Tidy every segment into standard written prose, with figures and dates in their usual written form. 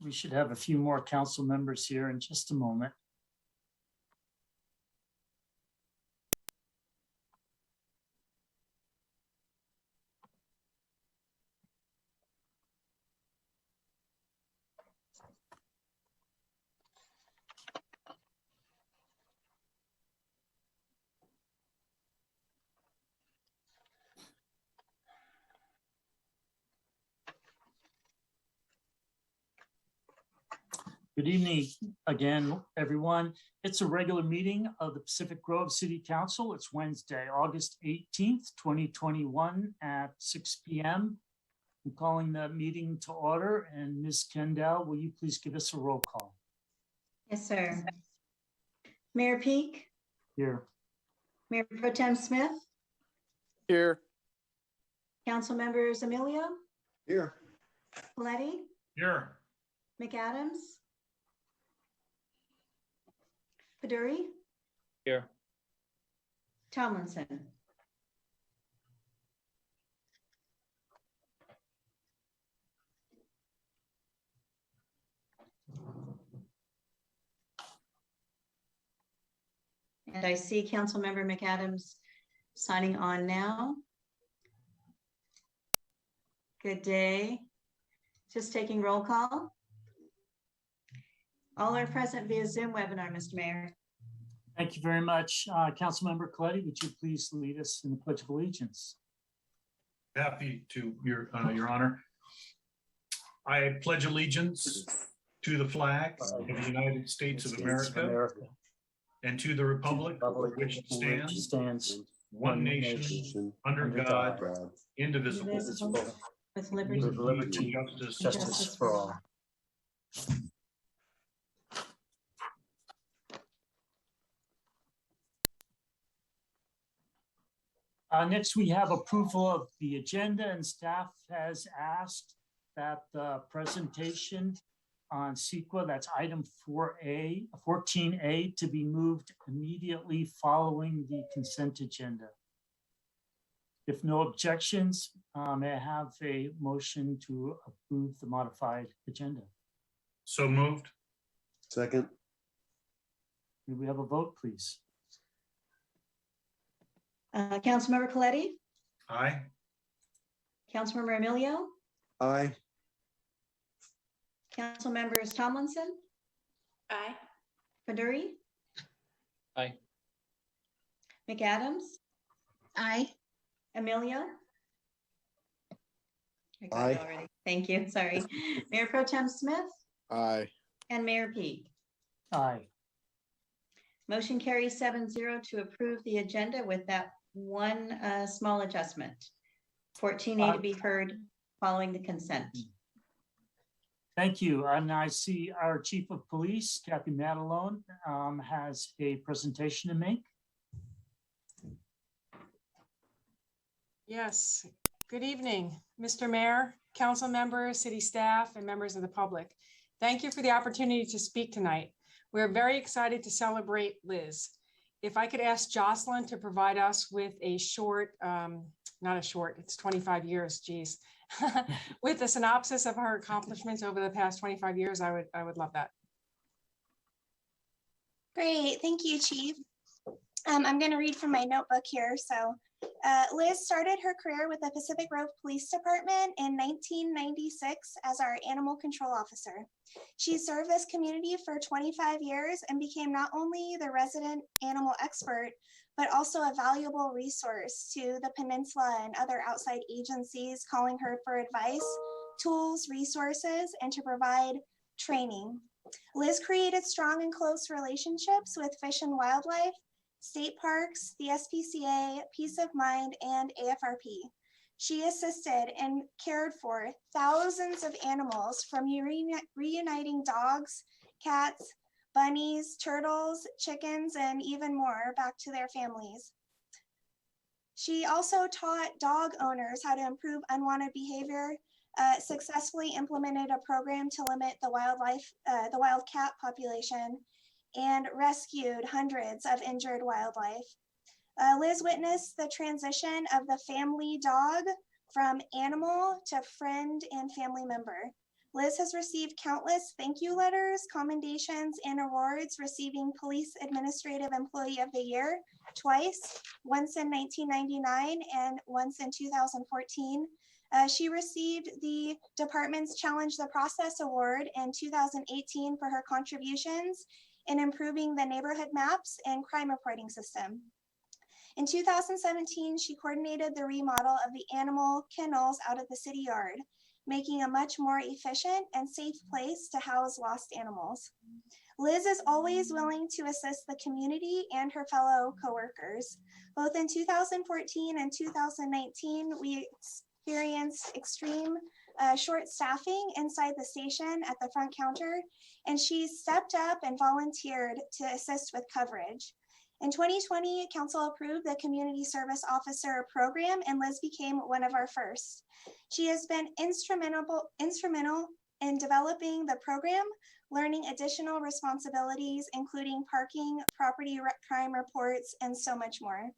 We should have a few more council members here in just a moment. Good evening again, everyone. It's a regular meeting of the Pacific Grove City Council. It's Wednesday, August 18th, 2021 at 6 p.m. I'm calling the meeting to order, and Ms. Kendall, will you please give us a roll call? Yes, sir. Mayor Peak? Here. Mayor Pro Tem Smith? Here. Council members Emilio? Here. Coletti? Here. McAdams? Paduri? Here. Tomlinson? And I see Councilmember McAdams signing on now. Good day. Just taking roll call. All are present via Zoom webinar, Mr. Mayor. Thank you very much. Councilmember Coletti, would you please lead us in the Pledge of Allegiance? Happy to, Your Honor. I pledge allegiance to the flag of the United States of America and to the republic for which it stands, one nation, under God, indivisible, With liberty and justice for all. Next, we have approval of the agenda, and staff has asked that the presentation on CEQA, that's item 14A, to be moved immediately following the consent agenda. If no objections, may I have a motion to approve the modified agenda? So moved. Second. May we have a vote, please? Councilmember Coletti? Aye. Councilmember Emilio? Aye. Councilmembers Tomlinson? Aye. Paduri? Aye. McAdams? Aye. Emilio? I got Aye. it already. Thank you. Sorry. Mayor Pro Tem Smith Aye. and Mayor Peak. Aye. Motion carries 7-0 to approve the agenda with that one small adjustment. 14A to be heard following the consent. Thank you. And I see our Chief of Police, Kathy Matalone, has a presentation to make. Yes. Good evening, Mr. Mayor, council members, city staff, and members of the public. Thank you for the opportunity to speak tonight. We're very excited to celebrate Liz. If I could ask Jocelyn to provide us with a short, not a short, it's 25 years, geez, with a synopsis of her accomplishments over the past 25 years, I would love that. Great, thank you, Chief. I'm going to read from my notebook here. So Liz started her career with the Pacific Grove Police Department in 1996 as our animal control officer. She served this community for 25 years and became not only the resident animal expert, but also a valuable resource to the peninsula and other outside agencies calling her for advice, tools, resources, and to provide training. Liz created strong and close relationships with Fish and Wildlife, state parks, the SPCA, Peace of Mind, and AFRP. She assisted and cared for thousands of animals, from reuniting dogs, cats, bunnies, turtles, chickens, and even more back to their families. She also taught dog owners how to improve unwanted behavior, successfully implemented a program to limit the wild cat population, and rescued hundreds of injured wildlife. Liz witnessed the transition of the family dog from animal to friend and family member. Liz has received countless thank you letters, commendations, and awards, receiving Police Administrative Employee of the Year twice, once in 1999 and once in 2014. She received the department's Challenge the Process Award in 2018 for her contributions in improving the neighborhood maps and crime reporting system. In 2017, she coordinated the remodel of the animal kennels out of the city yard, making a much more efficient and safe place to house lost animals. Liz is always willing to assist the community and her fellow coworkers. Both in 2014 and 2019, we experienced extreme short staffing inside the station at the front counter, and she stepped up and volunteered to assist with coverage. In 2020, council approved the Community Service Officer program, and Liz became one of our first. She has been instrumental in developing the program, learning additional responsibilities, including parking, property crime reports, and so much more.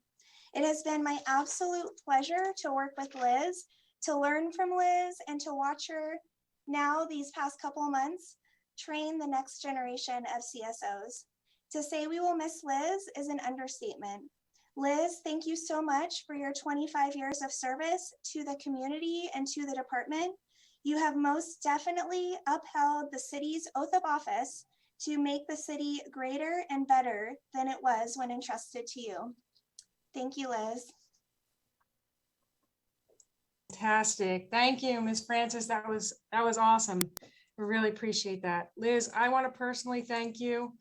It has been my absolute pleasure to work with Liz, to learn from Liz, and to watch her now these past couple of months train the next generation of CSOs. To say we will miss Liz is an understatement. Liz, thank you so much for your 25 years of service to the community and to the department. You have most definitely upheld the city's oath of office to make the city greater and better than it was when entrusted to you. Thank you, Liz. Fantastic. Thank you, Ms. Francis. That was awesome. We really appreciate that. Liz, I want to personally thank you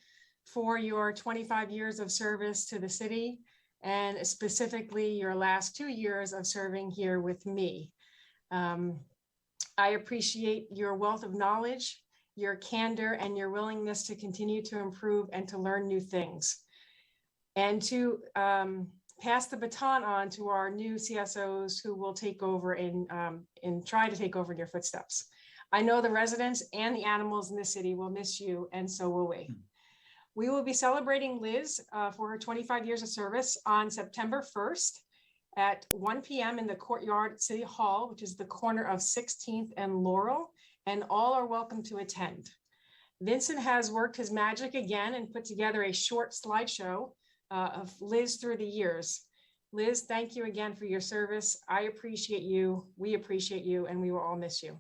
for your 25 years of service to the city, and specifically your last 2 years of serving here with me. I appreciate your wealth of knowledge, your candor, and your willingness to continue to improve and to learn new things, and to pass the baton on to our new CSOs who will take over and try to take over in your footsteps. I know the residents and the animals in the city will miss you, and so will we. We will be celebrating Liz for her 25 years of service on September 1st at 1 p.m. in the courtyard at City Hall, which is the corner of 16th and Laurel, and all are welcome to attend. Vincent has worked his magic again and put together a short slideshow of Liz through the years. Liz, thank you again for your service. I appreciate you, we appreciate you, and we will all miss you.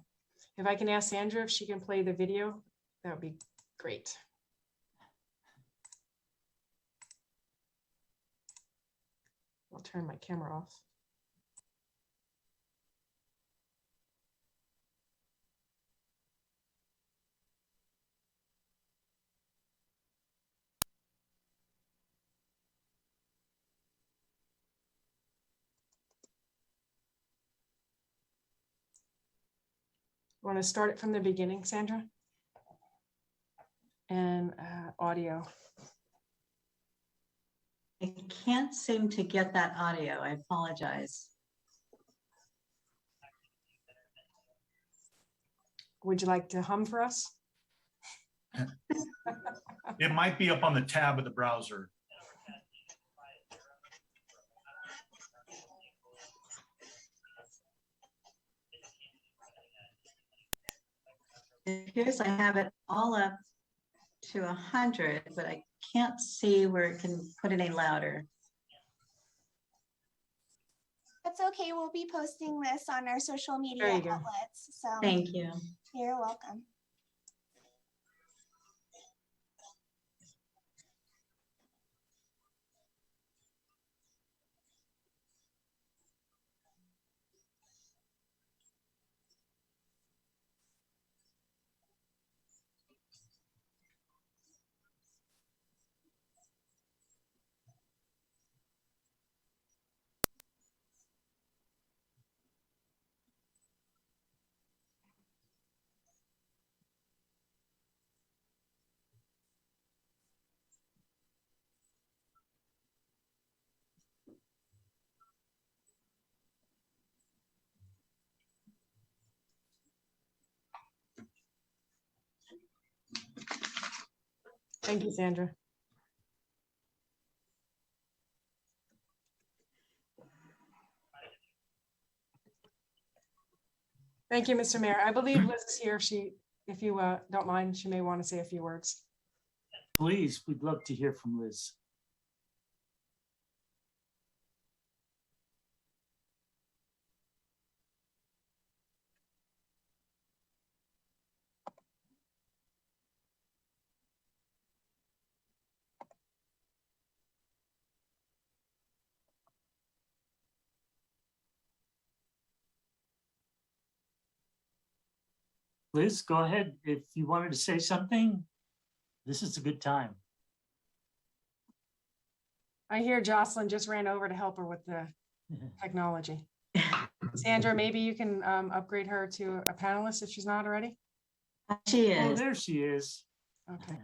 If I can ask Sandra if she can play the video, that would be great. I'll turn my camera off. Want to start it from the beginning, Sandra? And audio. I can't seem to get that audio. I apologize. Would you like to hum for us? It might be up on the tab of the browser. It appears I have it all up to 100, but I can't see where it can put any louder. That's okay. We'll be posting this on our social media There you go. outlets. So Thank you. you're welcome. Thank you, Sandra. Thank you, Mr. Mayor. I believe Liz is here. She if you don't mind, she may want to say a few words. Please, we'd love to hear from Liz. Liz, go ahead. If you wanted to say something, this is a good time. I hear Jocelyn just ran over to help her with the technology. Sandra, maybe you can upgrade her to a panelist if she's not already. She Oh, is. there she is. Okay.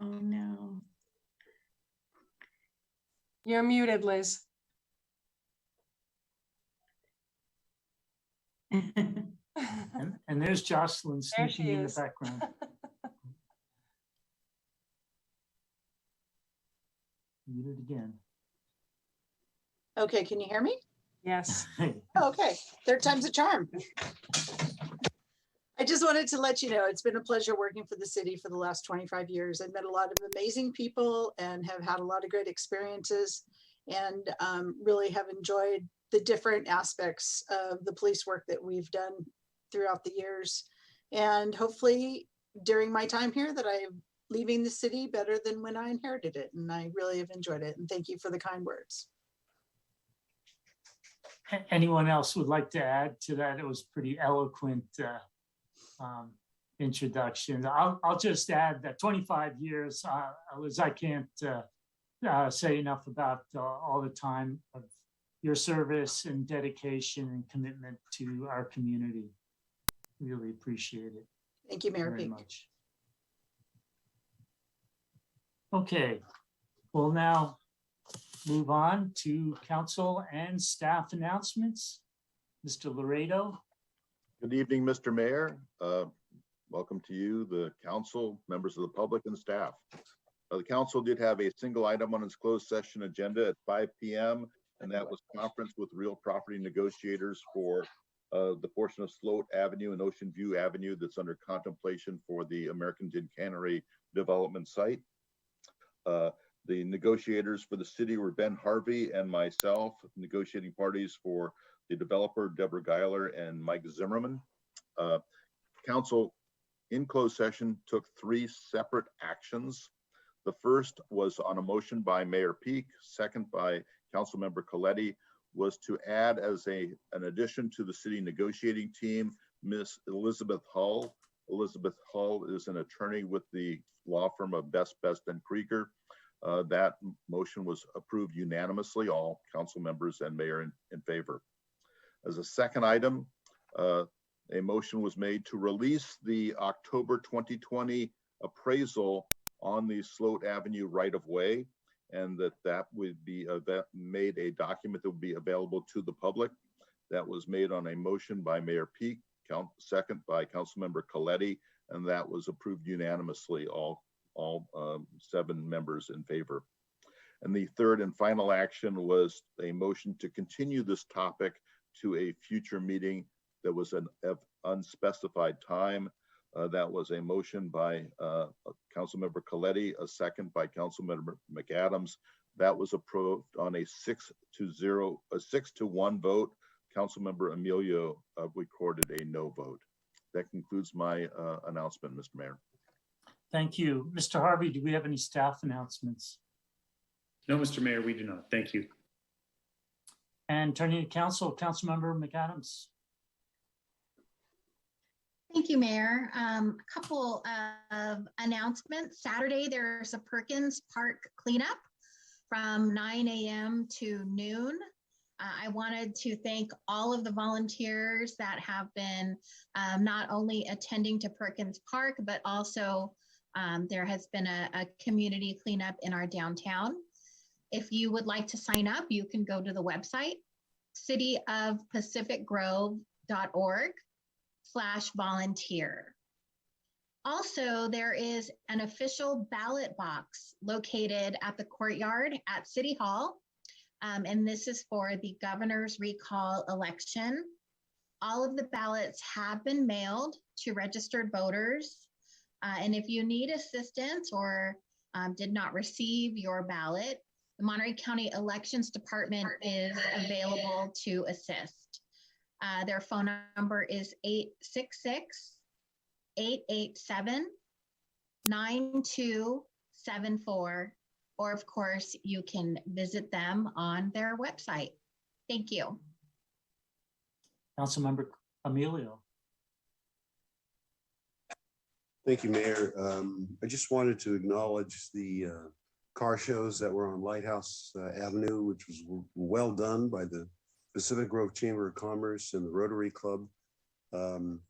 Oh, no. You're muted, Liz. And there's Jocelyn There she sneaking in the is. background. Muted again. Okay, can you hear me? Yes. Okay, third time's a charm. I just wanted to let you know, it's been a pleasure working for the city for the last 25 years. I've met a lot of amazing people and have had a lot of great experiences and really have enjoyed the different aspects of the police work that we've done throughout the years. And hopefully during my time here that I'm leaving the city better than when I inherited it. And I really have enjoyed it. And thank you for the kind words. Anyone else would like to add to that? It was pretty eloquent introduction. I'll just add that 25 years, Liz, I can't say enough about all the time of your service and dedication and commitment to our community. Really appreciate it. Thank you, Mayor Very Peak. much. Okay, we'll now move on to council and staff announcements. Mr. Laredo. Good evening, Mr. Mayor. Welcome to you, the council, members of the public and staff. The council did have a single item on its closed session agenda at 5 p.m. and that was conference with real property negotiators for the portion of Sloat Avenue and Ocean View Avenue that's under contemplation for the American Gin Cannery development site. The negotiators for the city were Ben Harvey and myself, negotiating parties for the developer, Deborah Geiler and Mike Zimmerman. Council in closed session took 3 separate actions. The first was on a motion by Mayor Peak, second by Councilmember Coletti, was to add as an addition to the city negotiating team, Miss Elizabeth Hull. Elizabeth Hull is an attorney with the law firm of Best and Krieger. That motion was approved unanimously, all council members and mayor in favor. As a second item, a motion was made to release the October 2020 appraisal on the Sloat Avenue right-of-way, and that would be made a document that would be available to the public. That was made on a motion by Mayor Peak, second by Councilmember Coletti, and that was approved unanimously, all 7 members in favor. And the third and final action was a motion to continue this topic to a future meeting that was an unspecified time. That was a motion by Councilmember Coletti, a second by Councilmember McAdams. That was approved on a 6-1 vote. Councilmember Emilio recorded a no vote. That concludes my announcement, Mr. Mayor. Thank you. Mr. Harvey, do we have any staff announcements? No, Mr. Mayor, we do not. Thank you. And turning to council, Councilmember McAdams. Thank you, Mayor. A couple of announcements. Saturday, there's a Perkins Park cleanup from 9 a.m. to noon. I wanted to thank all of the volunteers that have been not only attending to Perkins Park, but also there has been a community cleanup in our downtown. If you would like to sign up, you can go to the website, cityofpacificgrove.org/volunteer. Also, there is an official ballot box located at the courtyard at City Hall. And this is for the governor's recall election. All of the ballots have been mailed to registered voters. And if you need assistance or did not receive your ballot, the Monterey County Elections Department is available to assist. Their phone number is 866-887-9274. Or of course, you can visit them on their website. Thank you. Councilmember Emilio. Thank you, Mayor. I just wanted to acknowledge the car shows that were on Lighthouse Avenue, which was well done by the Pacific Grove Chamber of Commerce and the Rotary Club. And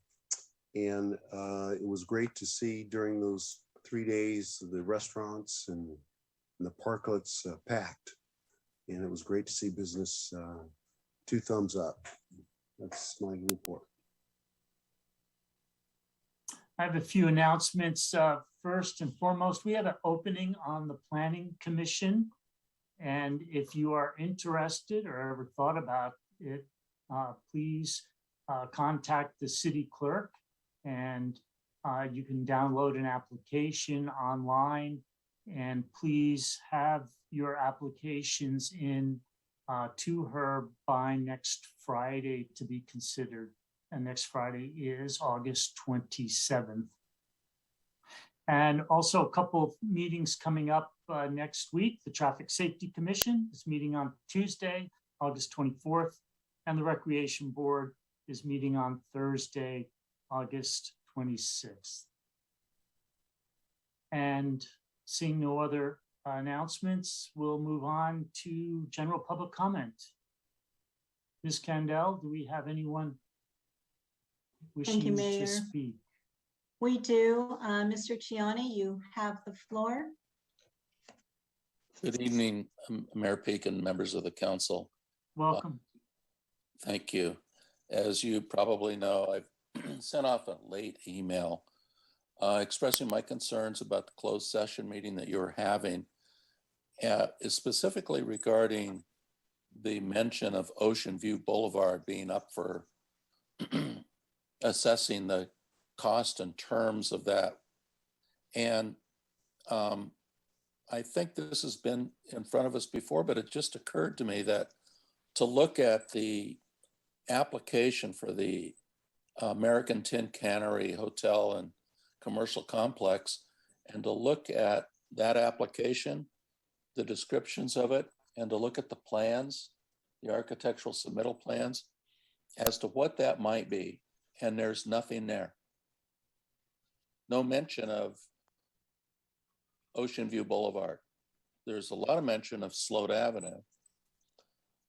it was great to see during those 3 days, the restaurants and the parklets packed. And it was great to see business 2 thumbs up. That's my report. I have a few announcements. First and foremost, we have an opening on the Planning Commission. And if you are interested or ever thought about it, please contact the city clerk, and you can download an application online, and please have your applications in to her by next Friday to be considered. And next Friday is August 27th. And also a couple of meetings coming up next week. The Traffic Safety Commission is meeting on Tuesday, August 24th, and the Recreation Board is meeting on Thursday, August 26th. And seeing no other announcements, we'll move on to general public comment. Ms. Kendall, do we have anyone wishing to speak? We do. Mr. Ciani, you have the floor. Good evening, Mayor Peak and members of the council. Welcome. Thank you. As you probably know, I've sent off a late email expressing my concerns about the closed session meeting that you're having, specifically regarding the mention of Ocean View Boulevard being up for assessing the cost and terms of that. And I think this has been in front of us before, but it just occurred to me that to look at the application for the American Tin Cannery Hotel and Commercial Complex, and to look at that application, the descriptions of it, and to look at the plans, the architectural submittal plans, as to what that might be. And there's nothing there. No mention of Ocean View Boulevard. There's a lot of mention of Sloat Avenue.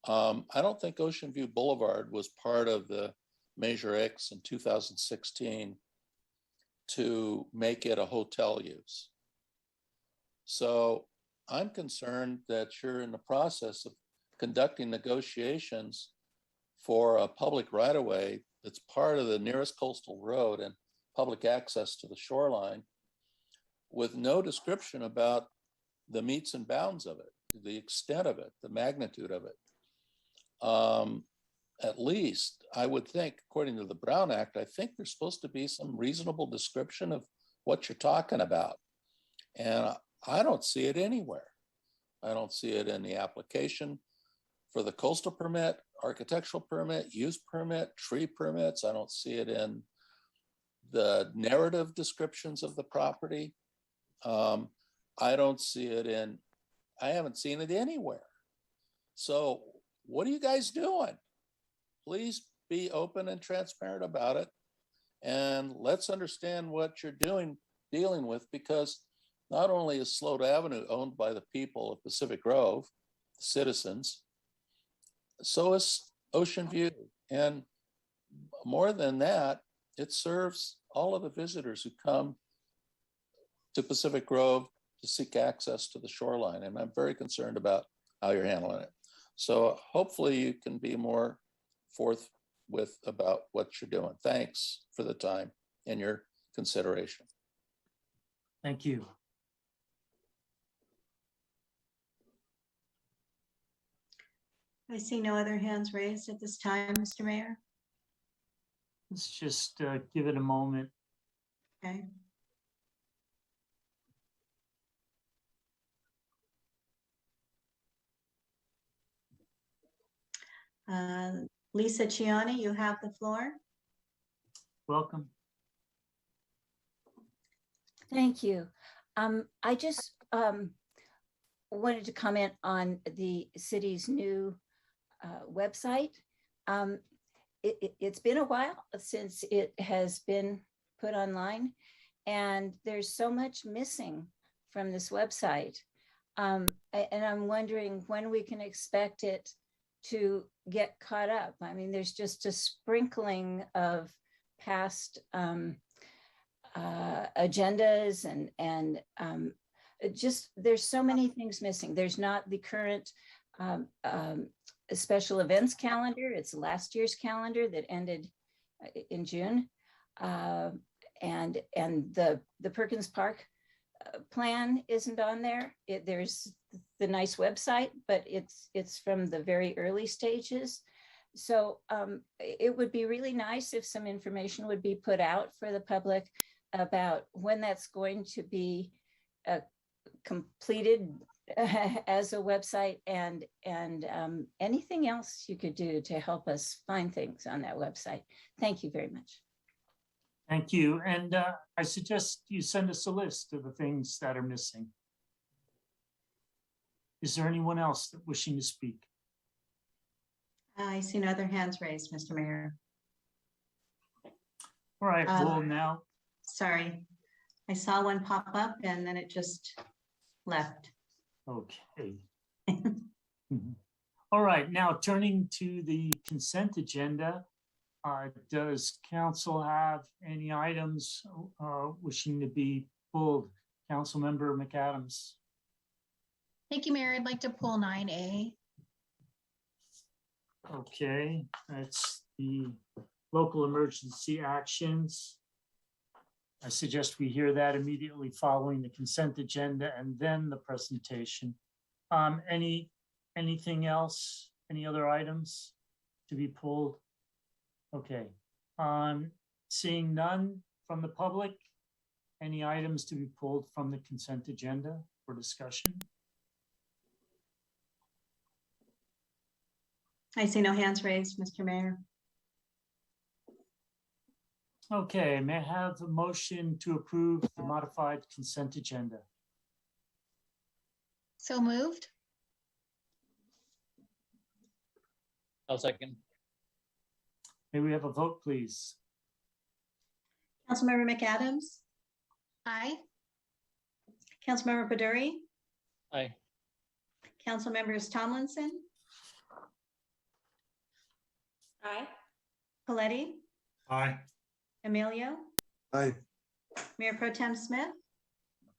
I don't think Ocean View Boulevard was part of the Measure X in 2016 to make it a hotel use. So I'm concerned that you're in the process of conducting negotiations for a public right-of-way that's part of the nearest coastal road and public access to the shoreline, with no description about the metes and bounds of it, the extent of it, the magnitude of it. At least I would think, according to the Brown Act, I think there's supposed to be some reasonable description of what you're talking about. And I don't see it anywhere. I don't see it in the application for the coastal permit, architectural permit, use permit, tree permits. I don't see it in the narrative descriptions of the property. I don't see it in, I haven't seen it anywhere. So what are you guys doing? Please be open and transparent about it. And let's understand what you're dealing with, because not only is Sloat Avenue owned by the people of Pacific Grove, citizens, so is Ocean View. And more than that, it serves all of the visitors who come to Pacific Grove to seek access to the shoreline. And I'm very concerned about how you're handling it. So hopefully you can be more forthwith about what you're doing. Thanks for the time and your consideration. Thank you. I see no other hands raised at this time, Mr. Mayor. Let's just give it a moment. Okay. Lisa Ciani, you have the floor. Welcome. Thank you. I just wanted to comment on the city's new website. It's been a while since it has been put online, and there's so much missing from this website. And I'm wondering when we can expect it to get caught up. I mean, there's just a sprinkling of past agendas and just there's so many things missing. There's not the current special events calendar. It's last year's calendar that ended in June, and the Perkins Park plan isn't on there. There's the nice website, but it's from the very early stages. So it would be really nice if some information would be put out for the public about when that's going to be completed as a website, and anything else you could do to help us find things on that website. Thank you very much. Thank you. And I suggest you send us a list of the things that are missing. Is there anyone else that wishing to speak? I see no other hands raised, Mr. Mayor. All right, we'll now. Sorry, I saw one pop up and then it just left. Okay. All right, now turning to the consent agenda. Does council have any items wishing to be pulled? Councilmember McAdams. Thank you, Mayor. I'd like to pull 9A. Okay, that's the local emergency actions. I suggest we hear that immediately following the consent agenda and then the presentation. Anything else? Any other items to be pulled? Okay, seeing none from the public, any items to be pulled from the consent agenda for discussion? I see no hands raised, Mr. Mayor. Okay, may I have a motion to approve the modified consent agenda? So moved. I'll second. May we have a vote, please? Councilmember McAdams, Aye. Councilmember Baduri, Aye. Councilmembers Tomlinson, Aye. Coletti, Aye. Emilio, Aye. Mayor Pro Tem Smith,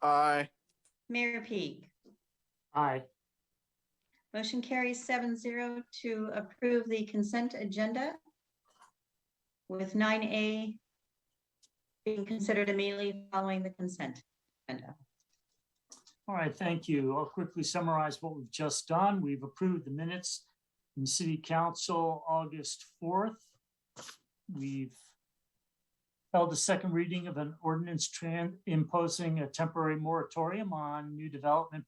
Aye. Mayor Peak. Aye. Motion carries 7-0 to approve the consent agenda, with 9A being considered immediately following the consent agenda. All right, thank you. I'll quickly summarize what we've just done. We've approved the minutes from City Council August 4th. We've held a second reading of an ordinance imposing a temporary moratorium on new development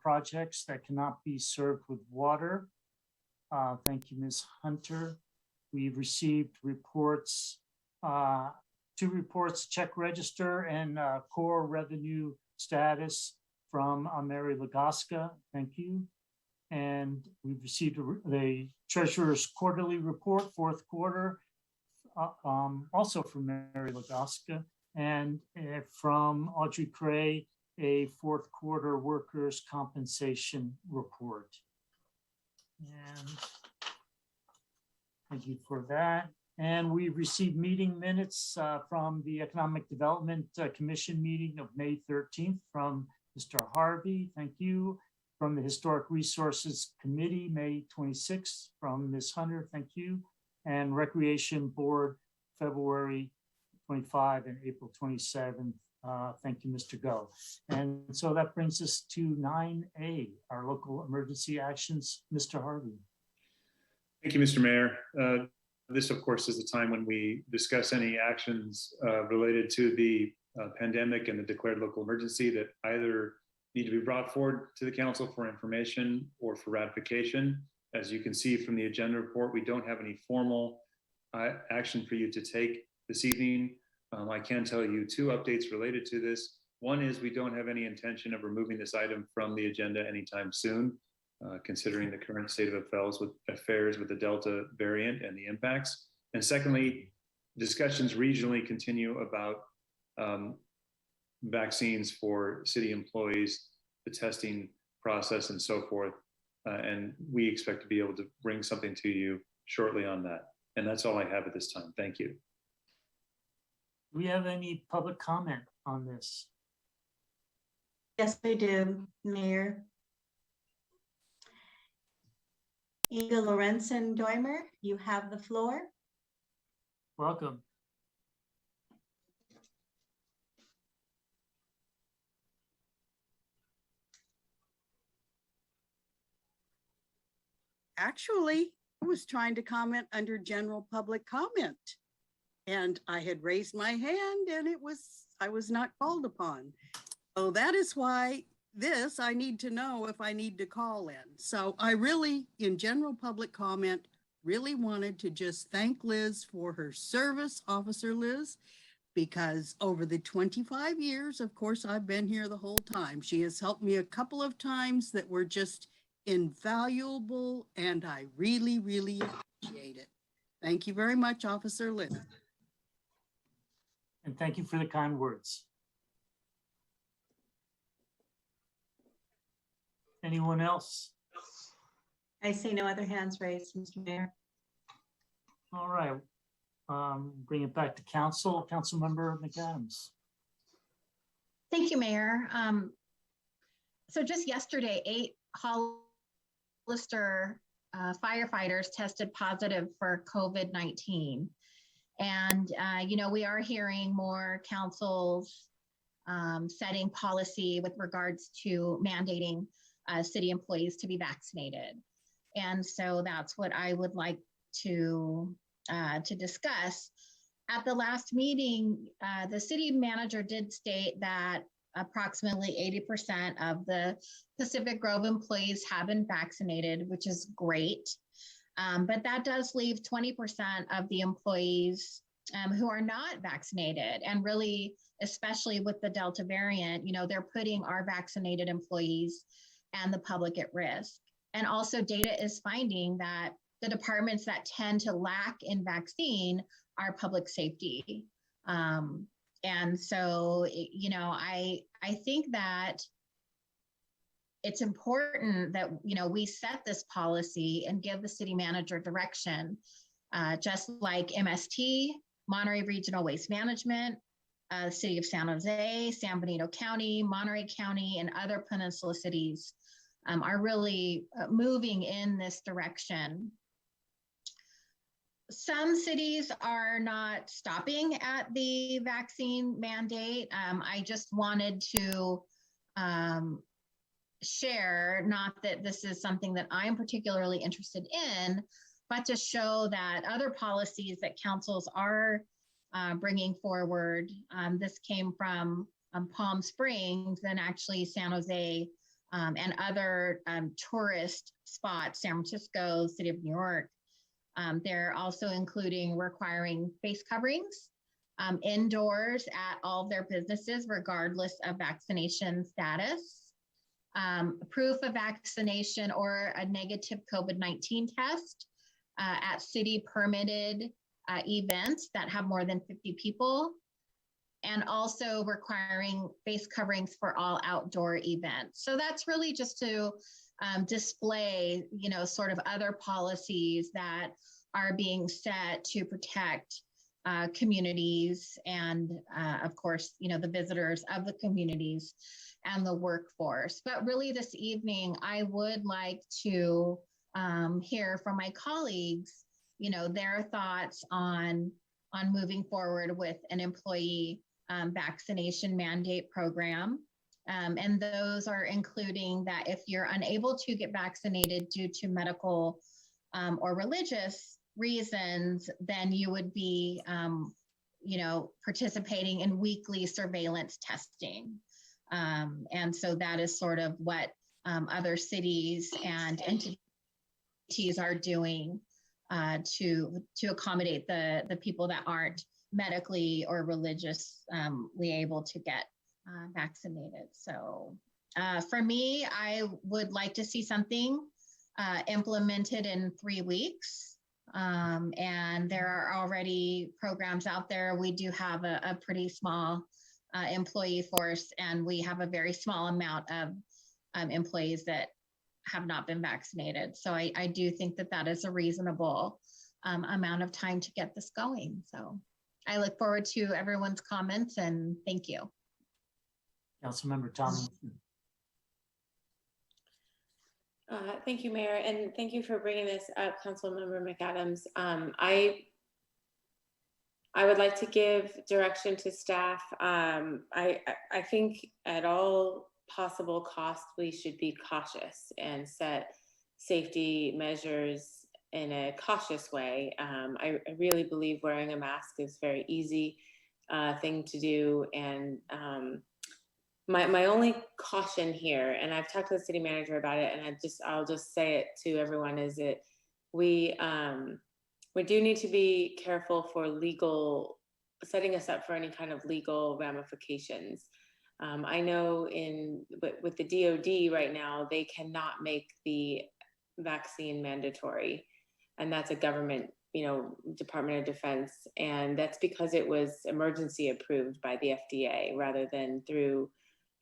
projects that cannot be served with water. Thank you, Ms. Hunter. We've received reports, 2 reports, check register and core revenue status from Mary Lagoska. Thank you. And we've received the treasurer's quarterly report, 4th quarter, also from Mary Lagoska, and from Audrey Cray, a 4th quarter workers' compensation report. And thank you for that. And we received meeting minutes from the Economic Development Commission meeting of May 13th from Mr. Harvey. Thank you. From the Historic Resources Committee, May 26th, from Ms. Hunter. Thank you. And Recreation Board, February 25 and April 27th. Thank you, Mr. Go. And so that brings us to 9A, our local emergency actions. Mr. Harvey. Thank you, Mr. Mayor. This, of course, is the time when we discuss any actions related to the pandemic and the declared local emergency that either need to be brought forward to the council for information or for ratification. As you can see from the agenda report, we don't have any formal action for you to take this evening. I can tell you two updates related to this. One is we don't have any intention of removing this item from the agenda anytime soon, considering the current state of affairs with the Delta variant and the impacts. And secondly, discussions regionally continue about vaccines for city employees, the testing process and so forth. And we expect to be able to bring something to you shortly on that. And that's all I have at this time. Thank you. Do we have any public comment on this? Yes, I do, Mayor. Inga Lorenzen Doimer, you have the floor. Welcome. Actually, I was trying to comment under general public comment. And I had raised my hand and I was not called upon. So that is why I need to know if I need to call in. So I really, in general public comment, really wanted to just thank Liz for her service, Officer Liz, because over the 25 years, of course, I've been here the whole time. She has helped me a couple of times that were just invaluable, and I really, really appreciate it. Thank you very much, Officer Liz. And thank you for the kind words. Anyone else? I see no other hands raised, Mr. Mayor. All right. Bring it back to council. Councilmember McAdams. Thank you, Mayor. So just yesterday, 8 Hollister firefighters tested positive for COVID-19. And, we are hearing more councils setting policy with regards to mandating city employees to be vaccinated. And so that's what I would like to discuss. At the last meeting, the city manager did state that approximately 80% of the Pacific Grove employees have been vaccinated, which is great. But that does leave 20% of the employees who are not vaccinated. And really, especially with the Delta variant, they're putting our vaccinated employees and the public at risk. And also data is finding that the departments that tend to lack in vaccine are public safety. And so, I think that it's important that, we set this policy and give the city manager direction, just like MST, Monterey Regional Waste Management, City of San Jose, San Benito County, Monterey County, and other peninsula cities are really moving in this direction. Some cities are not stopping at the vaccine mandate. I just wanted to share, not that this is something that I'm particularly interested in, but to show that other policies that councils are bringing forward. This came from Palm Springs and actually San Jose and other tourist spots, San Francisco, City of New York. They're also including requiring face coverings indoors at all of their businesses, regardless of vaccination status. Proof of vaccination or a negative COVID-19 test at city permitted events that have more than 50 people, and also requiring face coverings for all outdoor events. So that's really just to display, sort of other policies that are being set to protect communities and, of course, the visitors of the communities and the workforce. But really this evening, I would like to hear from my colleagues, their thoughts on moving forward with an employee vaccination mandate program. And those are including that if you're unable to get vaccinated due to medical or religious reasons, then you would be, participating in weekly surveillance testing. And so that is sort of what other cities and entities are doing to accommodate the people that aren't medically or religiously able to get vaccinated. So for me, I would like to see something implemented in 3 weeks. And there are already programs out there. We do have a pretty small employee force, and we have a very small amount of employees that have not been vaccinated. So I do think that that is a reasonable amount of time to get this going. So I look forward to everyone's comments, and thank you. Councilmember Tomlinson. Thank you, Mayor, and thank you for bringing this up, Councilmember McAdams. I would like to give direction to staff. I think at all possible costs, we should be cautious and set safety measures in a cautious way. I really believe wearing a mask is a very easy thing to do. And my only caution here, and I've talked to the city manager about it, and I'll just say it to everyone, is that we do need to be careful for setting us up for any kind of legal ramifications. I know with the DOD right now, they cannot make the vaccine mandatory, and that's a government, Department of Defense, and that's because it was emergency approved by the FDA rather than through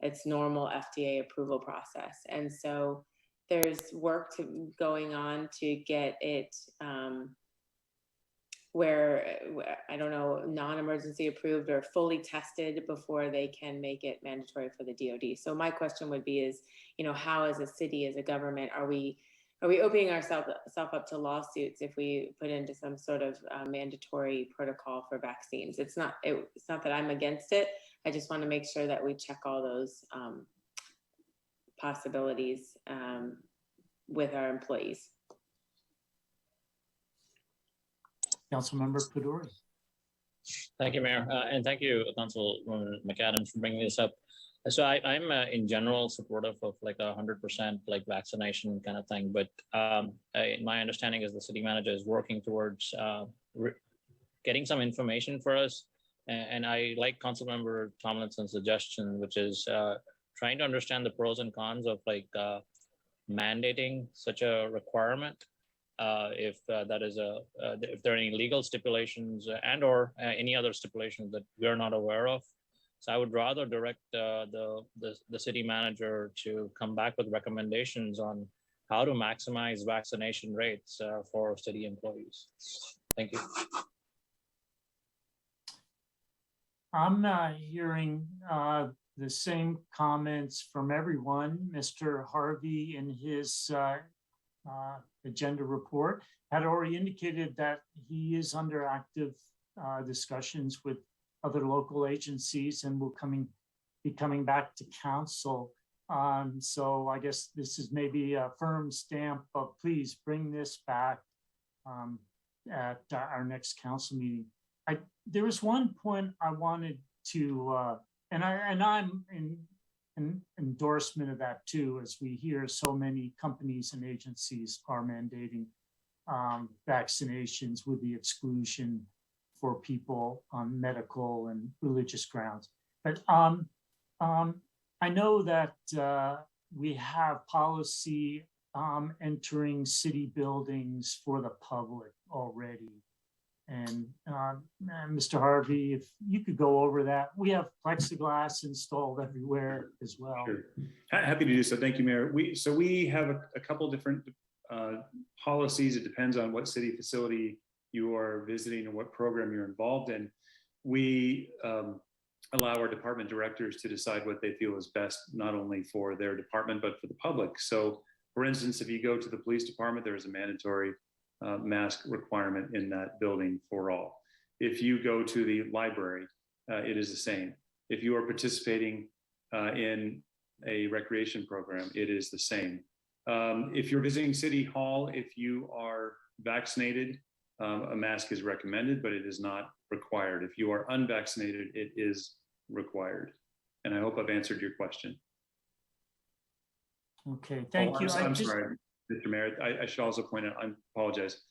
its normal FDA approval process. And so there's work going on to get it where, I don't know, non-emergency approved or fully tested before they can make it mandatory for the DOD. So my question would be is, how as a city, as a government, are we opening ourselves up to lawsuits if we put into some sort of mandatory protocol for vaccines? It's not that I'm against it. I just want to make sure that we check all those possibilities with our employees. Councilmember Peduri. Thank you, Mayor, and thank you, Councilwoman McAdams, for bringing this up. So I'm in general supportive of like 100% like vaccination kind of thing, but my understanding is the city manager is working towards getting some information for us, and I like Councilmember Tomlinson's suggestion, which is trying to understand the pros and cons of like mandating such a requirement. If that is if there are any legal stipulations and or any other stipulations that we're not aware of. So I would rather direct the city manager to come back with recommendations on how to maximize vaccination rates for city employees. Thank you. I'm hearing the same comments from everyone. Mr. Harvey in his agenda report had already indicated that he is under active discussions with other local agencies and will be coming back to council. So I guess this is maybe a firm stamp of please bring this back at our next council meeting. There was one point I wanted to, and I'm in endorsement of that too, as we hear so many companies and agencies are mandating vaccinations with the exclusion for people on medical and religious grounds. But I know that we have policy entering city buildings for the public already. And Mr. Harvey, if you could go over that. We have plexiglass installed everywhere as well. Sure. Happy to do so. Thank you, Mayor. We have a couple different policies. It depends on what city facility you are visiting and what program you're involved in. We allow our department directors to decide what they feel is best, not only for their department, but for the public. So for instance, if you go to the police department, there is a mandatory mask requirement in that building for all. If you go to the library, it is the same. If you are participating in a recreation program, it is the same. If you're visiting City Hall, if you are vaccinated, a mask is recommended, but it is not required. If you are unvaccinated, it is required. And I hope I've answered your question. Okay, thank you. I'm sorry, Mr. Mayor. I should also point out, I apologize.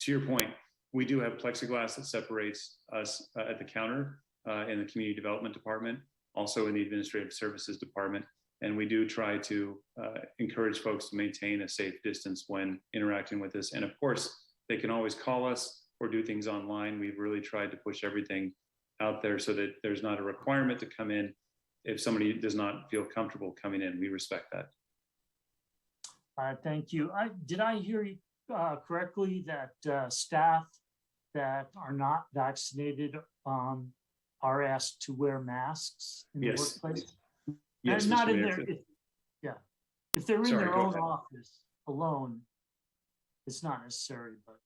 To your point, we do have plexiglass that separates us at the counter in the Community Development Department, also in the Administrative Services Department. And we do try to encourage folks to maintain a safe distance when interacting with us. And of course, they can always call us or do things online. We've really tried to push everything out there so that there's not a requirement to come in if somebody does not feel comfortable coming in. We respect that. Thank you. Did I hear you correctly that staff that are not vaccinated are asked to wear masks in the workplace? Yes, not Mr. in Mayor. their, if they're in Sorry, their go own ahead. office alone, it's not necessary, but.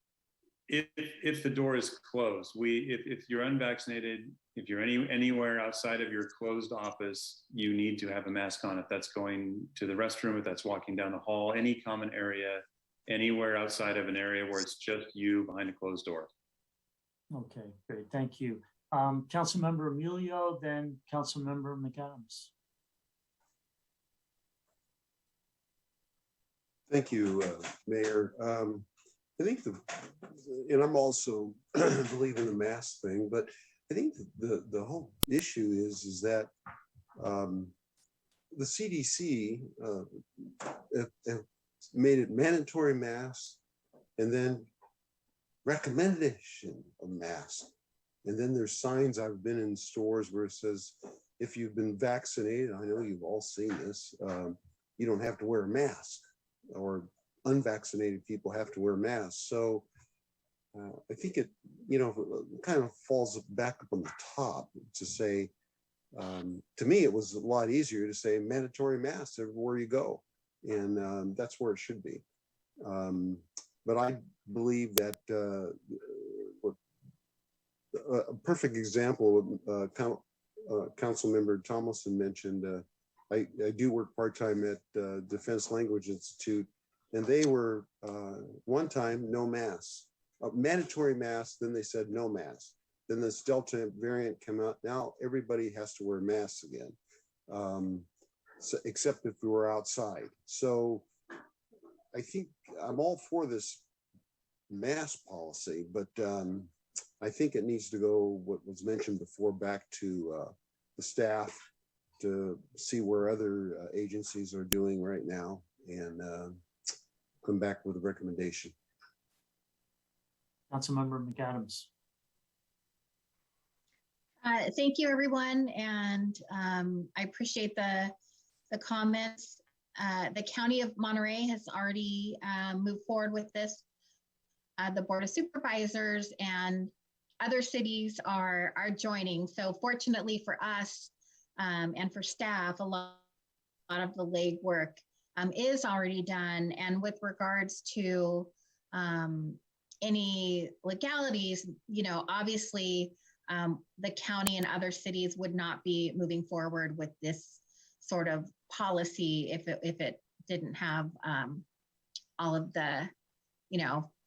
If the door is closed, if you're unvaccinated, if you're anywhere outside of your closed office, you need to have a mask on. If that's going to the restroom, if that's walking down the hall, any common area, anywhere outside of an area where it's just you behind a closed door. Okay, great, thank you. Councilmember Emilio, then Councilmember McAdams. Thank you, Mayor. I think and I'm also believe in the mask thing, but I think the whole issue is that the CDC have made it mandatory masks and then recommendation of masks. And then there's signs, I've been in stores where it says, if you've been vaccinated, I know you've all seen this, you don't have to wear a mask, or unvaccinated people have to wear masks. So I think it, kind of falls back up on the top to say, to me, it was a lot easier to say mandatory masks everywhere you go. And that's where it should be. But I believe that a perfect example, Councilmember Tomlinson mentioned, I do work part-time at Defense Language Institute, and they were one time no masks, mandatory masks, then they said no masks. Then this Delta variant came out. Now everybody has to wear masks again, so, except if we were outside. So I think I'm all for this mask policy, but I think it needs to go, what was mentioned before, back to the staff to see where other agencies are doing right now and come back with a recommendation. Councilmember McAdams. Thank you, everyone, and I appreciate the comments. The County of Monterey has already moved forward with this. The Board of Supervisors and other cities are joining. So fortunately for us and for staff, a lot of the legwork is already done. And with regards to any legalities, obviously the county and other cities would not be moving forward with this sort of policy if it didn't have all of the,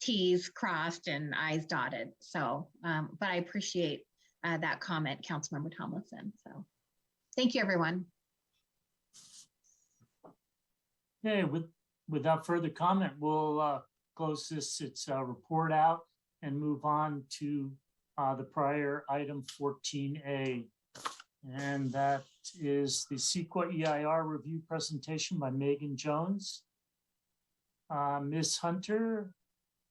T's crossed and I's dotted. So, but I appreciate that comment, Councilmember Tomlinson. So thank you, everyone. Okay, without further comment, we'll close this, its report out and move on to the prior item 14A. And that is the CEQA EIR review presentation by Megan Jones. Ms. Hunter,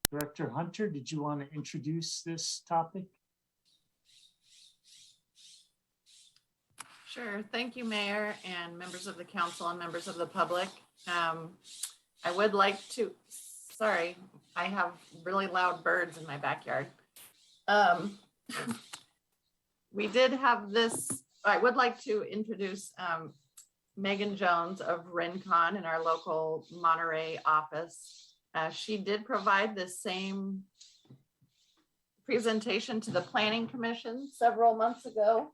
Director Hunter, did you want to introduce this topic? Sure. Thank you, Mayor and members of the council and members of the public. I would like to, sorry, I have really loud birds in my backyard. We did have this, I would like to introduce Megan Jones of Rincon in our local Monterey office. She did provide the same presentation to the Planning Commission several months ago.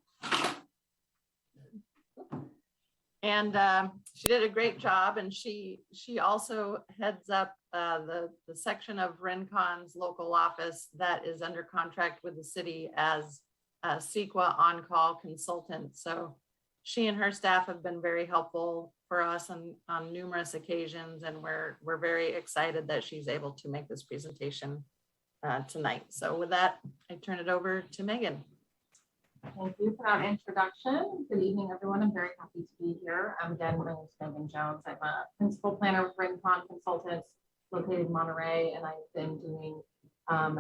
And she did a great job. And she also heads up the section of Rencon's local office that is under contract with the city as a CEQA on-call consultant. So she and her staff have been very helpful for us on numerous occasions. And we're very excited that she's able to make this presentation tonight. So with that, I turn it over to Megan. Thank you for that introduction. Good evening, everyone. I'm very happy to be here. Again, my name is Megan Jones. I'm a principal planner with Rincon Consultants located in Monterey, and I've been doing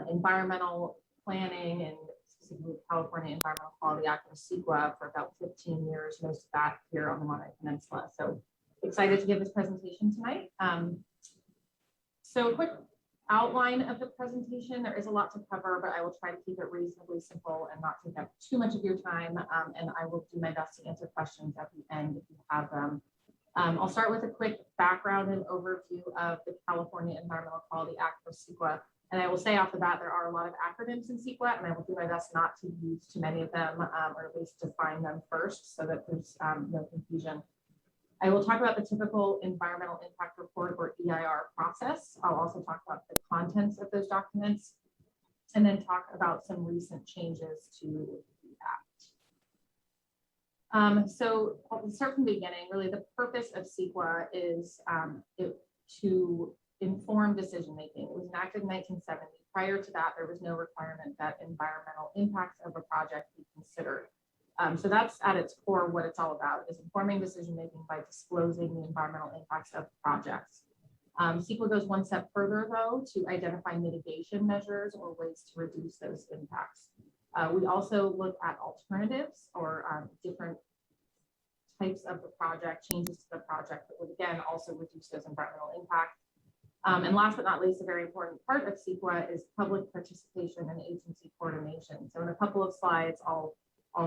environmental planning and specifically California Environmental Quality Act or CEQA for about 15 years, most of that here on the Monterey Peninsula. So excited to give this presentation tonight. So a quick outline of the presentation. There is a lot to cover, but I will try to keep it reasonably simple and not take up too much of your time. And I will do my best to answer questions at the end if you have them. I'll start with a quick background and overview of the California Environmental Quality Act or CEQA. And I will say off the bat, there are a lot of acronyms in CEQA, and I will do my best not to use too many of them, or at least define them first so that there's no confusion. I will talk about the typical environmental impact report or EIR process. I'll also talk about the contents of those documents and then talk about some recent changes to the act. So I'll start from the beginning. Really, the purpose of CEQA is to inform decision-making. It was enacted in 1970. Prior to that, there was no requirement that environmental impacts of a project be considered. So that's at its core what it's all about, is informing decision-making by disclosing the environmental impacts of projects. CEQA goes one step further, though, to identify mitigation measures or ways to reduce those impacts. We also look at alternatives or different types of the project, changes to the project that would, again, also reduce those environmental impacts. And last but not least, a very important part of CEQA is public participation and agency coordination. So in a couple of slides, I'll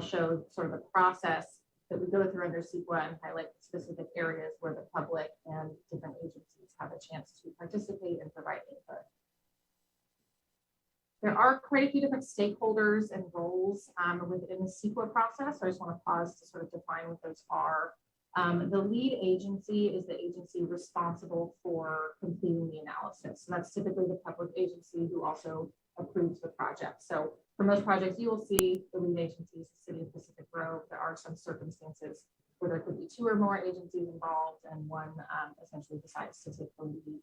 show sort of the process that we go through under CEQA and highlight specific areas where the public and different agencies have a chance to participate and provide input. There are quite a few different stakeholders and roles within the CEQA process. So I just want to pause to sort of define what those are. The lead agency is the agency responsible for completing the analysis. So that's typically the public agency who also approves the project. So for most projects, you will see the lead agency is the City of Pacific Grove. There are some circumstances where there could be two or more agencies involved and one essentially decides to take the lead.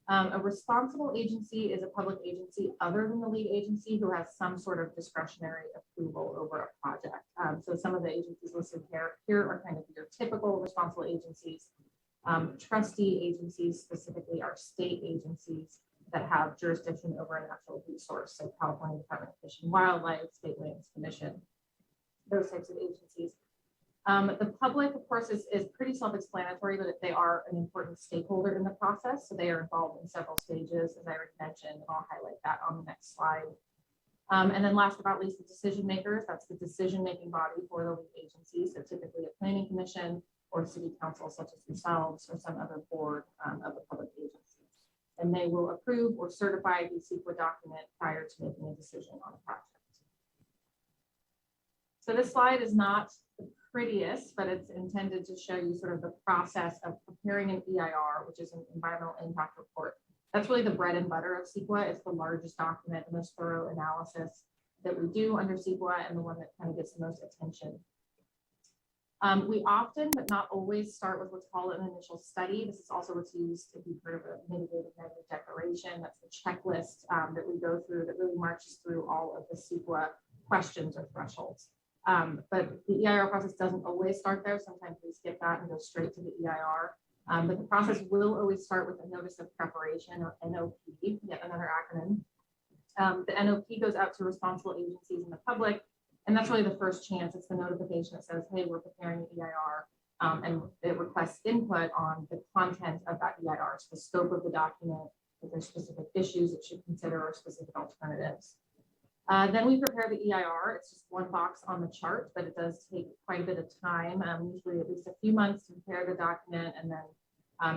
A responsible agency is a public agency other than the lead agency who has some sort of discretionary approval over a project. So some of the agencies listed here are kind of your typical responsible agencies. Trustee agencies specifically are state agencies that have jurisdiction over a natural resource. So California Department of Fish and Wildlife, State Lands Commission, those types of agencies. The public, of course, is pretty self-explanatory, but they are an important stakeholder in the process. So they are involved in several stages, as I already mentioned, and I'll highlight that on the next slide. And then last but not least, the decision makers. That's the decision-making body for the lead agency. So typically a planning commission or city council, such as yourselves, or some other board of the public agency. And they will approve or certify the CEQA document prior to making a decision on a project. So this slide is not the prettiest, but it's intended to show you sort of the process of preparing an EIR, which is an environmental impact report. That's really the bread and butter of CEQA. It's the largest document, the most thorough analysis that we do under CEQA and the one that kind of gets the most attention. We often, but not always, start with what's called an initial study. This is also what's used if you've heard of a mitigated negative declaration. That's the checklist that we go through that really marches through all of the CEQA questions or thresholds. But the EIR process doesn't always start there. Sometimes we skip that and go straight to the EIR. But the process will always start with a notice of preparation or NOP, yet another acronym. The NOP goes out to responsible agencies and the public. And that's really the first chance. It's the notification that says, hey, we're preparing an EIR, and it requests input on the content of that EIR, so the scope of the document, if there's specific issues it should consider or specific alternatives. Then we prepare the EIR. It's just one box on the chart, but it does take quite a bit of time, usually at least a few months to prepare the document, and then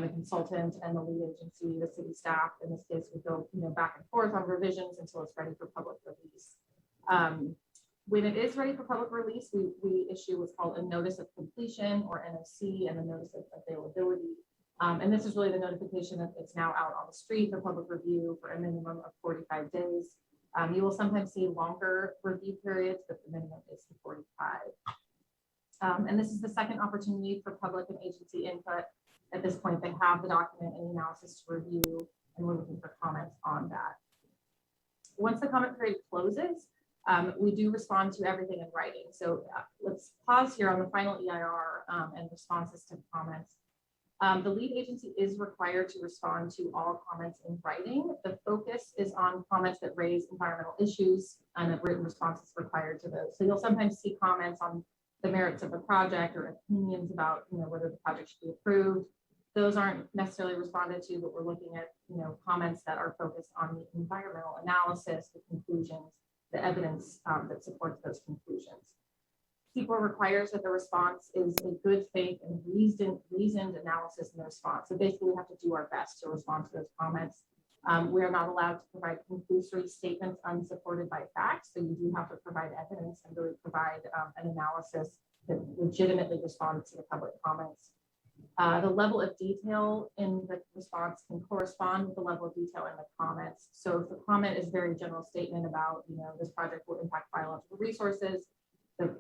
the consultant and the lead agency, the city staff, in this case, we go back and forth on revisions until it's ready for public release. When it is ready for public release, we issue what's called a notice of completion, or NOC, and a notice of availability. And this is really the notification that it's now out on the street for public review for a minimum of 45 days. You will sometimes see longer review periods, but the minimum is 45. And this is the second opportunity for public and agency input. At this point, they have the document and analysis to review, and we're looking for comments on that. Once the comment period closes, we do respond to everything in writing. So let's pause here on the final EIR and responses to comments. The lead agency is required to respond to all comments in writing. The focus is on comments that raise environmental issues, and a written response is required to those. So you'll sometimes see comments on the merits of the project or opinions about, whether the project should be approved. Those aren't necessarily responded to, but we're looking at, comments that are focused on the environmental analysis, the conclusions, the evidence that supports those conclusions. CEQA requires that the response is a good faith and reasoned analysis in the response. So basically, we have to do our best to respond to those comments. We are not allowed to provide conclusory statements unsupported by facts. So you do have to provide evidence and really provide an analysis that legitimately responds to the public comments. The level of detail in the response can correspond with the level of detail in the comments. So if the comment is very general statement about, this project will impact biological resources, the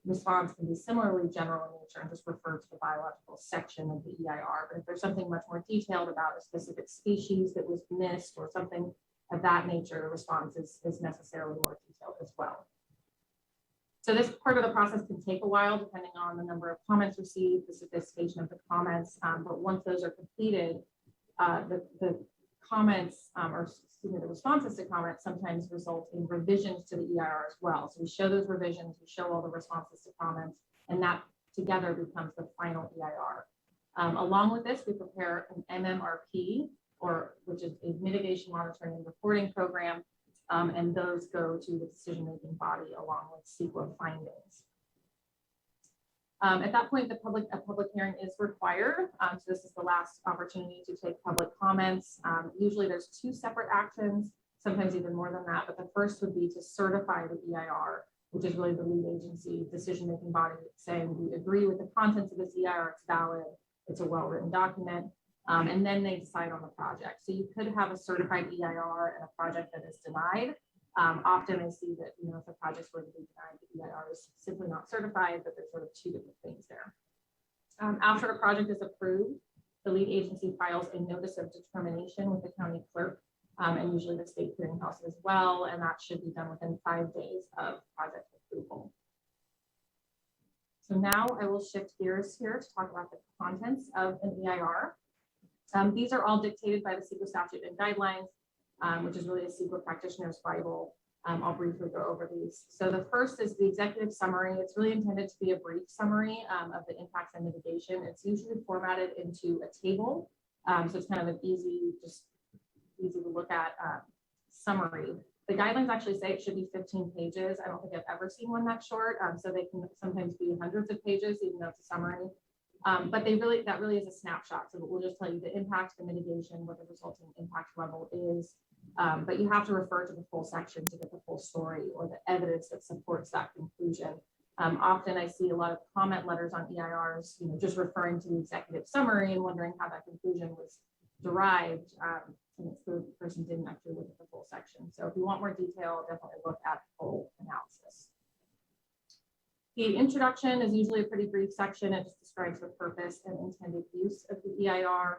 response can be similarly general in nature and just refer to the biological section of the EIR. But if there's something much more detailed about a specific species that was missed or something of that nature, the response is necessarily more detailed as well. So this part of the process can take a while depending on the number of comments received, the sophistication of the comments, but once those are completed, the comments, the responses to comments sometimes result in revisions to the EIR as well. So we show those revisions, we show all the responses to comments, and that together becomes the final EIR. Along with this, we prepare an MMRP, which is a mitigation monitoring and reporting program, and those go to the decision-making body along with CEQA findings. At that point, a public hearing is required. So this is the last opportunity to take public comments. Usually there's two separate actions, sometimes even more than that, but the first would be to certify the EIR, which is really the lead agency decision-making body saying we agree with the contents of this EIR, it's valid, it's a well-written document, and then they decide on the project. So you could have a certified EIR and a project that is denied. Often I see that, if the projects were to be denied, the EIR is simply not certified, but there's sort of two different things there. After a project is approved, the lead agency files a notice of determination with the county clerk, and usually the state clearinghouse as well, and that should be done within 5 days of project approval. So now I will shift gears here to talk about the contents of an EIR. These are all dictated by the CEQA statute and guidelines, which is really a CEQA practitioner's Bible. I'll briefly go over these. So the first is the executive summary. It's really intended to be a brief summary of the impacts and mitigation. It's usually formatted into a table. So it's kind of an easy to look at summary. The guidelines actually say it should be 15 pages. I don't think I've ever seen one that short. So they can sometimes be hundreds of pages, even though it's a summary. But that really is a snapshot. So we'll just tell you the impact, the mitigation, what the resulting impact level is. But you have to refer to the full section to get the full story or the evidence that supports that conclusion. Often I see a lot of comment letters on EIRs, just referring to the executive summary and wondering how that conclusion was derived. And it's the person didn't actually look at the full section. So if you want more detail, definitely look at the full analysis. The introduction is usually a pretty brief section. It just describes the purpose and intended use of the EIR.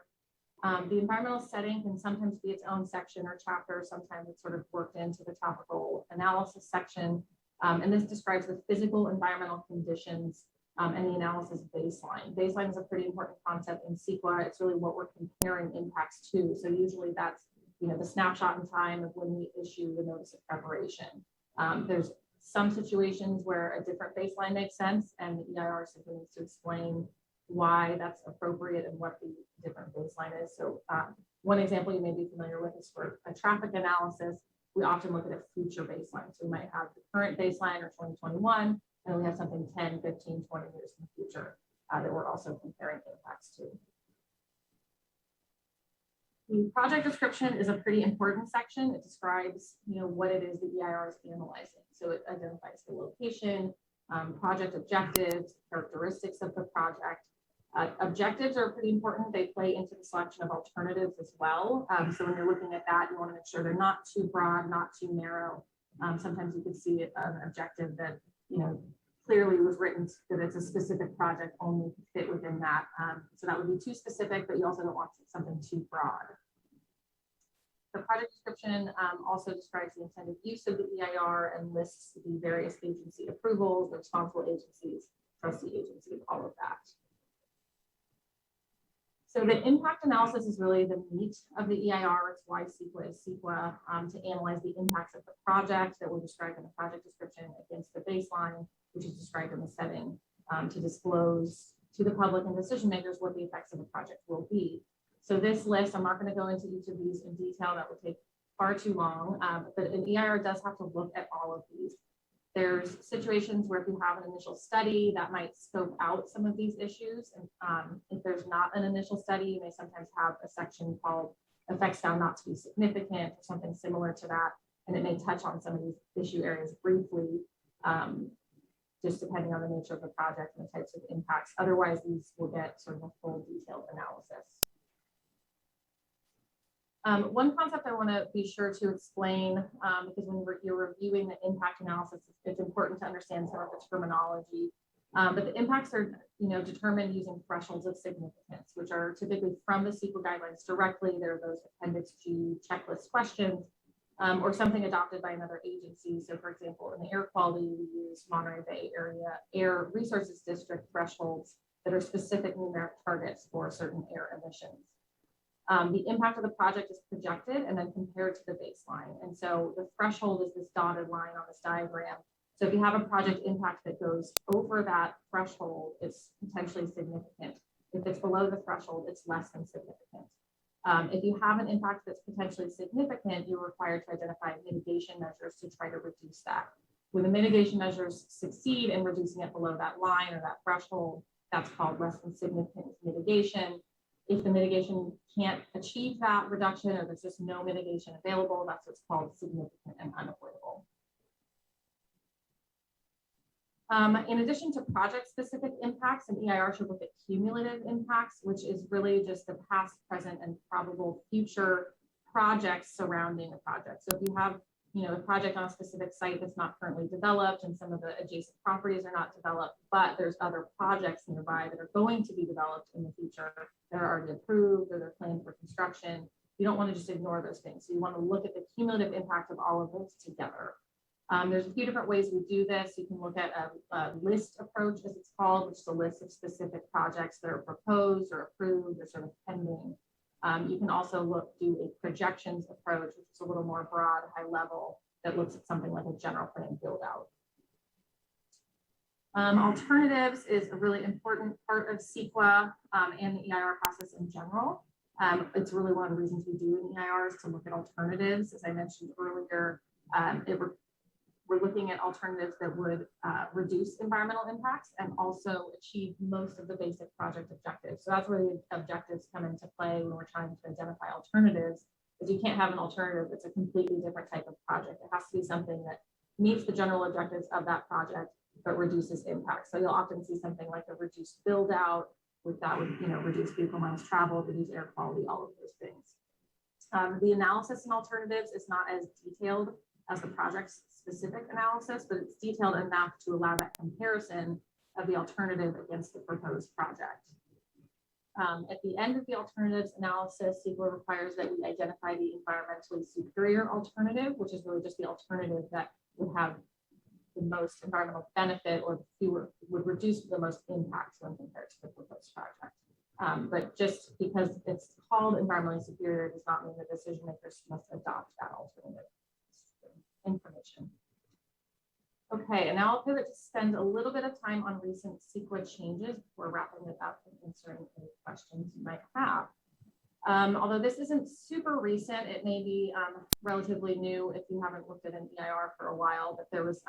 The environmental setting can sometimes be its own section or chapter. Sometimes it's sort of worked into the topical analysis section. And this describes the physical environmental conditions and the analysis baseline. Baseline is a pretty important concept in CEQA. It's really what we're comparing impacts to. So usually that's the snapshot in time of when we issue the notice of preparation. There's some situations where a different baseline makes sense, and the EIR simply needs to explain why that's appropriate and what the different baseline is. So one example you may be familiar with is for a traffic analysis, we often look at a future baseline. So we might have the current baseline or 2021, and we have something 10, 15, 20 years in the future that we're also comparing impacts to. The project description is a pretty important section. It describes, what it is the EIR is analyzing. So it identifies the location, project objectives, characteristics of the project. Objectives are pretty important. They play into the selection of alternatives as well. So when you're looking at that, you want to make sure they're not too broad, not too narrow. Sometimes you could see an objective that, clearly was written that it's a specific project only to fit within that. So that would be too specific, but you also don't want something too broad. The project description also describes the intended use of the EIR and lists the various agency approvals, the responsible agencies, trustee agencies, all of that. So the impact analysis is really the meat of the EIR. It's why CEQA is CEQA, to analyze the impacts of the project that were described in the project description against the baseline, which is described in the setting, to disclose to the public and decision makers what the effects of the project will be. So this list, I'm not going to go into each of these in detail. That would take far too long, but an EIR does have to look at all of these. There's situations where if you have an initial study that might scope out some of these issues. And if there's not an initial study, you may sometimes have a section called effects found not to be significant or something similar to that. And it may touch on some of these issue areas briefly, just depending on the nature of the project and the types of impacts. Otherwise, these will get sort of a full detailed analysis. One concept I want to be sure to explain, because when you're reviewing the impact analysis, it's important to understand some of the terminology. But the impacts are, determined using thresholds of significance, which are typically from the CEQA guidelines directly. There are those Appendix G checklist questions, or something adopted by another agency. So, for example, in the air quality, we use Monterey Bay Area Air Resources District thresholds that are specific numeric targets for certain air emissions. The impact of the project is projected and then compared to the baseline. And so the threshold is this dotted line on this diagram. So if you have a project impact that goes over that threshold, it's potentially significant. If it's below the threshold, it's less than significant. If you have an impact that's potentially significant, you're required to identify mitigation measures to try to reduce that. When the mitigation measures succeed in reducing it below that line or that threshold, that's called less than significant mitigation. If the mitigation can't achieve that reduction or there's just no mitigation available, that's what's called significant and unavoidable. In addition to project-specific impacts, an EIR should look at cumulative impacts, which is really just the past, present, and probable future projects surrounding a project. So if you have, a project on a specific site that's not currently developed and some of the adjacent properties are not developed, but there's other projects nearby that are going to be developed in the future that are already approved or they're planned for construction, you don't want to just ignore those things. So you want to look at the cumulative impact of all of those together. There's a few different ways we do this. You can look at a list approach, as it's called, which is a list of specific projects that are proposed or approved or sort of pending. You can also do a projections approach, which is a little more broad, high level, that looks at something like a general plan build out. Alternatives is a really important part of CEQA and the EIR process in general. It's really one of the reasons we do an EIR is to look at alternatives. As I mentioned earlier, we're looking at alternatives that would reduce environmental impacts and also achieve most of the basic project objectives. So that's where the objectives come into play when we're trying to identify alternatives, because you can't have an alternative that's a completely different type of project. It has to be something that meets the general objectives of that project, but reduces impact. So you'll often see something like a reduced build out, with that would reduce vehicle miles traveled, reduce air quality, all of those things. The analysis in alternatives is not as detailed as the project's specific analysis, but it's detailed enough to allow that comparison of the alternative against the proposed project. At the end of the alternatives analysis, CEQA requires that we identify the environmentally superior alternative, which is really just the alternative that would have the most environmental benefit or would reduce the most impact when compared to the proposed project. But just because it's called environmentally superior does not mean the decision makers must adopt that alternative information. Okay, and now I'll pivot to spend a little bit of time on recent CEQA changes before wrapping it up and answering any questions you might have. Although this isn't super recent, it may be relatively new if you haven't looked at an EIR for a while, but there was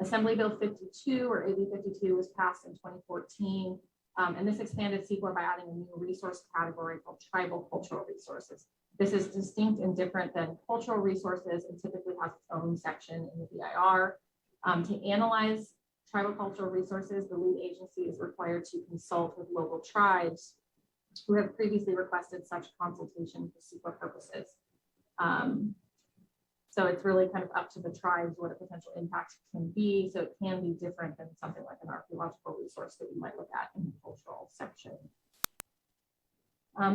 Assembly Bill 52 or AB 52 was passed in 2014. And this expanded CEQA by adding a new resource category called tribal cultural resources. This is distinct and different than cultural resources and typically has its own section in the BIR. To analyze tribal cultural resources, the lead agency is required to consult with local tribes who have previously requested such consultation for CEQA purposes. So it's really kind of up to the tribes what a potential impact can be. So it can be different than something like an archaeological resource that you might look at in the cultural section.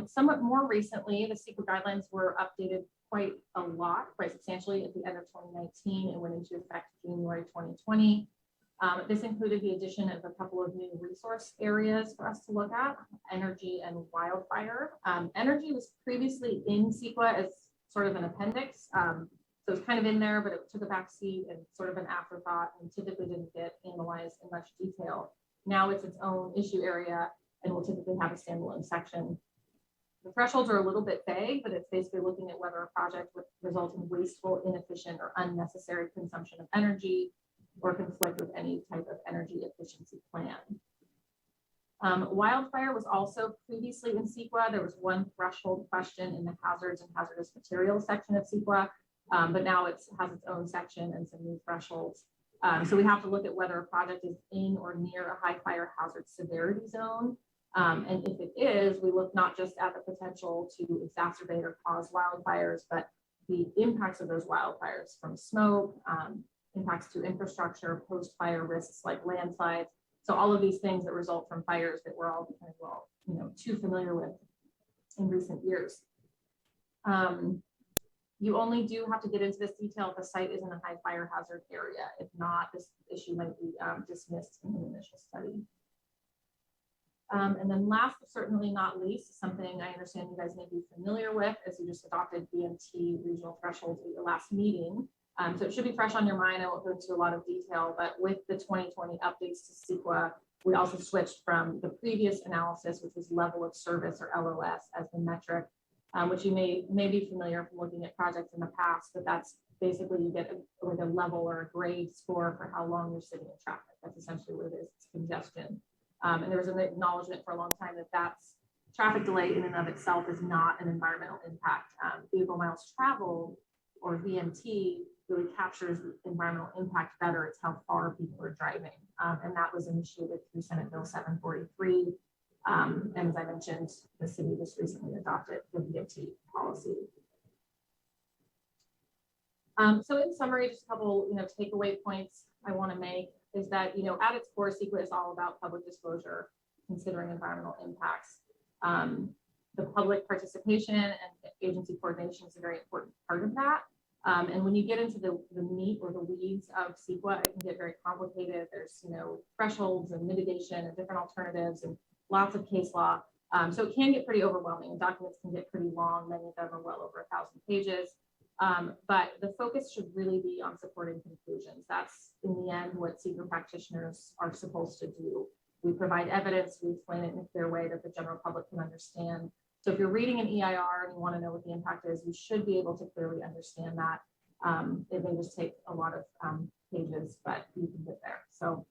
Somewhat more recently, the CEQA guidelines were updated quite a lot, quite substantially at the end of 2019 and went into effect January 2020. This included the addition of a couple of new resource areas for us to look at, energy and wildfire. Energy was previously in CEQA as sort of an appendix. So it's kind of in there, but it took a back seat and sort of an afterthought and typically didn't get analyzed in much detail. Now it's its own issue area and will typically have a standalone section. The thresholds are a little bit vague, but it's basically looking at whether a project would result in wasteful, inefficient, or unnecessary consumption of energy or conflict with any type of energy efficiency plan. Wildfire was also previously in CEQA. There was one threshold question in the hazards and hazardous materials section of CEQA, but now it has its own section and some new thresholds. So we have to look at whether a project is in or near a high fire hazard severity zone. And if it is, we look not just at the potential to exacerbate or cause wildfires, but the impacts of those wildfires from smoke, impacts to infrastructure, post-fire risks like landslides. So all of these things that result from fires that we're all kind of too familiar with in recent years. You only do have to get into this detail if the site is in a high fire hazard area. If not, this issue might be dismissed in the initial study. And then last, but certainly not least, something I understand you guys may be familiar with as you just adopted BMT regional thresholds at your last meeting. So it should be fresh on your mind. I won't go into a lot of detail, but with the 2020 updates to CEQA, we also switched from the previous analysis, which was level of service or LOS as the metric, which you may be familiar from looking at projects in the past, but that's basically you get like a level or a grade score for how long you're sitting in traffic. That's essentially what it is, it's congestion. And there was an acknowledgement for a long time that that's traffic delay in and of itself is not an environmental impact. Vehicle miles traveled, or VMT, really captures the environmental impact better. It's how far people are driving. And that was initiated through Senate Bill 743. And as I mentioned, the city just recently adopted the VMT policy. So in summary, just a couple takeaway points I want to make is that at its core, CEQA is all about public disclosure, considering environmental impacts. The public participation and agency coordination is a very important part of that. And when you get into the meat or the weeds of CEQA, it can get very complicated. There's thresholds and mitigation and different alternatives and lots of case law. So it can get pretty overwhelming. Documents can get pretty long. Many of them are well over 1,000 pages. But the focus should really be on supporting conclusions. That's in the end what CEQA practitioners are supposed to do. We provide evidence, we explain it in a clear way that the general public can understand. So if you're reading an EIR and you want to know what the impact is, you should be able to clearly understand that. It may just take a lot of pages, but you can get there. So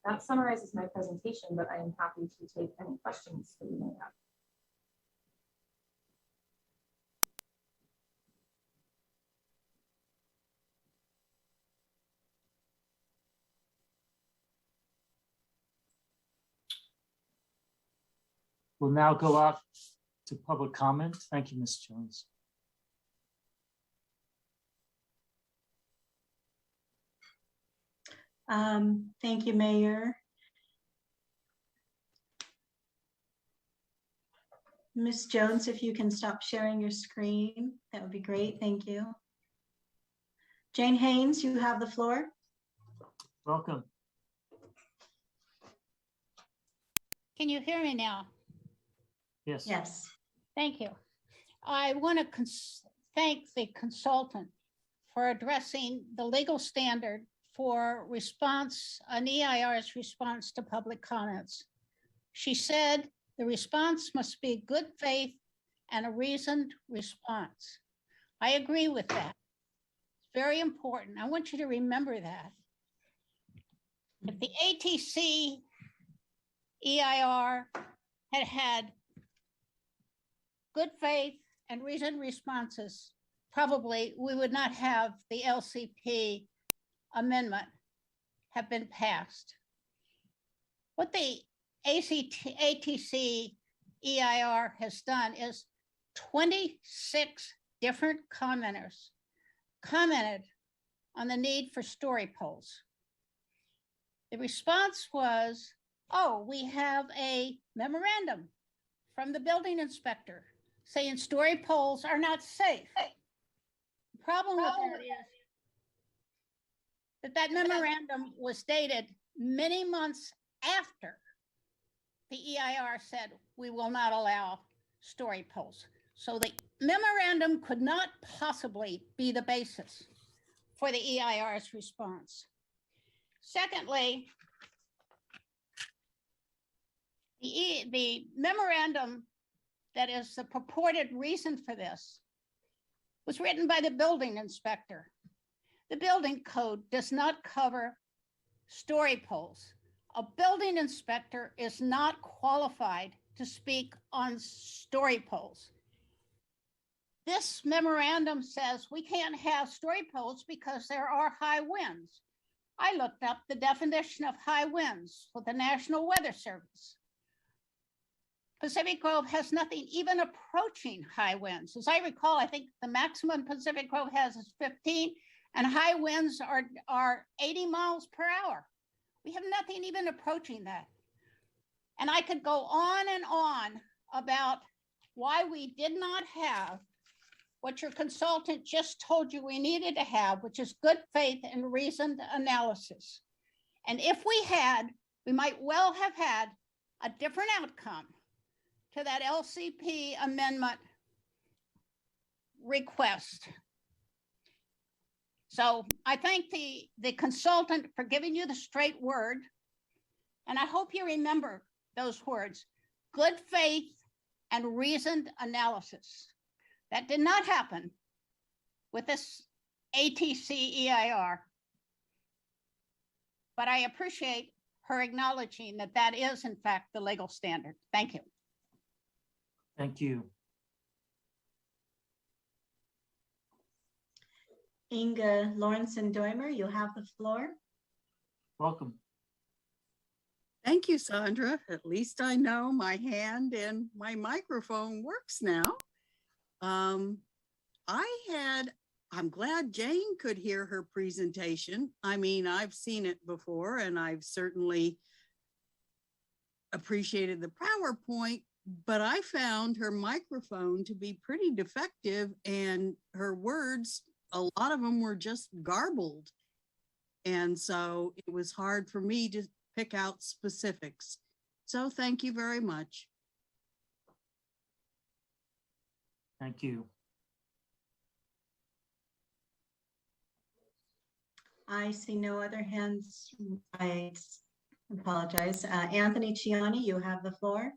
that summarizes my presentation, but I am happy to take any questions that you may have. We'll now go out to public comment. Thank you, Ms. Jones. Thank you, Mayor. Ms. Jones, if you can stop sharing your screen, that would be great. Thank you. Jane Haynes, you have the floor. Welcome. Can you hear me now? Yes. Yes. Thank you. I want to thank the consultant for addressing the legal standard for response, an EIR's response to public comments. She said the response must be good faith and a reasoned response. I agree with that. It's very important. I want you to remember that. If the ATC EIR had had good faith and reasoned responses, probably we would not have the LCP amendment have been passed. What the ATC EIR has done is 26 different commenters commented on the need for story polls. The response was, oh, we have a memorandum from the building inspector saying story polls are not safe. The problem with that is that memorandum was dated many months after the EIR said we will not allow story polls. So the memorandum could not possibly be the basis for the EIR's response. Secondly, the memorandum that is the purported reason for this was written by the building inspector. The building code does not cover story polls. A building inspector is not qualified to speak on story polls. This memorandum says we can't have story polls because there are high winds. I looked up the definition of high winds with the National Weather Service. Pacific Grove has nothing even approaching high winds. As I recall, I think the maximum Pacific Grove has is 15, and high winds are 80 miles per hour. We have nothing even approaching that. And I could go on and on about why we did not have what your consultant just told you we needed to have, which is good faith and reasoned analysis. And if we had, we might well have had a different outcome to that LCP amendment request. So I thank the consultant for giving you the straight word. And I hope you remember those words, good faith and reasoned analysis. That did not happen with this ATC EIR. But I appreciate her acknowledging that that is in fact the legal standard. Thank you. Thank you. Inga Lawrenson-Doimer, you have the floor. Welcome. Thank you, Sandra. At least I know my hand and my microphone works now. I'm glad Jane could hear her presentation. I mean, I've seen it before and I've certainly appreciated the PowerPoint, but I found her microphone to be pretty defective and her words, a lot of them were just garbled. And so it was hard for me to pick out specifics. So thank you very much. Thank you. I see no other hands. I apologize. Anthony Ciani, you have the floor.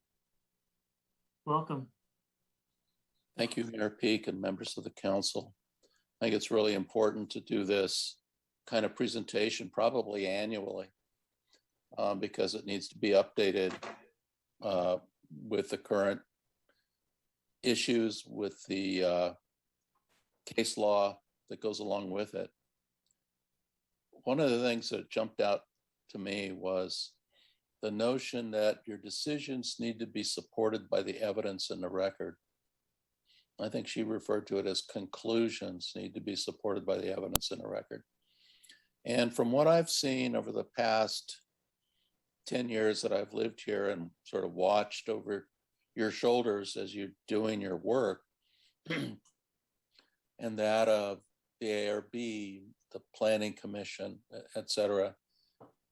Welcome. Thank you, Mayor Peak and members of the council. I think it's really important to do this kind of presentation probably annually because it needs to be updated with the current issues, with the case law that goes along with it. One of the things that jumped out to me was the notion that your decisions need to be supported by the evidence in the record. I think she referred to it as conclusions need to be supported by the evidence in the record. And from what I've seen over the past 10 years that I've lived here and sort of watched over your shoulders as you're doing your work, and that of the ARB, the Planning Commission, et cetera,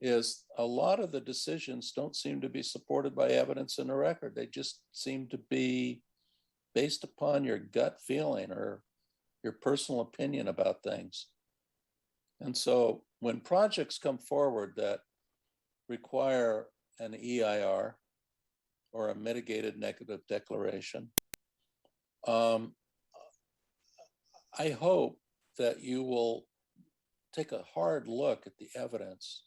is a lot of the decisions don't seem to be supported by evidence in the record. They just seem to be based upon your gut feeling or your personal opinion about things. And so when projects come forward that require an EIR or a mitigated negative declaration, I hope that you will take a hard look at the evidence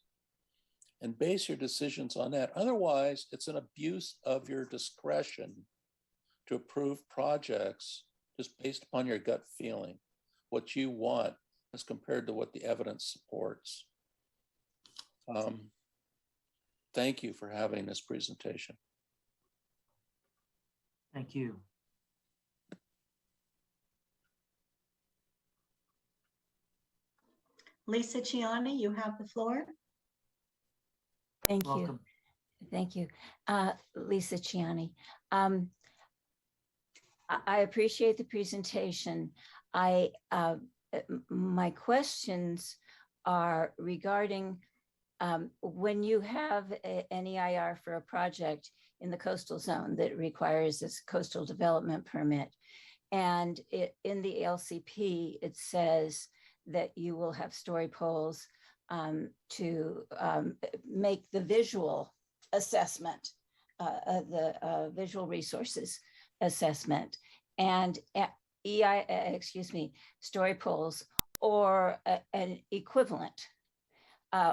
and base your decisions on that. Otherwise, it's an abuse of your discretion to approve projects just based upon your gut feeling, what you want as compared to what the evidence supports. Thank you for having this presentation. Thank you. Lisa Ciani, you have the floor. Thank you. Welcome. Thank you. Lisa Ciani. I appreciate the presentation. My questions are regarding when you have an EIR for a project in the coastal zone that requires this coastal development permit, and in the LCP, it says that you will have story poles to make the visual assessment, the visual resources assessment, and story poles or an equivalent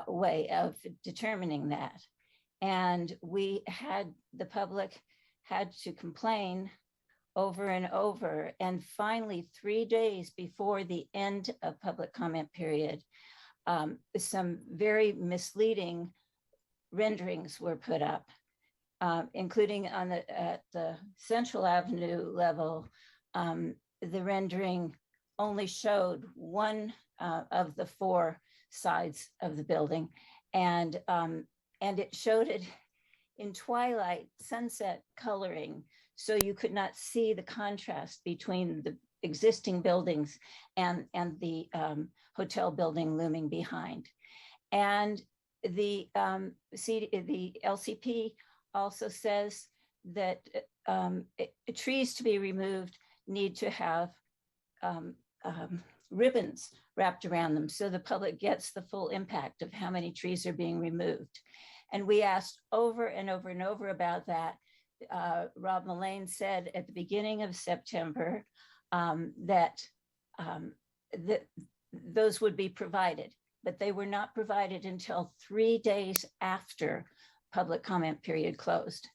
way of determining that. And the public had to complain over and over. And finally, 3 days before the end of public comment period, some very misleading renderings were put up, including at the Central Avenue level. The rendering only showed one of the 4 sides of the building, and it showed it in twilight sunset coloring, so you could not see the contrast between the existing buildings and the hotel building looming behind. And the LCP also says that trees to be removed need to have ribbons wrapped around them so the public gets the full impact of how many trees are being removed. And we asked over and over and over about that. Rob Mullane said at the beginning of September that those would be provided, but they were not provided until 3 days after public comment period closed.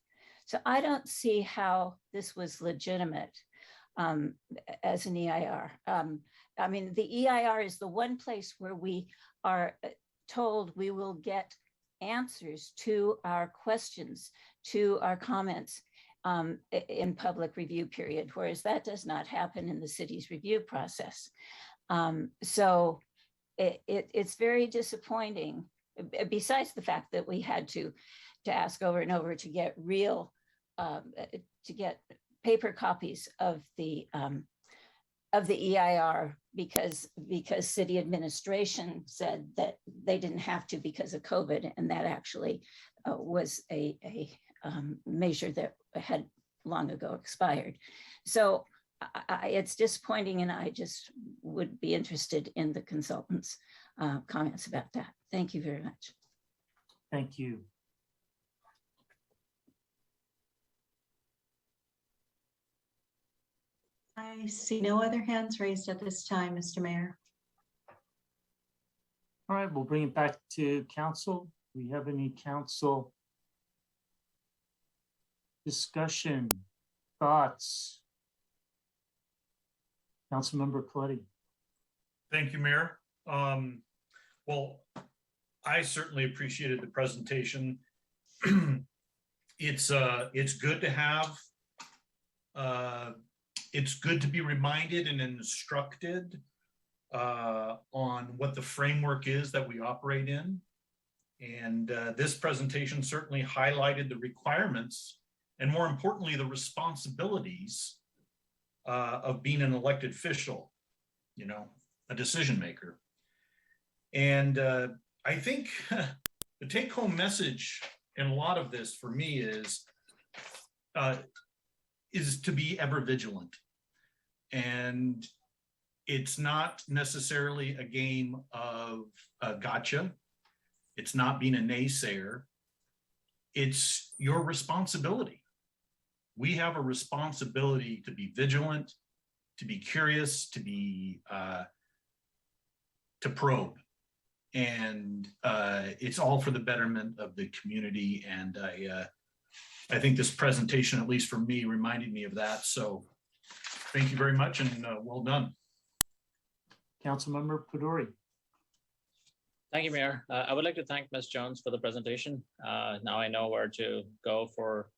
So I don't see how this was legitimate as an EIR. I mean, the EIR is the one place where we are told we will get answers to our questions, to our comments in public review period, whereas that does not happen in the city's review process. So it's very disappointing, besides the fact that we had to ask over and over to get to get paper copies of the EIR because city administration said that they didn't have to because of COVID, and that actually was a measure that had long ago expired. So it's disappointing, and I just would be interested in the consultant's comments about that. Thank you very much. Thank you. I see no other hands raised at this time, Mr. Mayor. All right, we'll bring it back to council. Do we have any council discussion, thoughts? Councilmember Coletti. Thank you, Mayor. Well, I certainly appreciated the presentation. It's good to have, it's good to be reminded and instructed on what the framework is that we operate in. And this presentation certainly highlighted the requirements and, more importantly, the responsibilities of being an elected official, you know, a decision maker. And I think the take-home message in a lot of this for me is to be ever vigilant. And it's not necessarily a game of gotcha. It's not being a naysayer. It's your responsibility. We have a responsibility to be vigilant, to be curious, to be to probe. and it's all for the betterment of the community. And I think this presentation, at least for me, reminded me of that. So thank you very much, and well done. Councilmember Pedori. Thank you, Mayor. I would like to thank Ms. Jones for the presentation. Now I know where to go for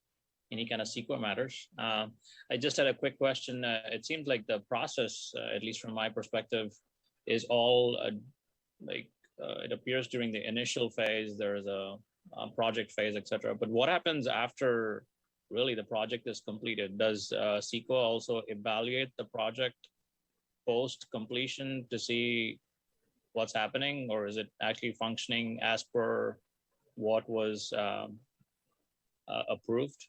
any kind of CEQA matters. I just had a quick question. It seems like the process, at least from my perspective, is all it appears during the initial phase, there is a project phase, etc. But what happens after really the project is completed? Does CEQA also evaluate the project post completion to see what's happening, or is it actually functioning as per what was approved?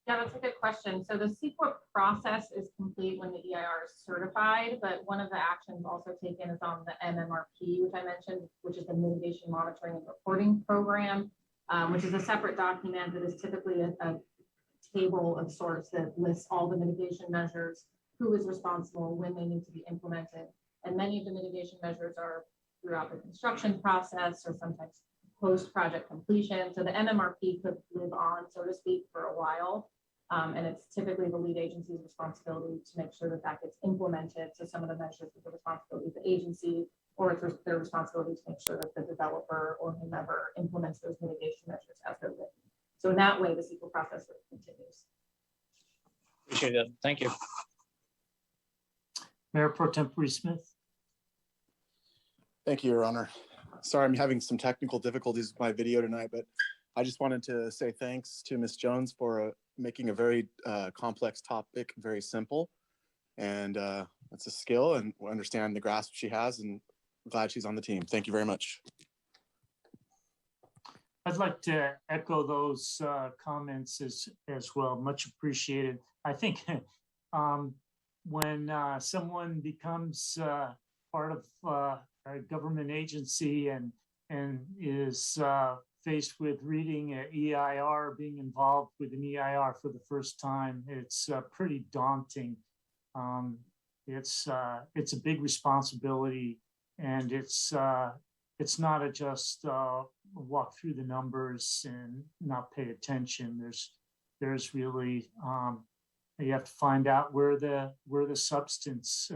Yeah, that's a good question. So the CEQA process is complete when the EIR is certified, but one of the actions also taken is on the MMRP, which I mentioned, which is the Mitigation Monitoring and Reporting Program, which is a separate document that is typically a table of sorts that lists all the mitigation measures, who is responsible, when they need to be implemented. And many of the mitigation measures are throughout the construction process or sometimes post-project completion. So the MMRP could live on, so to speak, for a while. And it's typically the lead agency's responsibility to make sure that that gets implemented. So some of the measures are the responsibility of the agency, or it's their responsibility to make sure that the developer or whomever implements those mitigation measures as they're written. So in that way, the CEQA process continues. Appreciate it. Thank you. Mayor Pro Tempore Smith. Thank you, Your Honor. Sorry, I'm having some technical difficulties with my video tonight, but I just wanted to say thanks to Ms. Jones for making a very complex topic very simple. And it's a skill, and we understand the grasp she has, and I'm glad she's on the team. Thank you very much. I'd like to echo those comments as well. Much appreciated. I think when someone becomes part of a government agency and is faced with reading an EIR, being involved with an EIR for the first time, it's pretty daunting. It's a big responsibility, and it's not just walk through the numbers and not pay attention. There's really you have to find out where the substance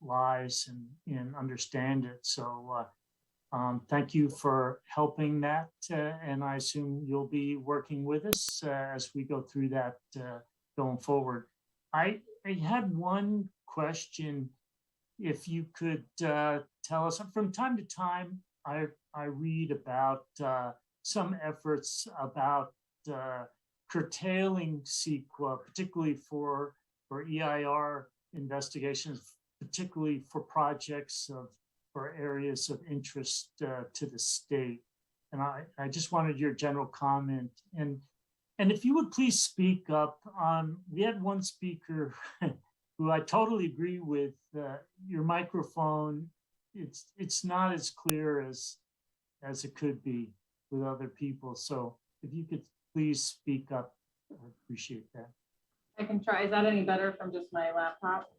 lies and understand it. So thank you for helping that, and I assume you'll be working with us as we go through that going forward. I had one question. If you could tell us, from time to time, I read about some efforts about curtailing CEQA, particularly for EIR investigations, particularly for projects or areas of interest to the state. And I just wanted your general comment. And if you would please speak up. We had one speaker who I totally agree with. Your microphone, it's not as clear as it could be with other people. So if you could please speak up, I appreciate that. I can try. Is that any better from just my laptop?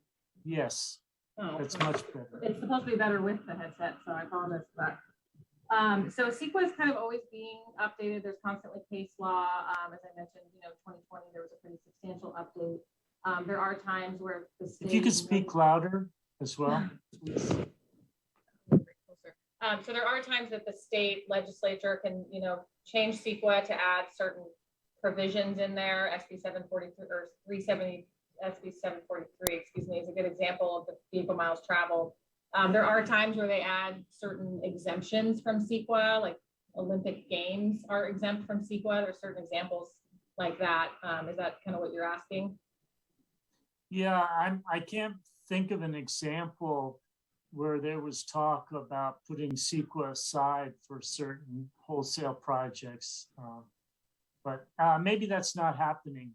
Yes, oh, that's much better. It's supposed to be better with the headset, so I apologize for that. So CEQA is kind of always being updated. There's constantly case law. As I mentioned, 2020, there was a pretty substantial update. There are times where the state— If you could speak louder as well, please. So there are times that the state legislature can, change CEQA to add certain provisions in there. SB 743 or 370, SB 743, excuse me, is a good example of the vehicle miles traveled. There are times where they add certain exemptions from CEQA, like Olympic Games are exempt from CEQA. There's certain examples like that. Is that kind of what you're asking? Yeah, I can't think of an example where there was talk about putting CEQA aside for certain wholesale projects, but maybe that's not happening.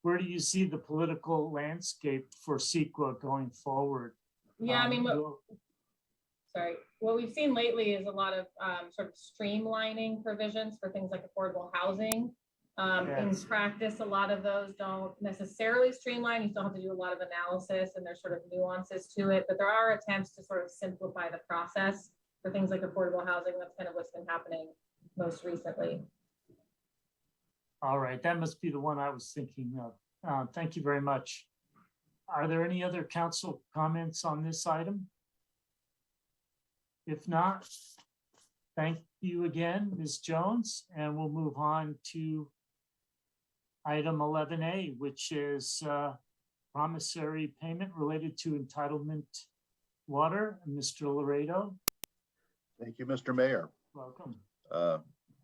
Where do you see the political landscape for CEQA going forward? Yeah, I mean, what we've seen lately is a lot of sort of streamlining provisions for things like affordable housing. In practice, a lot of those don't necessarily streamline. You still have to do a lot of analysis, and there's sort of nuances to it, but there are attempts to sort of simplify the process. for things like affordable housing. That's kind of what's been happening most recently. All right, that must be the one I was thinking of. Thank you very much. Are there any other council comments on this item? If not, thank you again, Ms. Jones, and we'll move on to item 11A, which is promissory payment related to entitlement water. Mr. Laredo. Thank you, Mr. Mayor. Welcome.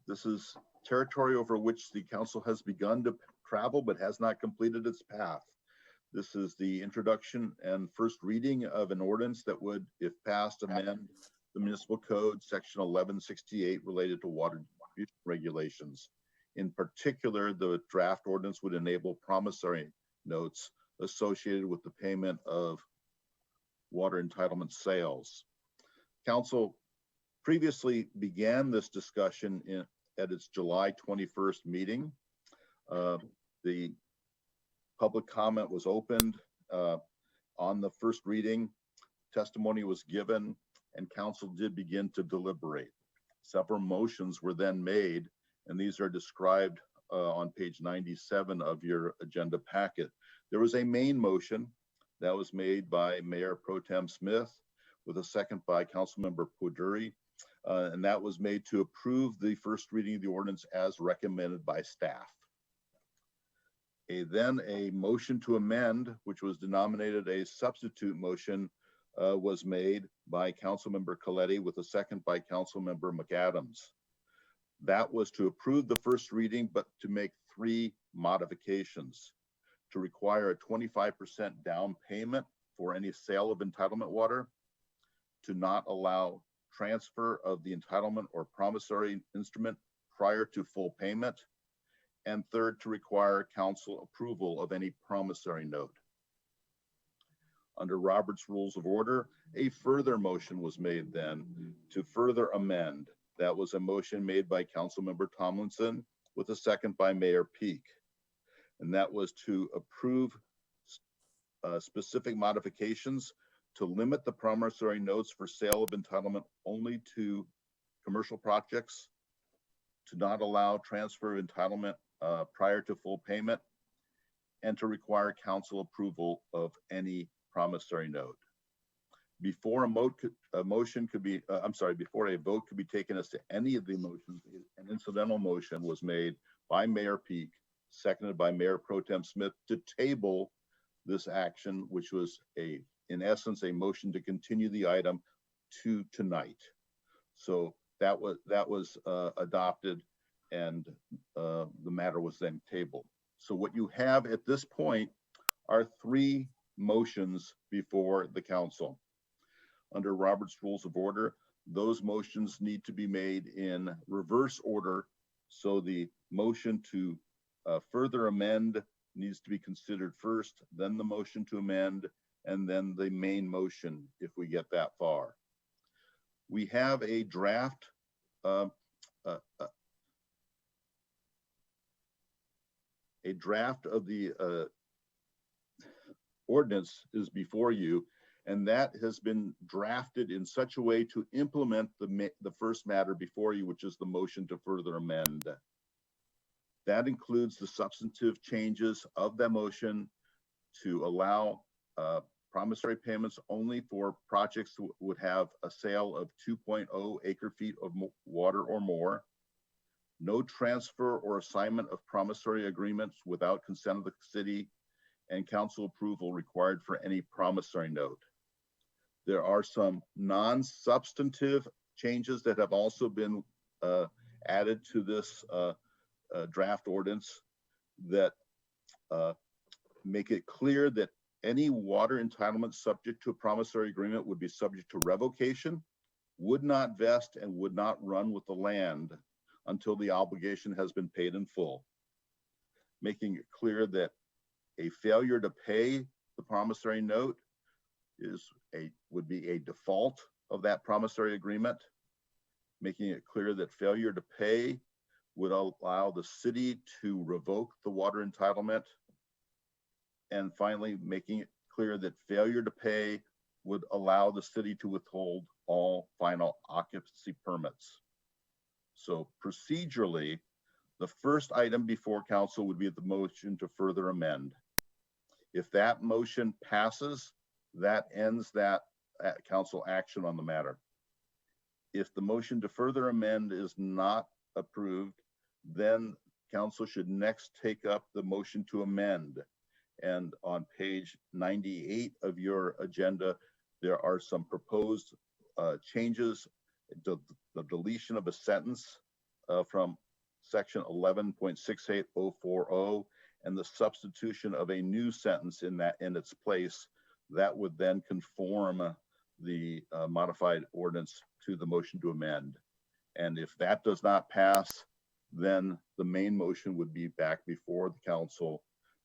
This is territory over which the council has begun to travel but has not completed its path. This is the introduction and first reading of an ordinance that would, if passed, amend the municipal code section 1168 related to water distribution regulations. In particular, the draft ordinance would enable promissory notes associated with the payment of water entitlement sales. Council previously began this discussion at its July 21st meeting. The public comment was opened on the first reading. Testimony was given, and council did begin to deliberate. Several motions were then made, and these are described on page 97 of your agenda packet. There was a main motion that was made by Mayor Pro Tem Smith with a second by Councilmember Poduri, and that was made to approve the first reading of the ordinance as recommended by staff. Then a motion to amend, which was denominated a substitute motion, was made by Councilmember Coletti with a second by Councilmember McAdams. That was to approve the first reading, but to make 3 modifications: to require a 25% down payment for any sale of entitlement water, to not allow transfer of the entitlement or promissory instrument prior to full payment, and third, to require council approval of any promissory note. Under Robert's Rules of Order, a further motion was made then to further amend. That was a motion made by Councilmember Tomlinson with a second by Mayor Peak. And that was to approve specific modifications to limit the promissory notes for sale of entitlement only to commercial projects, to not allow transfer of entitlement prior to full payment, and to require council approval of any promissory note. Before a motion could be, before a vote could be taken as to any of the motions, an incidental motion was made by Mayor Peak, seconded by Mayor Pro Tem Smith, to table this action, which was in essence, a motion to continue the item to tonight. So that was adopted, and the matter was then tabled. So what you have at this point are 3 motions before the council. Under Robert's Rules of Order, those motions need to be made in reverse order. So the motion to further amend needs to be considered first, then the motion to amend, and then the main motion if we get that far. We have a draft of the ordinance is before you, and that has been drafted in such a way to implement the first matter before you, which is the motion to further amend. That includes the substantive changes of the motion to allow promissory payments only for projects that would have a sale of 2.0 acre feet of water or more, no transfer or assignment of promissory agreements without consent of the city, and council approval required for any promissory note. There are some non-substantive changes that have also been added to this draft ordinance that make it clear that any water entitlement subject to a promissory agreement would be subject to revocation, would not vest, and would not run with the land until the obligation has been paid in full. Making it clear that a failure to pay the promissory note would be a default of that promissory agreement. Making it clear that failure to pay would allow the city to revoke the water entitlement. And finally, making it clear that failure to pay would allow the city to withhold all final occupancy permits. So procedurally, the first item before council would be the motion to further amend. If that motion passes, that ends that council action on the matter. If the motion to further amend is not approved, then council should next take up the motion to amend. And on page 98 of your agenda, there are some proposed changes, the deletion of a sentence from section 11.68040 and the substitution of a new sentence in its place that would then conform the modified ordinance to the motion to amend. And if that does not pass, then the main motion would be back before the council.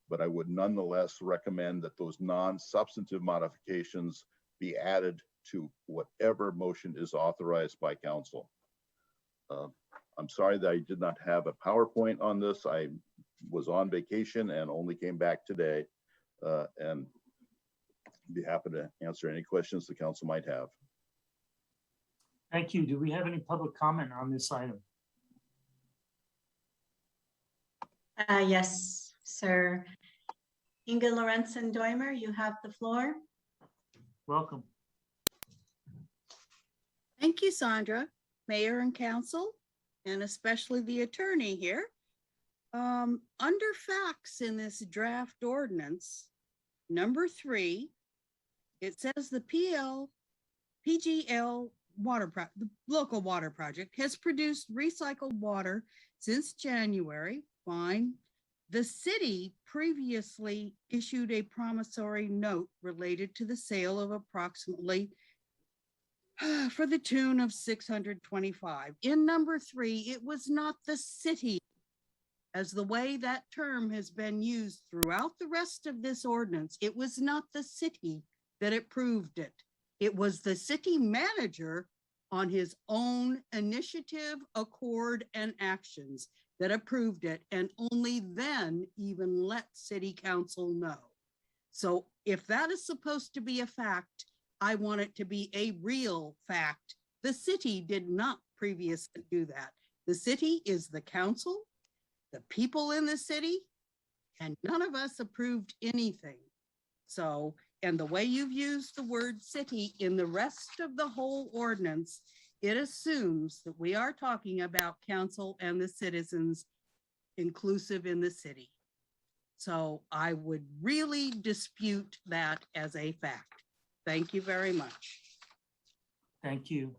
But I would nonetheless recommend that those non-substantive modifications be added to whatever motion is authorized by council. I'm sorry that I did not have a PowerPoint on this. I was on vacation and only came back today, and be happy to answer any questions the council might have. Thank you. Do we have any public comment on this item? Yes, sir. Inga Lorenzen-Doimer, you have the floor. Welcome. Thank you, Sandra, Mayor and Council, and especially the attorney here. Under facts in this draft ordinance, number 3, it says the PGL the local water project has produced recycled water since January. Fine. The city previously issued a promissory note related to the sale of approximately for the tune of 625. In number 3, it was not the city, as the way that term has been used throughout the rest of this ordinance. It was not the city that approved it. It was the city manager on his own initiative, accord, and actions that approved it, and only then even let city council know. So if that is supposed to be a fact, I want it to be a real fact. The city did not previously do that. The city is the council, the people in the city, and none of us approved anything. So, and the way you've used the word city in the rest of the whole ordinance, it assumes that we are talking about council and the citizens inclusive in the city. So I would really dispute that as a fact. Thank you very much. Thank you.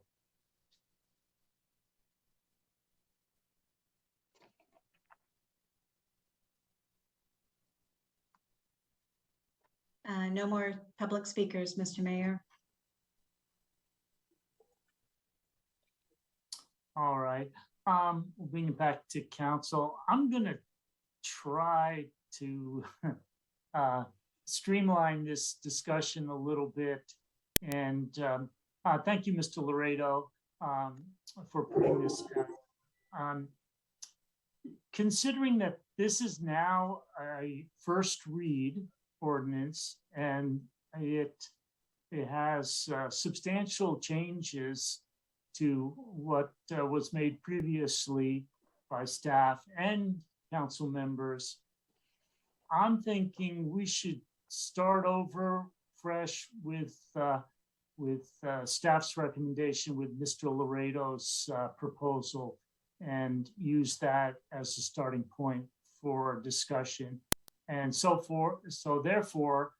No more public speakers, Mr. Mayor. All right. We'll bring it back to council. I'm going to try to streamline this discussion a little bit. And thank you, Mr. Laredo, for putting this out. Considering that this is now a first read ordinance and it has substantial changes to what was made previously by staff and council members, I'm thinking we should start over fresh with staff's recommendation with Mr. Laredo's proposal and use that as a starting point for discussion. And so therefore,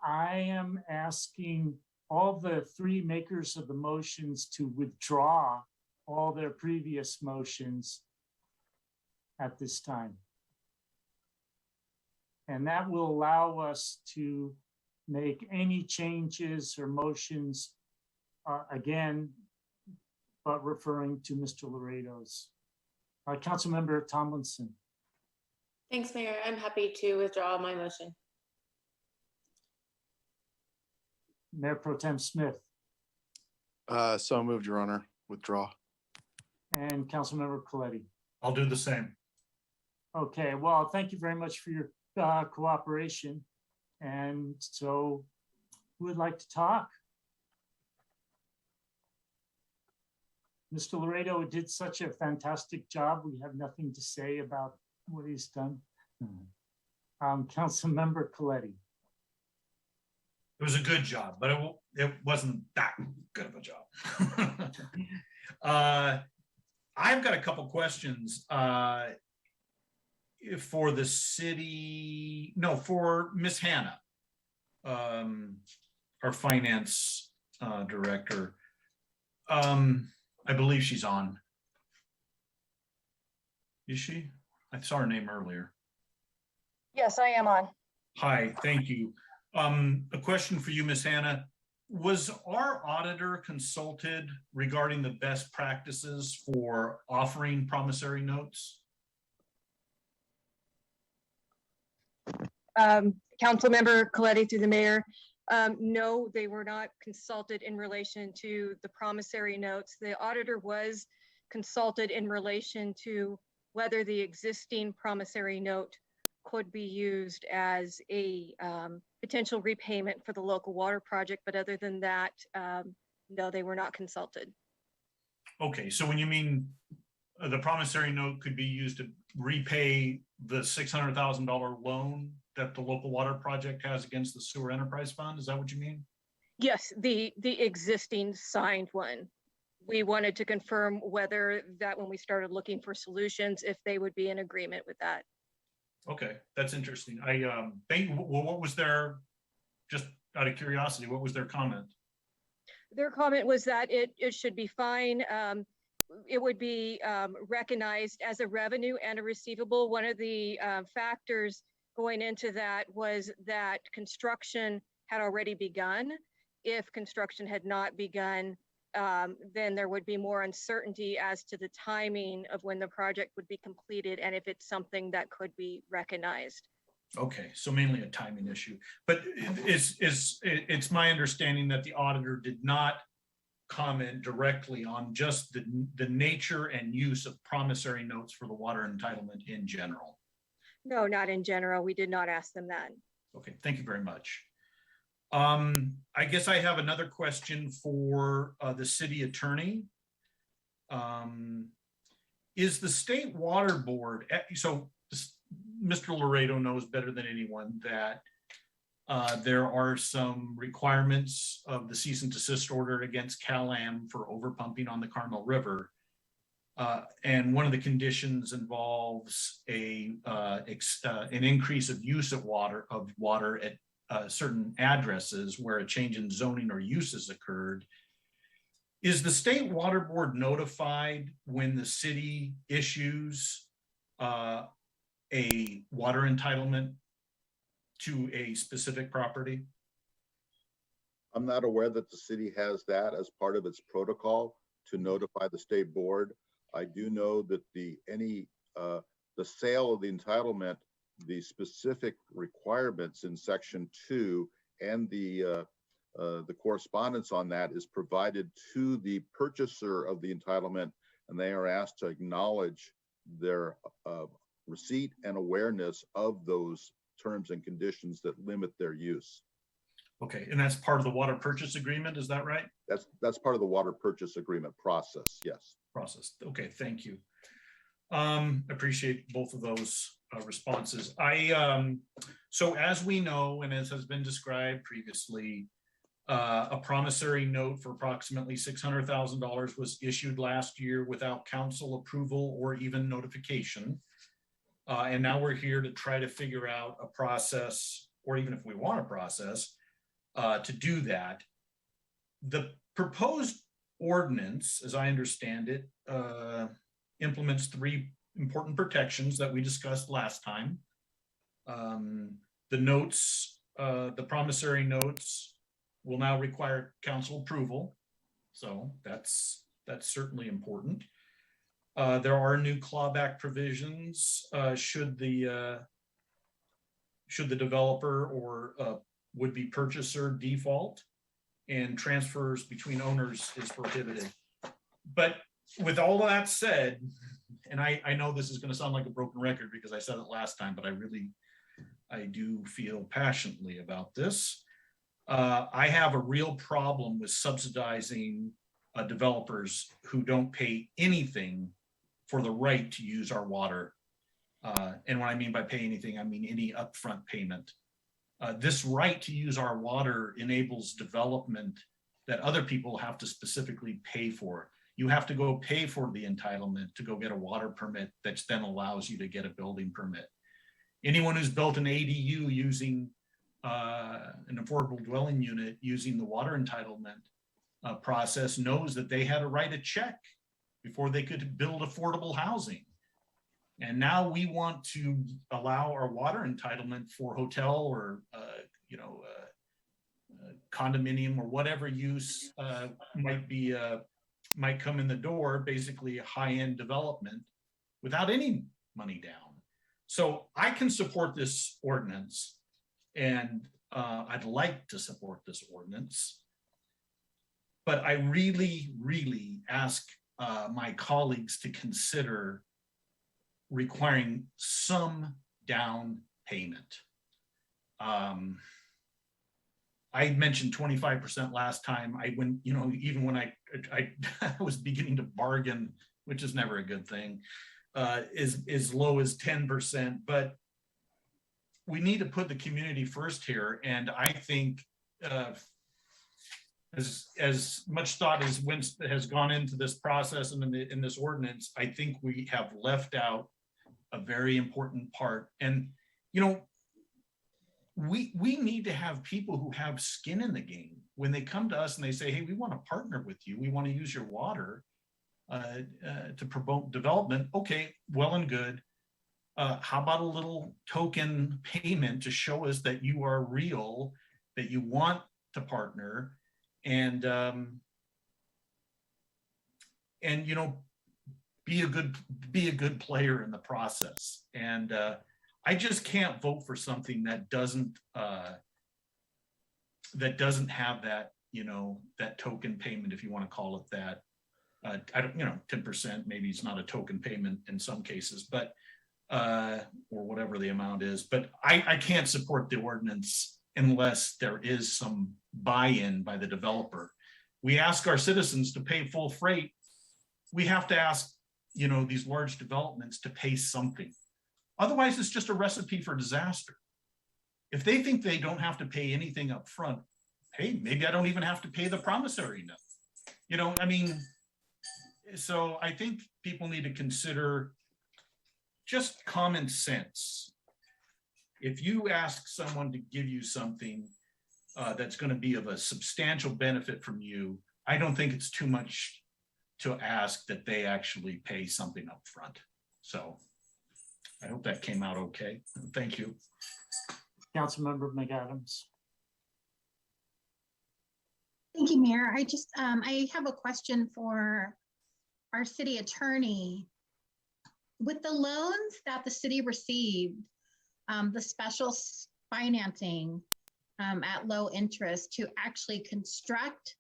I am asking all the 3 makers of the motions to withdraw all their previous motions at this time. And that will allow us to make any changes or motions again, but referring to Mr. Laredo's. Councilmember Tomlinson. Thanks, Mayor. I'm happy to withdraw my motion. Mayor Pro Tem Smith. So moved, Your Honor. Withdraw. And Councilmember Coletti. I'll do the same. Okay, well, thank you very much for your cooperation. And so who would like to talk? Mr. Laredo did such a fantastic job. We have nothing to say about what he's done. Councilmember Coletti. It was a good job, but it wasn't that good of a job. I've got a couple questions for the city, no, for Miss Hannah, our finance director. I believe she's on. Is she? I saw her name earlier. Yes, I am on. Hi, thank you. A question for you, Miss Hannah. Was our auditor consulted regarding the best practices for offering promissory notes? Councilmember Coletti through the mayor. No, they were not consulted in relation to the promissory notes. The auditor was consulted in relation to whether the existing promissory note could be used as a potential repayment for the local water project. But other than that, no, they were not consulted. Okay, so when you mean the promissory note could be used to repay the $600,000 loan that the local water project has against the sewer enterprise fund, is that what you mean? Yes, the existing signed one. We wanted to confirm whether that when we started looking for solutions, if they would be in agreement with that. Okay, that's interesting. I think, well, what was their, just out of curiosity, what was their comment? Their comment was that it should be fine. It would be recognized as a revenue and a receivable. One of the factors going into that was that construction had already begun. If construction had not begun, then there would be more uncertainty as to the timing of when the project would be completed and if it's something that could be recognized. Okay, so mainly a timing issue, but it's my understanding that the auditor did not comment directly on just the nature and use of promissory notes for the water entitlement in general. No, not in general. We did not ask them that. Okay, thank you very much. I guess I have another question for the city attorney. Is the state water board, so Mr. Laredo knows better than anyone that there are some requirements of the cease and desist order against Cal-Am for overpumping on the Carmel River. And one of the conditions involves an increase of use of water at certain addresses where a change in zoning or uses occurred. Is the state water board notified when the city issues a water entitlement to a specific property? I'm not aware that the city has that as part of its protocol to notify the state board. I do know that the sale of the entitlement, the specific requirements in section 2 and the correspondence on that is provided to the purchaser of the entitlement, and they are asked to acknowledge their receipt and awareness of those terms and conditions that limit their use. Okay, and that's part of the water purchase agreement, is that right? That's part of the water purchase agreement process, yes. Process, okay, thank you. Appreciate both of those responses. So as we know, and as has been described previously, a promissory note for approximately $600,000 was issued last year without council approval or even notification. And now we're here to try to figure out a process, or even if we want a process, to do that. The proposed ordinance, as I understand it, implements 3 important protections that we discussed last time. The notes, the promissory notes will now require council approval. So that's certainly important. There are new clawback provisions should the developer or would-be purchaser default, and transfers between owners is prohibited. But with all of that said, and I know this is going to sound like a broken record because I said it last time, but I do feel passionately about this. I have a real problem with subsidizing developers who don't pay anything for the right to use our water. And what I mean by pay anything, I mean any upfront payment. This right to use our water enables development that other people have to specifically pay for. You have to go pay for the entitlement to go get a water permit that then allows you to get a building permit. Anyone who's built an ADU using an affordable dwelling unit using the water entitlement process knows that they had to write a check before they could build affordable housing. And now we want to allow our water entitlement for hotel or condominium or whatever use might come in the door, basically a high-end development without any money down. So I can support this ordinance, and I'd like to support this ordinance, but I really, really ask my colleagues to consider requiring some down payment. I mentioned 25% last time. Even when I was beginning to bargain, which is never a good thing, as low as 10%. But we need to put the community first here. And I think as much thought has gone into this process and in this ordinance, I think we have left out a very important part. And we need to have people who have skin in the game when they come to us and they say, hey, we want to partner with you. We want to use your water to promote development. Okay, well and good. How about a little token payment to show us that you are real, that you want to partner, and be a good player in the process. And I just can't vote for something that doesn't have that, that token payment, if you want to call it that. I don't, 10%, maybe it's not a token payment in some cases, but or whatever the amount is. But I can't support the ordinance unless there is some buy-in by the developer. We ask our citizens to pay full freight. We have to ask, these large developments to pay something. Otherwise, it's just a recipe for disaster. If they think they don't have to pay anything up front, hey, maybe I don't even have to pay the promissory note. So I think people need to consider just common sense. If you ask someone to give you something that's going to be of a substantial benefit from you, I don't think it's too much to ask that they actually pay something up front. So I hope that came out okay. Thank you. Councilmember McAdams. Thank you, Mayor. I have a question for our city attorney. With the loans that the city received, the special financing at low interest to actually construct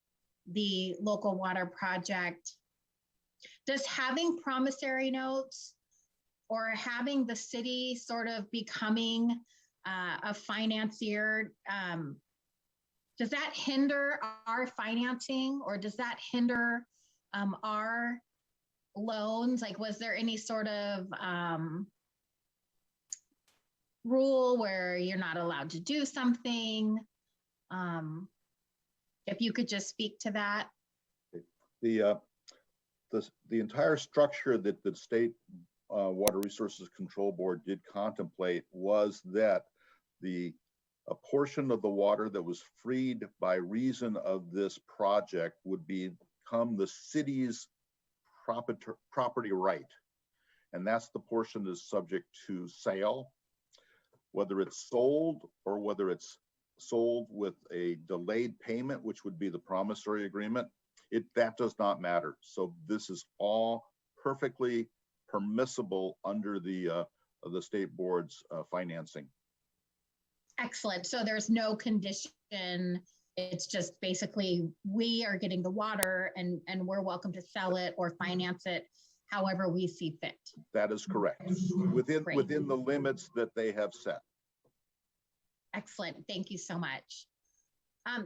the local water project, does having promissory notes or having the city sort of becoming a financier, does that hinder our financing, or does that hinder our loans? Like, was there any sort of rule where you're not allowed to do something? If you could just speak to that. The entire structure that the State Water Resources Control Board did contemplate was that a portion of the water that was freed by reason of this project would become the city's property right. And that's the portion that is subject to sale, whether it's sold or whether it's sold with a delayed payment, which would be the promissory agreement. That does not matter. So this is all perfectly permissible under the state board's financing. Excellent. So there's no condition. It's just basically we are getting the water and we're welcome to sell it or finance it however we see fit. That is correct. Within the limits that they have set. Excellent. Thank you so much.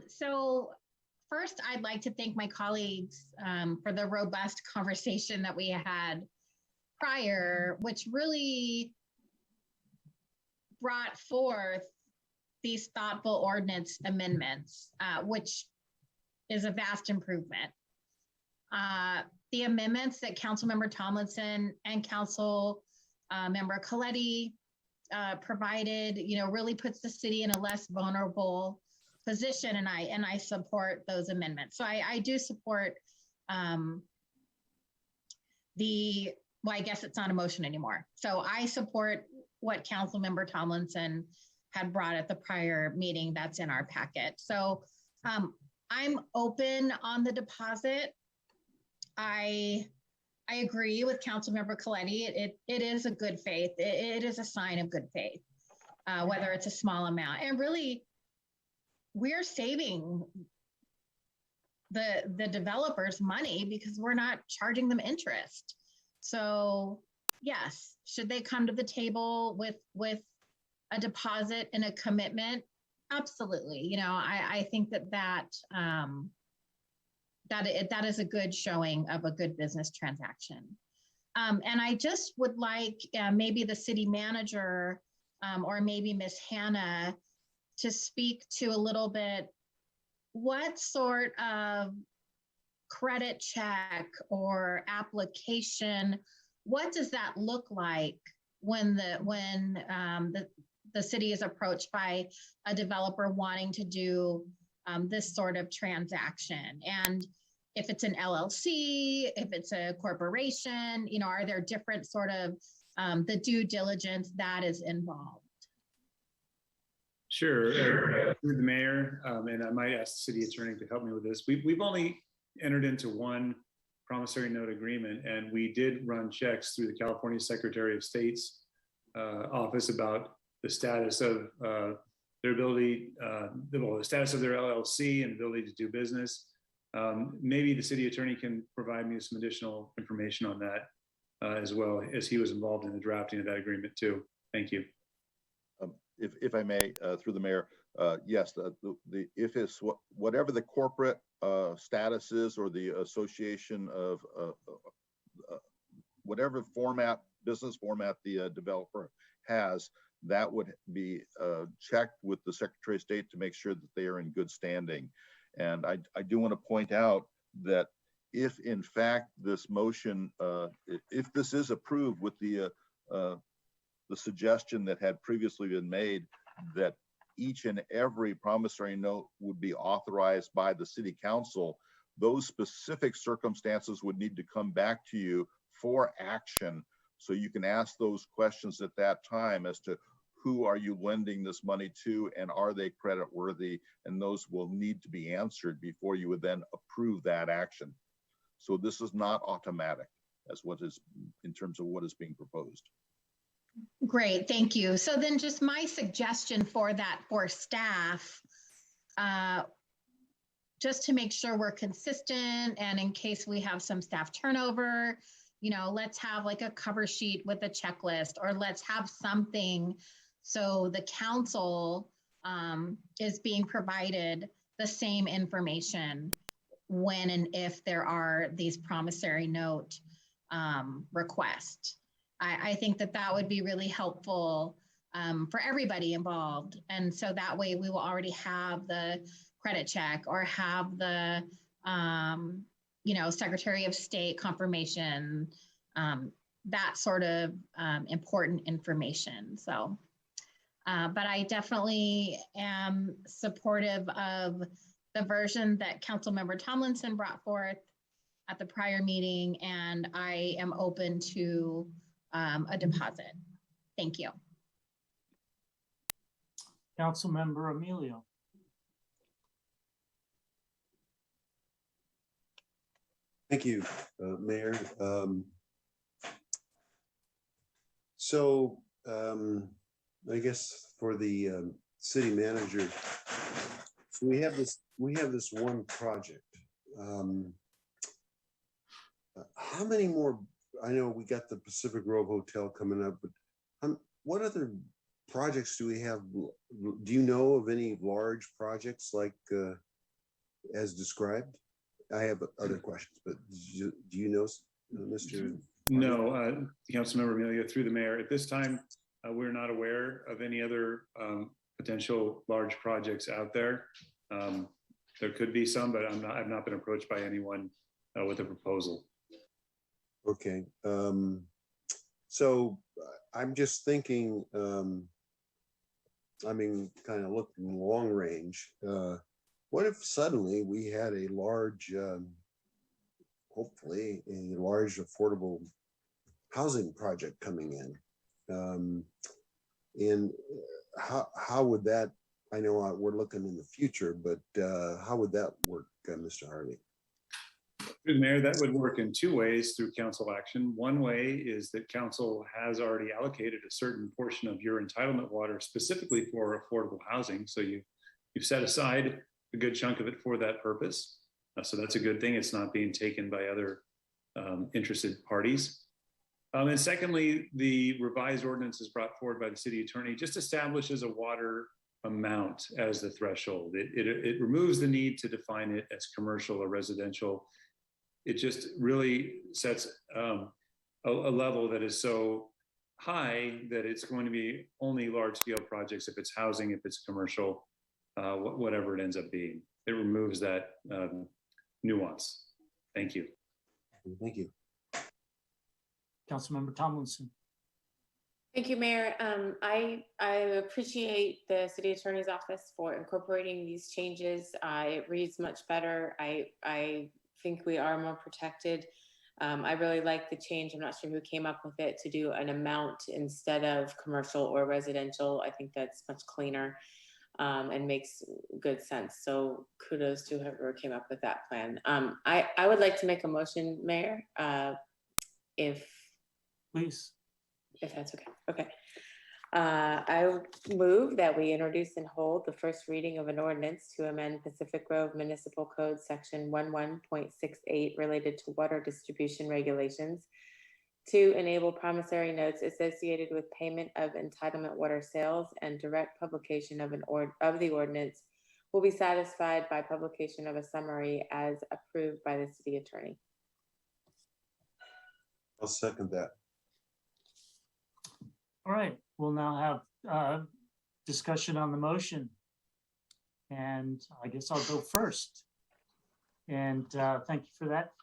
So first, I'd like to thank my colleagues for the robust conversation that we had prior, which really brought forth these thoughtful ordinance amendments, which is a vast improvement. The amendments that Councilmember Tomlinson and Council Member Coletti provided, really puts the city in a less vulnerable position, and I support those amendments. So I do support well, I guess it's not a motion anymore. So I support what Councilmember Tomlinson had brought at the prior meeting that's in our packet. So I'm open on the deposit. I agree with Councilmember Coletti. It is a good faith. It is a sign of good faith, whether it's a small amount. And really, we're saving the developers money because we're not charging them interest. So yes, should they come to the table with a deposit and a commitment? Absolutely. I think that is a good showing of a good business transaction. And I just would like maybe the city manager or maybe Miss Hannah to speak to a little bit what sort of credit check or application, what does that look like when the city is approached by a developer wanting to do this sort of transaction? And if it's an LLC, if it's a corporation, are there different sort of the due diligence that is involved? Sure. Through the mayor, and I might ask the city attorney to help me with this. We've only entered into one promissory note agreement, and we did run checks through the California Secretary of State's office about the status of their ability, the status of their LLC and ability to do business. Maybe the city attorney can provide me with some additional information on that as well, as he was involved in the drafting of that agreement too. Thank you. If I may, through the mayor, yes, if it's whatever the corporate status is or the association of whatever business format the developer has, that would be checked with the Secretary of State to make sure that they are in good standing. And I do want to point out that if in fact this motion, if this is approved with the suggestion that had previously been made, that each and every promissory note would be authorized by the city council, those specific circumstances would need to come back to you for action. So you can ask those questions at that time as to who are you lending this money to and are they credit worthy? And those will need to be answered before you would then approve that action. So this is not automatic as what is in terms of what is being proposed. Great, thank you. So then just my suggestion for that for staff, just to make sure we're consistent and in case we have some staff turnover, let's have like a cover sheet with a checklist, or let's have something so the council is being provided the same information when and if there are these promissory note requests. I think that would be really helpful for everybody involved. And so that way we will already have the credit check or have the, Secretary of State confirmation, that sort of important information. So, but I definitely am supportive of the version that Councilmember Tomlinson brought forth at the prior meeting, and I am open to a deposit. Thank you. Councilmember Emilio. Thank you, Mayor. I guess for the city manager, so we have this one project. How many more? I know we got the Pacific Grove Hotel coming up, but what other projects do we have? Do you know of any large projects like as described? I have other questions, but do you know, Mr.? No, Councilmember Amelia, through the mayor, at this time, we're not aware of any other potential large projects out there. There could be some, but I've not been approached by anyone with a proposal. Okay. So I'm just thinking, I mean, kind of looking long range. What if suddenly we had a large, hopefully a large affordable housing project coming in? And how would that, I know we're looking in the future, but how would that work, Mr. Harvey? Through the mayor, that would work in two ways through council action. One way is that council has already allocated a certain portion of your entitlement water specifically for affordable housing. So you've set aside a good chunk of it for that purpose. So that's a good thing. It's not being taken by other interested parties. And secondly, the revised ordinance is brought forward by the city attorney just establishes a water amount as the threshold. It removes the need to define it as commercial or residential. It just really sets a level that is so high that it's going to be only large scale projects if it's housing, if it's commercial, whatever it ends up being. It removes that nuance. Thank you. Thank you. Councilmember Tomlinson. Thank you, Mayor. I appreciate the city attorney's office for incorporating these changes. It reads much better. I think we are more protected. I really like the change. I'm not sure who came up with it to do an amount instead of commercial or residential. I think that's much cleaner and makes good sense. So kudos to whoever came up with that plan. I would like to make a motion, Mayor, Please. If that's okay. Okay. I move that we introduce and hold the first reading of an ordinance to amend Pacific Grove Municipal Code Section 11.68 related to water distribution regulations to enable promissory notes associated with payment of entitlement water sales, and direct publication of the ordinance will be satisfied by publication of a summary as approved by the city attorney. I'll second that. All right, we'll now have discussion on the motion. And I guess I'll go first. And thank you for that.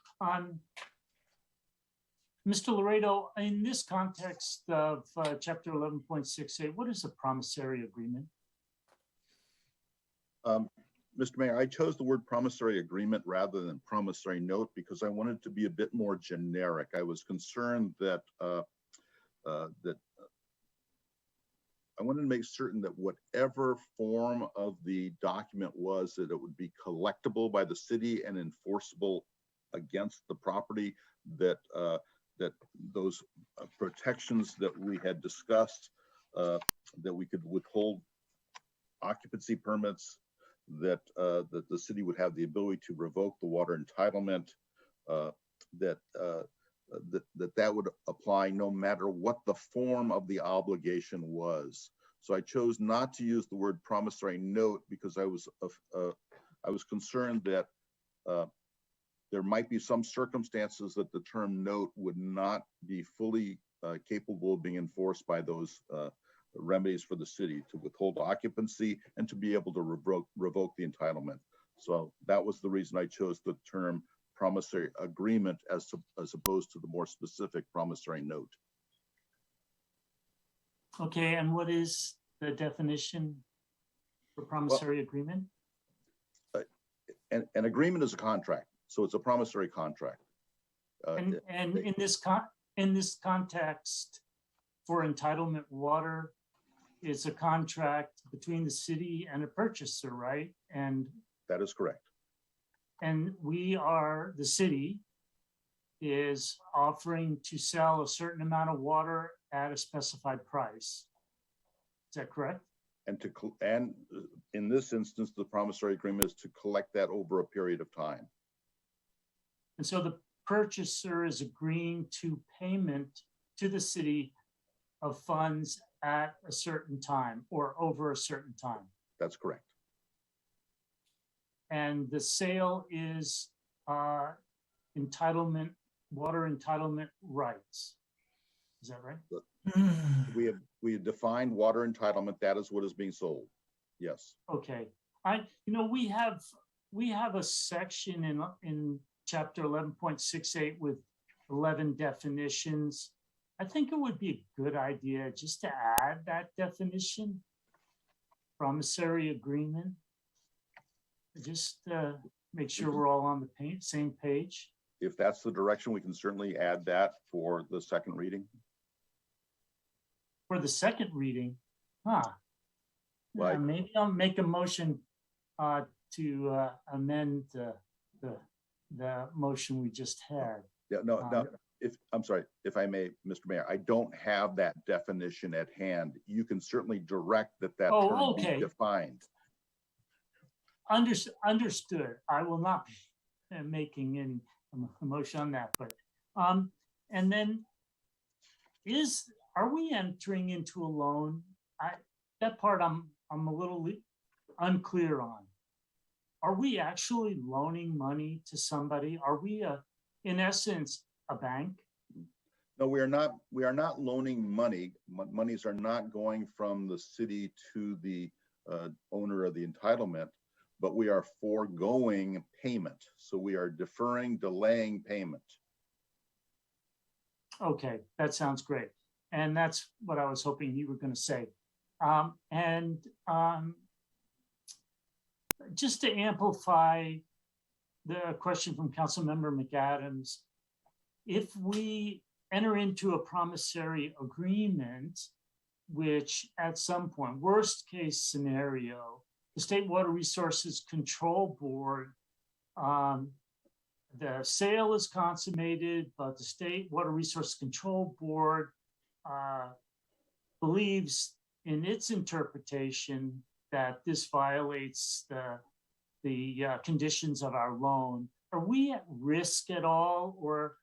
Mr. Laredo, in this context of Chapter 11.68, what is a promissory agreement? Mr. Mayor, I chose the word promissory agreement rather than promissory note because I wanted to be a bit more generic. I was concerned that I wanted to make certain that whatever form of the document was, that it would be collectible by the city and enforceable against the property, that those protections that we had discussed, that we could withhold occupancy permits, that the city would have the ability to revoke the water entitlement, that would apply no matter what the form of the obligation was. So I chose not to use the word promissory note because I was concerned that there might be some circumstances that the term note would not be fully capable of being enforced by those remedies for the city to withhold occupancy and to be able to revoke the entitlement. So that was the reason I chose the term promissory agreement as opposed to the more specific promissory note. Okay, and what is the definition for promissory agreement? An agreement is a contract, so it's a promissory contract. And in this context, for entitlement water, it's a contract between the city and a purchaser, right? And that is correct. And the city is offering to sell a certain amount of water at a specified price. Is that correct? And in this instance, the promissory agreement is to collect that over a period of time. And so the purchaser is agreeing to payment to the city of funds at a certain time or over a certain time. That's correct. and the sale is entitlement, water entitlement rights. Is that right? We have defined water entitlement. That is what is being sold. Yes. Okay. We have a section in chapter 11.68 with 11 definitions. I think it would be a good idea just to add that definition, promissory agreement. Just make sure we're all on the same page. If that's the direction, we can certainly add that for the second reading. For the second reading, Right. Yeah, maybe I'll make a motion to amend the motion we just had. Yeah, no. I'm sorry, if I may, Mr. Mayor, I don't have that definition at hand. You can certainly direct that term be defined. Understood. I will not be making any motion on that, but and then are we entering into a loan? That part I'm a little unclear on. Are we actually loaning money to somebody? Are we in essence a bank? No, we are not. We are not loaning money. Monies are not going from the city to the owner of the entitlement, but we are foregoing payment. So we are delaying payment. Okay, that sounds great. And that's what I was hoping you were going to say. Just to amplify the question from Councilmember McAdams, if we enter into a promissory agreement, which at some point, worst case scenario, the State Water Resources Control Board, the sale is consummated, but the State Water Resources Control Board believes in its interpretation that this violates the conditions of our loan. Are we at risk at all, or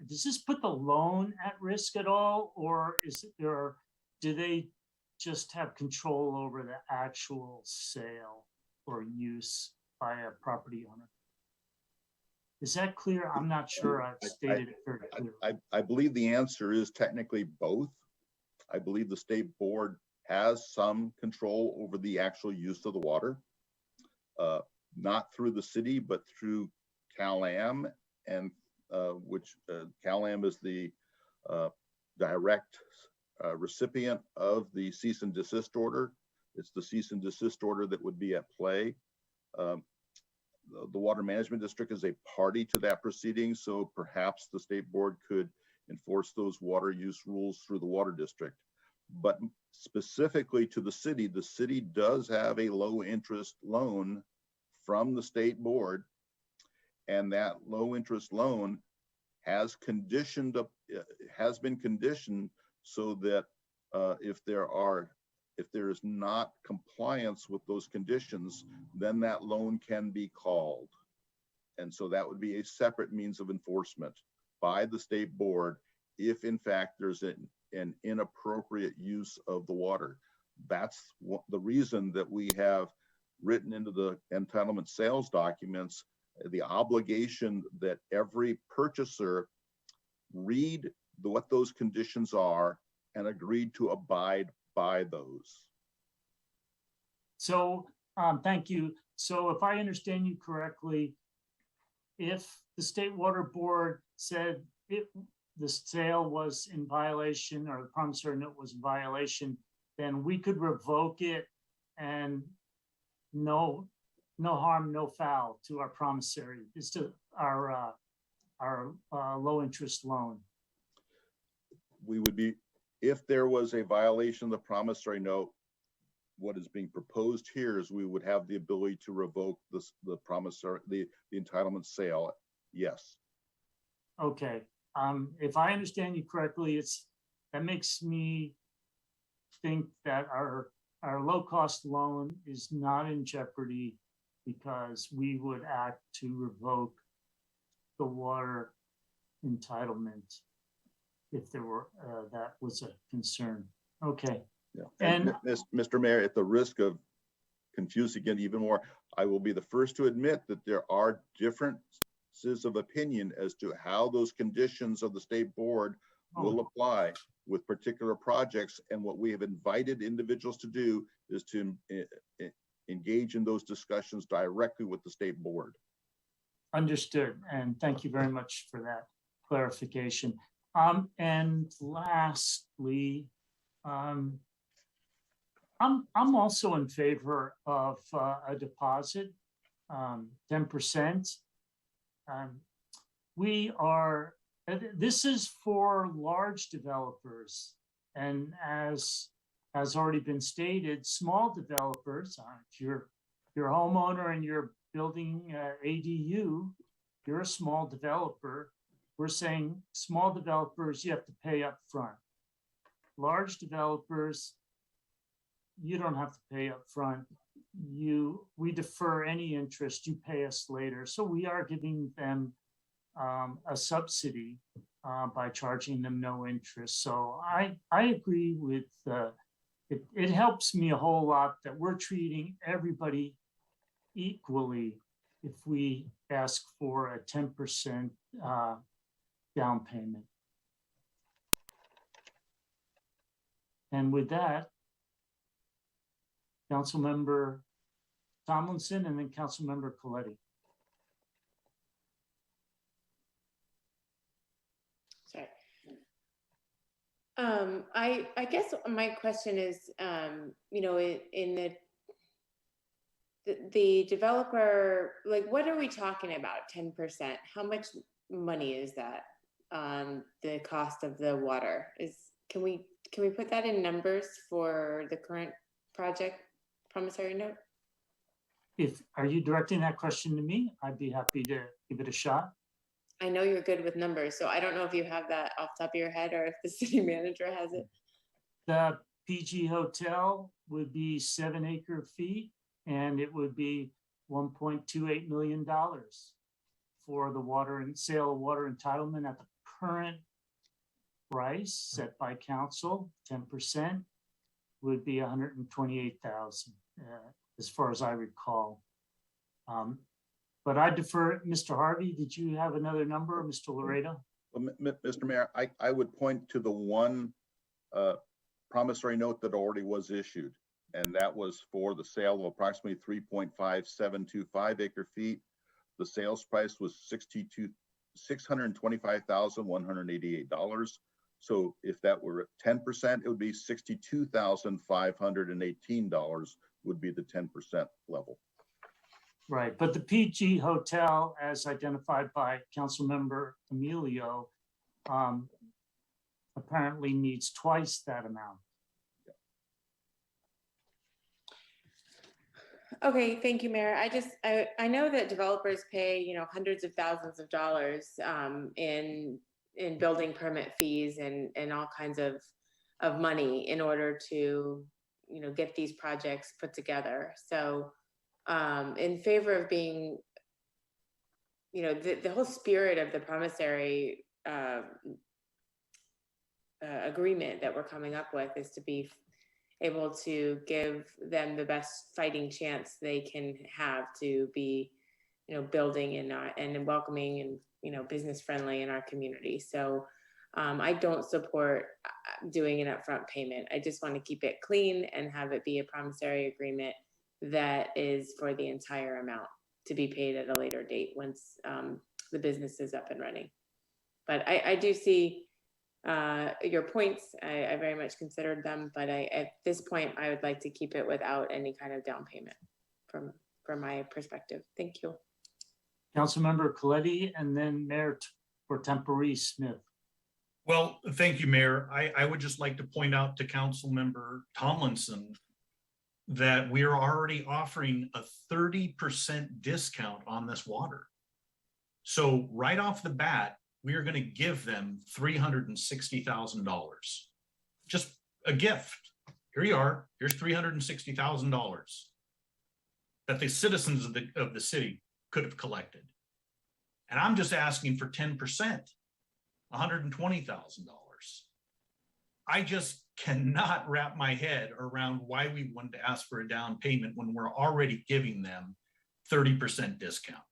does this put the loan at risk at all, or do they just have control over the actual sale or use by a property owner? Is that clear? I'm not sure I've stated it very clearly. I believe the answer is technically both. I believe the state board has some control over the actual use of the water, not through the city, but through CalAm, and which CalAm is the direct recipient of the cease and desist order. It's the cease and desist order that would be at play. The Water Management District is a party to that proceeding, so perhaps the state board could enforce those water use rules through the water district. But specifically to the city does have a low interest loan from the state board, and that low interest loan has been conditioned so that if there is not compliance with those conditions, then that loan can be called. And so that would be a separate means of enforcement by the state board if in fact there's an inappropriate use of the water. That's the reason that we have written into the entitlement sales documents the obligation that every purchaser read what those conditions are and agreed to abide by those. So thank you. So if I understand you correctly, if the State Water Board said the sale was in violation or the promissory note was in violation, then we could revoke it and no harm, no foul to our promissory. It's to our low interest loan. We would be, if there was a violation of the promissory note, what is being proposed here is we would have the ability to revoke the promissory, the entitlement sale. Yes. Okay. If I understand you correctly, that makes me think that our low cost loan is not in jeopardy because we would act to revoke the water entitlement if there were that was a concern. Okay. Yeah. And Mr. Mayor, at the risk of confusing it even more, I will be the first to admit that there are differences of opinion as to how those conditions of the state board will apply with particular projects. And what we have invited individuals to do is to engage in those discussions directly with the state board. Understood, and thank you very much for that clarification. And lastly, I'm also in favor of a deposit, 10%. This is for large developers, and as has already been stated, small developers, if you're a homeowner and you're building ADU, you're a small developer. We're saying small developers, you have to pay up front. Large developers, you don't have to pay up front. We defer any interest, you pay us later. So we are giving them a subsidy by charging them no interest. So I agree with, it helps me a whole lot that we're treating everybody equally if we ask for a 10% down payment. And with that, Councilmember Tomlinson and then Councilmember Coletti. Sorry. I guess my question is, you know, in the developer, like, what are we talking about? 10%? How much money is that on the cost of the water? Can we put that in numbers for the current project promissory note? Are you directing that question to me? I'd be happy to give it a shot. I know you're good with numbers, so I don't know if you have that off the top of your head or if the city manager has it. The PG Hotel would be 7 acre feet, and it would be $1.28 million for the water and sale of water entitlement at the current price set by council. 10% would be $128,000, as far as I recall. But I defer, Mr. Harvey, did you have another number, Mr. Laredo? Well, Mr. Mayor, I would point to the one promissory note that already was issued, and that was for the sale of approximately 3.5725 acre feet. The sales price was $625,188. So if that were 10%, it would be $62,518 would be the 10% level. Right, but the PG Hotel, as identified by Councilmember Emilio, apparently needs twice that amount. Okay, thank you, Mayor. I know that developers pay, you know, hundreds of thousands of dollars in building permit fees and all kinds of money in order to, you know, get these projects put together. So in favor of being, you know, the whole spirit of the promissory agreement that we're coming up with is to be able to give them the best fighting chance they can have to be, you know, building and welcoming and, you know, business friendly in our community. So I don't support doing an upfront payment. I just want to keep it clean and have it be a promissory agreement that is for the entire amount to be paid at a later date once the business is up and running. But I do see your points. I very much considered them, but at this point, I would like to keep it without any kind of down payment from my perspective. Thank you. Councilmember Coletti and then Mayor for Temporary Smith. Well, thank you, Mayor. I would just like to point out to Councilmember Tomlinson that we are already offering a 30% discount on this water. So right off the bat, we are going to give them $360,000. Just a gift. Here you are. Here's $360,000 that the citizens of the city could have collected. And I'm just asking for 10%, $120,000. I just cannot wrap my head around why we wanted to ask for a down payment when we're already giving them 30% discount.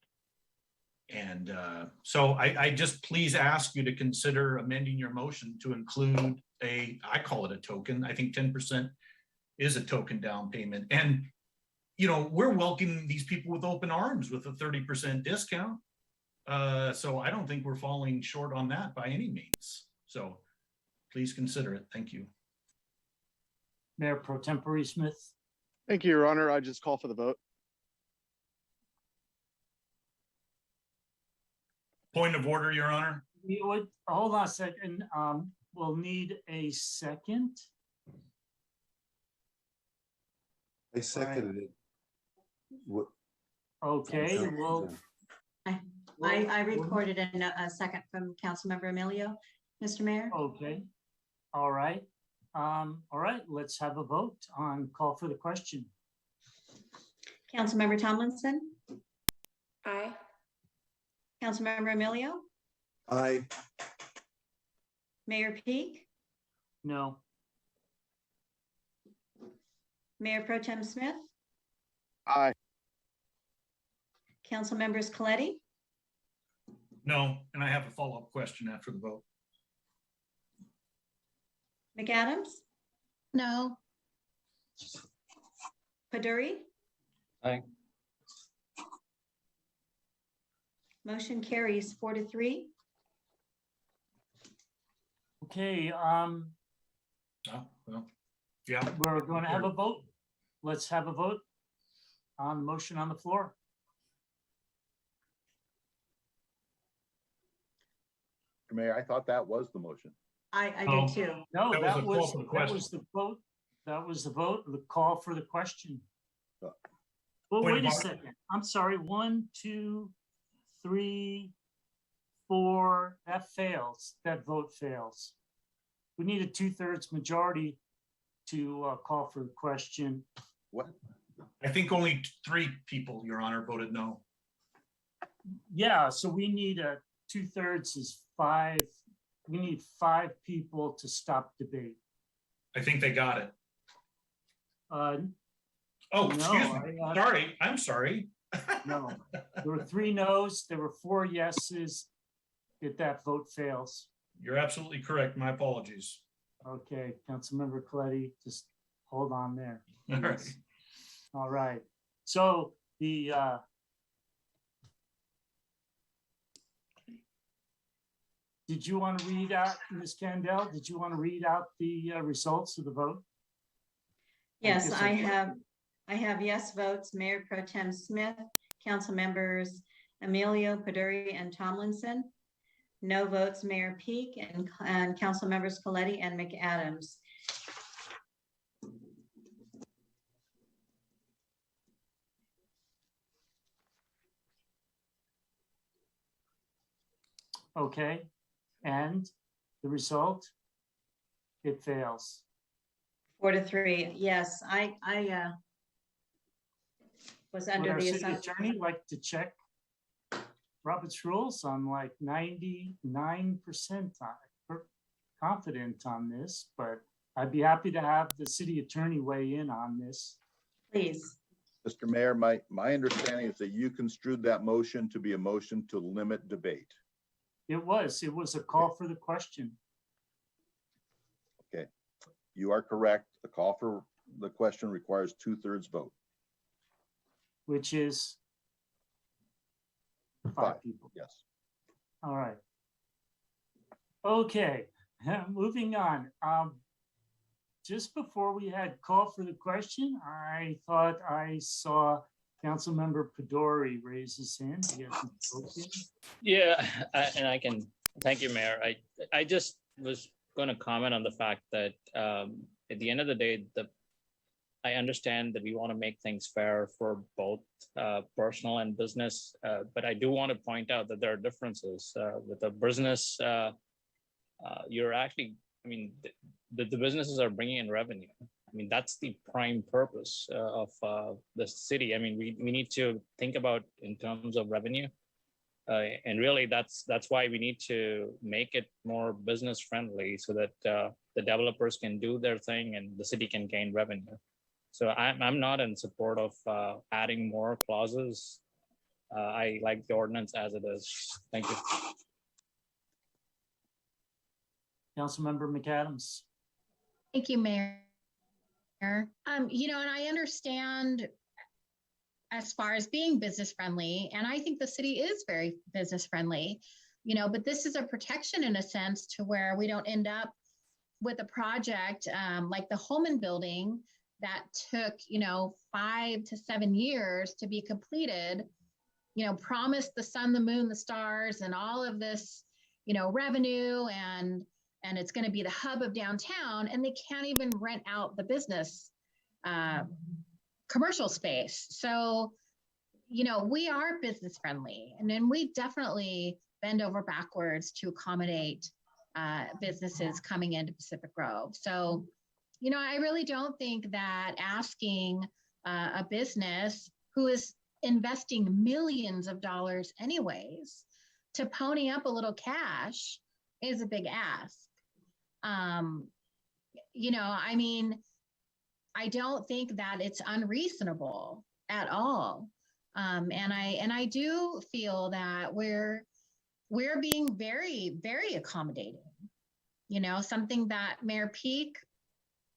And so I just please ask you to consider amending your motion to include I call it a token. I think 10% is a token down payment. And, you know, we're welcoming these people with open arms with a 30% discount. So I don't think we're falling short on that by any means. So please consider it. Thank you. Mayor Pro Tempore Smith. Thank you, Your Honor. I just call for the vote. Point of order, Your Honor. We would, hold on a second. We'll need a second. I seconded it. What? Okay, well. I recorded a second from Councilmember Emilio, Mr. Mayor. Okay, all right. All right, let's have a vote on call for the question. Councilmember Tomlinson, Aye. Councilmember Emilio, Aye. Mayor Peak, No. Mayor Pro Tem Smith, Aye. Council members Coletti, No, and I have a follow-up question after the vote. McAdams, No. Paduri. Aye. Motion carries 4-3. Okay, Oh, well, yeah. we're going to have a vote. Let's have a vote on the motion on the floor. Mayor, I thought that was the motion. I Oh. did too. No, That was that the call was, for the that question. was the vote. That was the vote, the call for the question. Uh, Well, Point wait a of order. second. I'm sorry. 1, 2, 3, 4. That fails. That vote fails. We need a 2/3 majority to call for the question. What? I think only 3 people, Your Honor, voted no. Yeah, so we need a 2/3 is 5. We need 5 people to stop debate. I think they got it. Uh, Oh, No, excuse me. Sorry, I'm sorry. no, there were 3 no's, there were 4 yeses. If that vote fails. You're absolutely correct. My apologies. Okay, Councilmember Coletti, just hold on there. All right. please. All right, so the did you want to read out, Ms. Candell, did you want to read out the results of the vote? Yes, guess I have yes votes, Mayor Pro Tem Smith, council members Emilio, Paduri, and Tomlinson. No votes, Mayor Peak and council members Coletti and McAdams. Okay, and the result? It fails. 4-3. Yes, I was under Would our the city assumption. attorney like to check Robert's rules? I'm like 99% confident on this, but I'd be happy to have the city attorney weigh in on this. Please. Mr. Mayor, my understanding is that you construed that motion to be a motion to limit debate. It was a call for the question. Okay, you are correct. The call for the question requires 2/3 vote. Which is 5 people. Yes. All right. Okay, moving on. Just before we had call for the question, I thought I saw Councilmember Paduri raise his hand. He hasn't spoken. Yeah, and I can, thank you, Mayor. I just was going to comment on the fact that at the end of the day, I understand that we want to make things fair for both personal and business, but I do want to point out that there are differences. With a business, you're actually, I mean, the businesses are bringing in revenue. I mean, that's the prime purpose of the city. I mean, we need to think about in terms of revenue. And really, that's why we need to make it more business friendly so that the developers can do their thing and the city can gain revenue. So I'm not in support of adding more clauses I like the ordinance as it is. Thank you. Councilmember McAdams. Thank you, Mayor. You know, and I understand as far as being business friendly, and I think the city is very business friendly, you know, but this is a protection in a sense to where we don't end up with a project like the Holman building that took, you know, 5 to 7 years to be completed, you know, promised the sun, the moon, the stars, and all of this, you know, revenue, and it's going to be the hub of downtown, and they can't even rent out the business commercial space. So, you know, we are business friendly, and then we definitely bend over backwards to accommodate businesses coming into Pacific Grove. So, you know, I really don't think that asking a business who is investing millions of dollars anyways to pony up a little cash is a big ask. You know, I mean, I don't think that it's unreasonable at all. And I do feel that we're being very, very accommodating. You know, something that Mayor Peak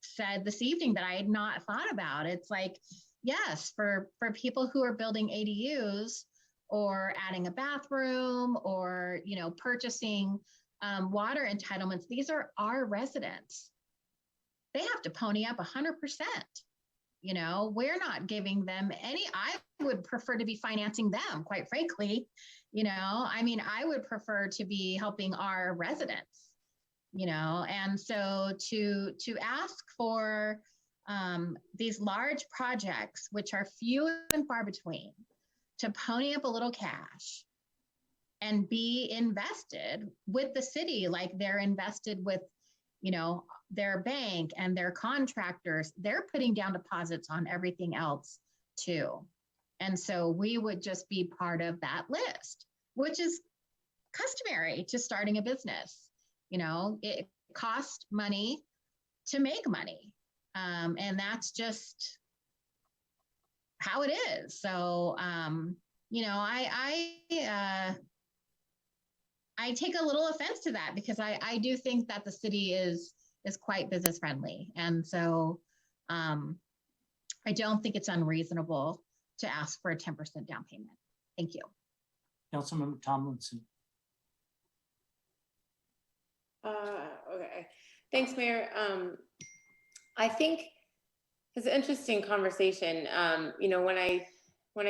said this evening that I had not thought about. It's like, yes, for people who are building ADUs or adding a bathroom or, you know, purchasing water entitlements, these are our residents. They have to pony up 100%. You know, we're not giving them any. I would prefer to be financing them, quite frankly. You know, I mean, I would prefer to be helping our residents, you know, and so to ask for these large projects, which are few and far between, to pony up a little cash and be invested with the city like they're invested with, you know, their bank and their contractors. They're putting down deposits on everything else too. And so we would just be part of that list, which is customary to starting a business. You know, it costs money to make money. And that's just how it is. So, you know, I take a little offense to that because I do think that the city is quite business friendly. And so I don't think it's unreasonable to ask for a 10% down payment. Thank you. Councilmember Tomlinson. Okay, thanks, Mayor. I think it's an interesting conversation. You know, when I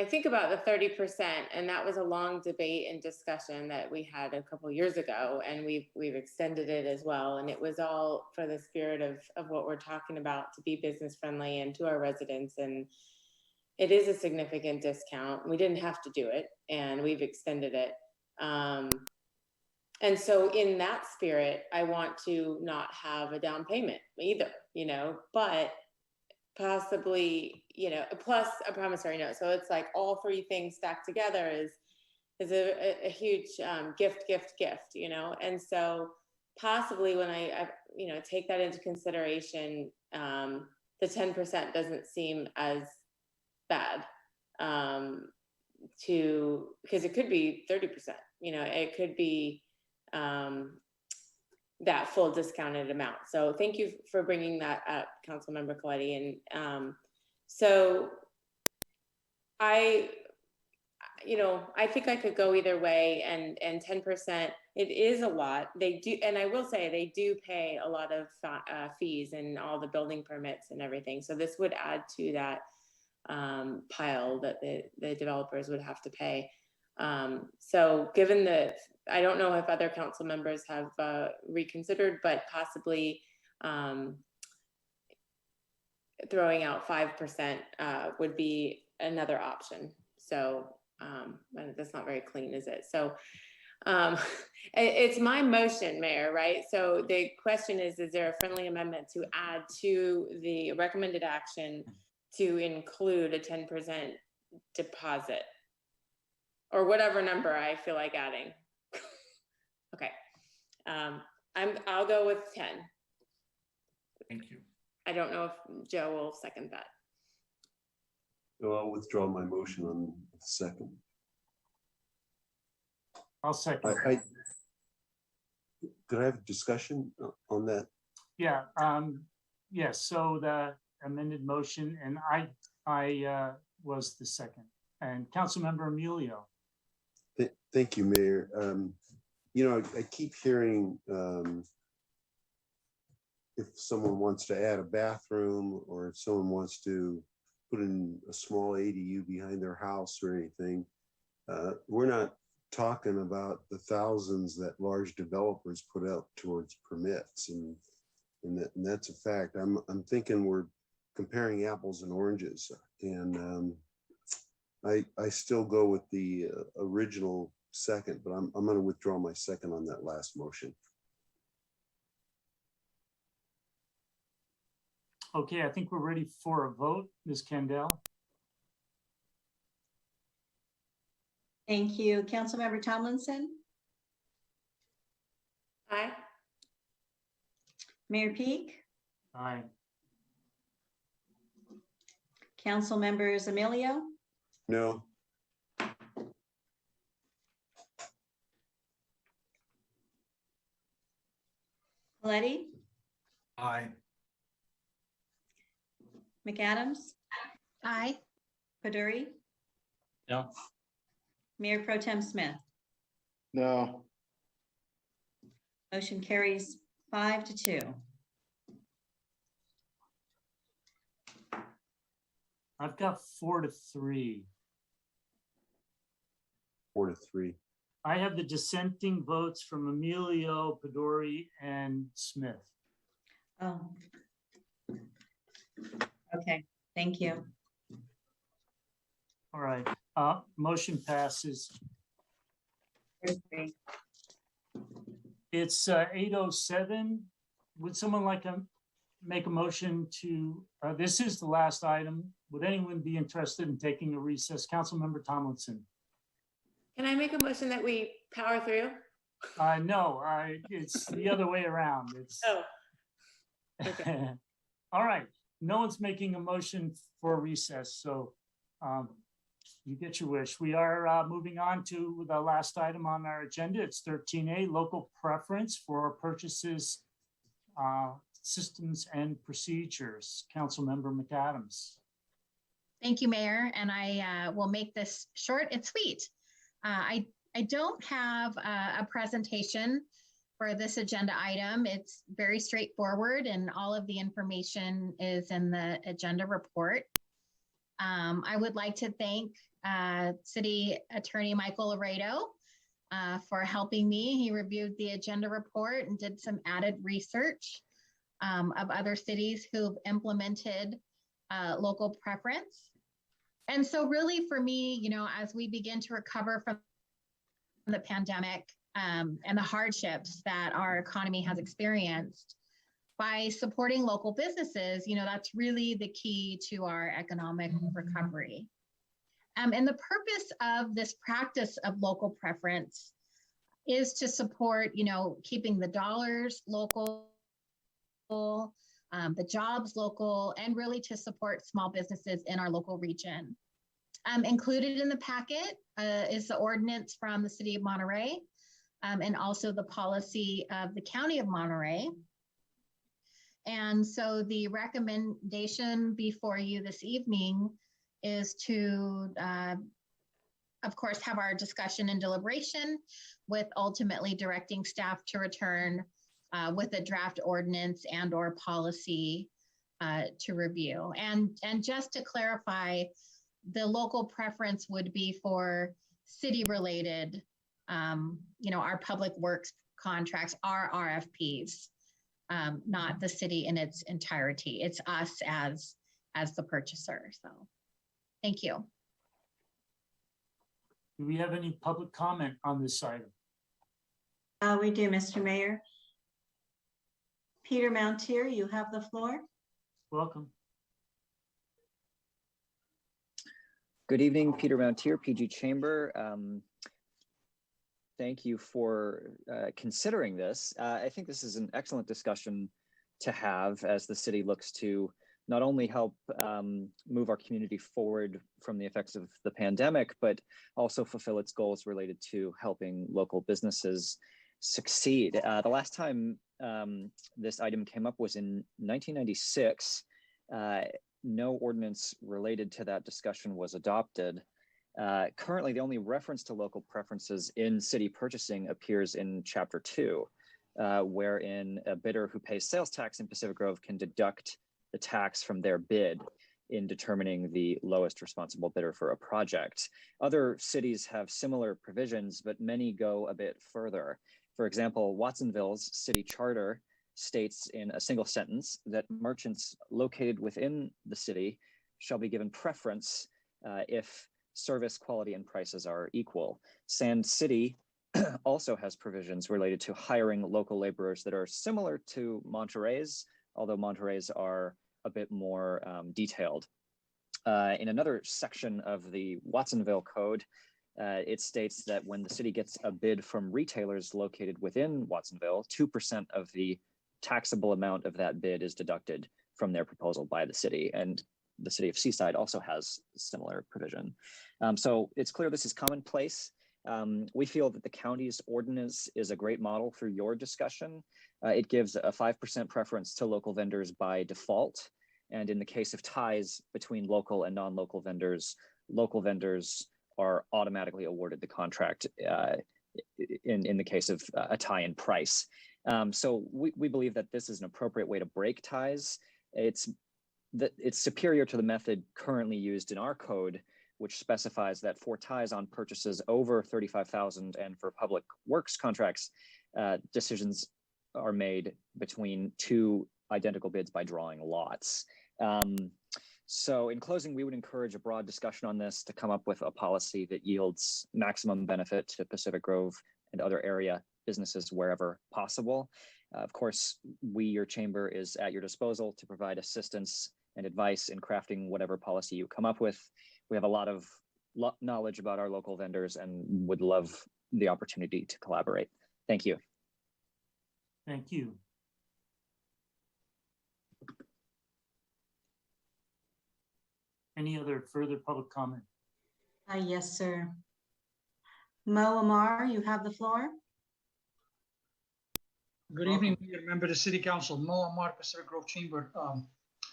think about the 30%, and that was a long debate and discussion that we had a couple years ago, and we've extended it as well. And it was all for the spirit of what we're talking about, to be business friendly and to our residents. And it is a significant discount. We didn't have to do it, and we've extended it. And so in that spirit, I want to not have a down payment either, you know, but possibly, you know, plus a promissory note. So it's like all three things stacked together is a huge gift, you know? And so possibly when I you know, take that into consideration, the 10% doesn't seem as bad because it could be 30%, you know, it could be that full discounted amount. So thank you for bringing that up, Councilmember Coletti. And so I think I could go either way, and 10%, it is a lot. They do, and I will say they do pay a lot of fees and all the building permits and everything. So this would add to that pile that the developers would have to pay. So given that, I don't know if other council members have reconsidered, but possibly throwing out 5% would be another option. So that's not very clean, is it? So it's my motion, Mayor, right? So the question is there a friendly amendment to add to the recommended action to include a 10% deposit? Or whatever number I feel like adding. Okay, I'll go with 10. Thank you. I don't know if Joe will second that. No, I'll withdraw my motion on the second. I'll second. Could I have a discussion on that? Yeah, yes, so the amended motion, and I was the second, and Councilmember Emilio. Thank you, Mayor. You know, I keep hearing if someone wants to add a bathroom or if someone wants to put in a small ADU behind their house or anything, we're not talking about the thousands that large developers put out towards permits, and that's a fact. I'm thinking we're comparing apples and oranges, and I still go with the original second, but I'm going to withdraw my second on that last motion. Okay, I think we're ready for a vote. Ms. Kendall? Thank you. Councilmember Tomlinson, Aye. Mayor Peak, Aye. Council members Emilio, No. Coletti, Aye. McAdams, Aye. Paduri, No. Mayor Pro Tem Smith. No. Motion carries 5-2. I've got 4-3. 4-3. I have the dissenting votes from Emilio, Paduri, and Smith. Oh. Okay, thank you. All right, motion passes. It's 8:07. Would someone like to make a motion to, this is the last item. Would anyone be interested in taking a recess? Councilmember Tomlinson. Can I make a motion that we power through? No, it's the other way around. It's Oh. Okay. all right. No one's making a motion for recess, so you get your wish. We are moving on to the last item on our agenda. It's 13A, local preference for purchases, systems and procedures. Councilmember McAdams. Thank you, Mayor, and I will make this short and sweet. I don't have a presentation for this agenda item. It's very straightforward, and all of the information is in the agenda report. I would like to thank City Attorney Michael Laredo for helping me. He reviewed the agenda report and did some added research of other cities who've implemented local preference. And so really for me, you know, as we begin to recover from the pandemic and the hardships that our economy has experienced, by supporting local businesses, you know, that's really the key to our economic recovery. And the purpose of this practice of local preference is to support, you know, keeping the dollars local, the jobs local, and really to support small businesses in our local region. Included in the packet is the ordinance from the City of Monterey and also the policy of the County of Monterey. And so the recommendation before you this evening is to, of course, have our discussion and deliberation with ultimately directing staff to return with a draft ordinance and or policy to review. And just to clarify, the local preference would be for city-related, you know, our public works contracts, our RFPs. Not the city in its entirety. It's us as the purchaser. So, thank you. Do we have any public comment on this item? We do, Mr. Mayor. Peter Mountier, you have the floor. Welcome. Good evening, Peter Mountier, PG Chamber. Thank you for considering this. I think this is an excellent discussion to have as the city looks to not only help move our community forward from the effects of the pandemic, but also fulfill its goals related to helping local businesses succeed. The last time this item came up was in 1996. No ordinance related to that discussion was adopted. Currently, the only reference to local preferences in city purchasing appears in Chapter 2, wherein a bidder who pays sales tax in Pacific Grove can deduct the tax from their bid in determining the lowest responsible bidder for a project. Other cities have similar provisions, but many go a bit further. For example, Watsonville's city charter states in a single sentence that merchants located within the city shall be given preference if service, quality, and prices are equal. Sand City also has provisions related to hiring local laborers that are similar to Monterey's, although Monterey's are a bit more detailed. In another section of the Watsonville Code, it states that when the city gets a bid from retailers located within Watsonville, 2% of the taxable amount of that bid is deducted from their proposal by the city. And the city of Seaside also has similar provision. So it's clear this is commonplace. We feel that the county's ordinance is a great model for your discussion. It gives a 5% preference to local vendors by default. And in the case of ties between local and non-local vendors are automatically awarded the contract in the case of a tie in price. So we believe that this is an appropriate way to break ties. It's superior to the method currently used in our code, which specifies that for ties on purchases over $35,000 and for public works contracts, decisions are made between two identical bids by drawing lots. So in closing, we would encourage a broad discussion on this to come up with a policy that yields maximum benefit to Pacific Grove and other area businesses wherever possible. Of course, your chamber is at your disposal to provide assistance and advice in crafting whatever policy you come up with. We have a lot of knowledge about our local vendors and would love the opportunity to collaborate. Thank you. Thank you. Any other further public comment? Yes, sir. Mo Amar, you have the floor. Good evening, Mayor, member of the City Council, Mo Amar, Pacific Grove Chamber.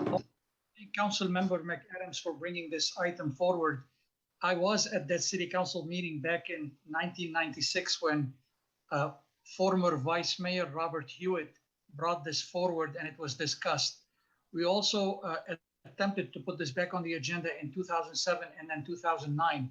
Thank Council Member McAdams for bringing this item forward. I was at that City Council meeting back in 1996 when former Vice Mayor Robert Hewitt brought this forward and it was discussed. We also attempted to put this back on the agenda in 2007 and then 2009.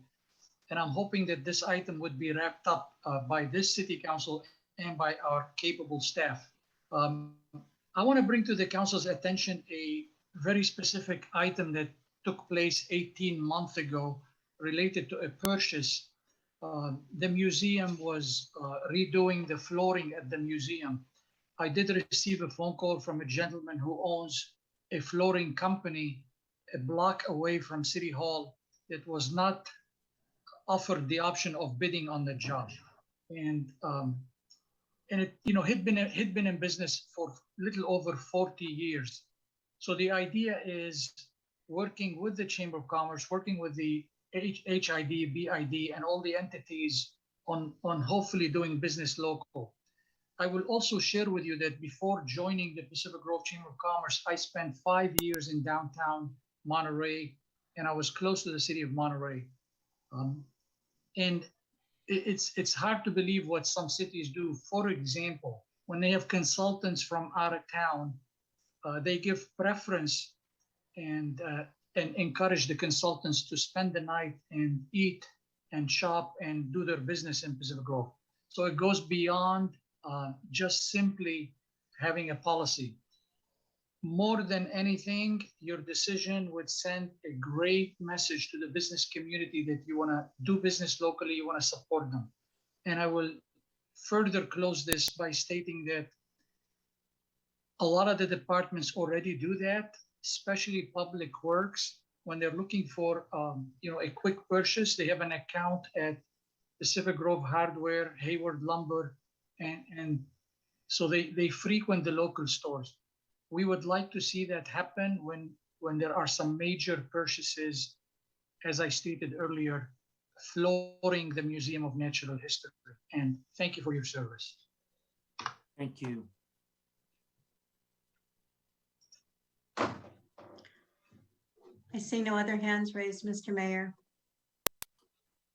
And I'm hoping that this item would be wrapped up by this City Council and by our capable staff. I want to bring to the Council's attention a very specific item that took place 18 months ago related to a purchase. The museum was redoing the flooring at the museum. I did receive a phone call from a gentleman who owns a flooring company a block away from City Hall that was not offered the option of bidding on the job. And it, had been in business for a little over 40 years. So the idea is working with the Chamber of Commerce, working with the HID, BID, and all the entities on hopefully doing business local. I will also share with you that before joining the Pacific Grove Chamber of Commerce, I spent 5 years in downtown Monterey, and I was close to the city of Monterey. And it's hard to believe what some cities do. For example, when they have consultants from out of town, they give preference and encourage the consultants to spend the night and eat and shop and do their business in Pacific Grove. So it goes beyond just simply having a policy. More than anything, your decision would send a great message to the business community that you want to do business locally, you want to support them. And I will further close this by stating that a lot of the departments already do that, especially Public Works. When they're looking for a quick purchase, they have an account at Pacific Grove Hardware, Hayward Lumber, and so they frequent the local stores. We would like to see that happen when when there are some major purchases, as I stated earlier, flooring the Museum of Natural History. And thank you for your service. Thank you. I see no other hands raised, Mr. Mayor.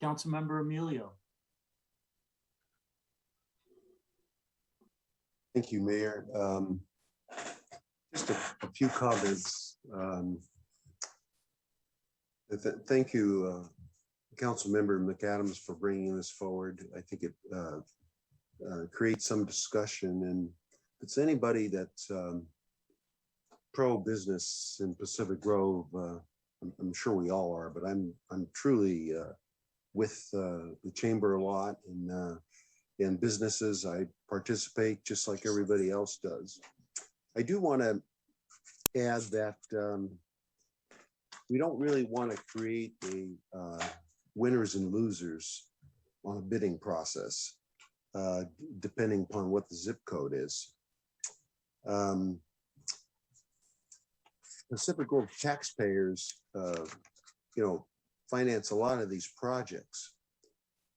Councilmember Emilio. Thank you, Mayor. Just a few comments. Thank you, Councilmember McAdams, for bringing this forward. I think it creates some discussion, and if it's anybody that's pro-business in Pacific Grove, I'm sure we all are, but I'm truly with the chamber a lot, and in businesses I participate just like everybody else does. I do want to add that we don't really want to create a winners and losers on a bidding process, depending upon what the zip code is. Pacific Grove taxpayers, finance a lot of these projects.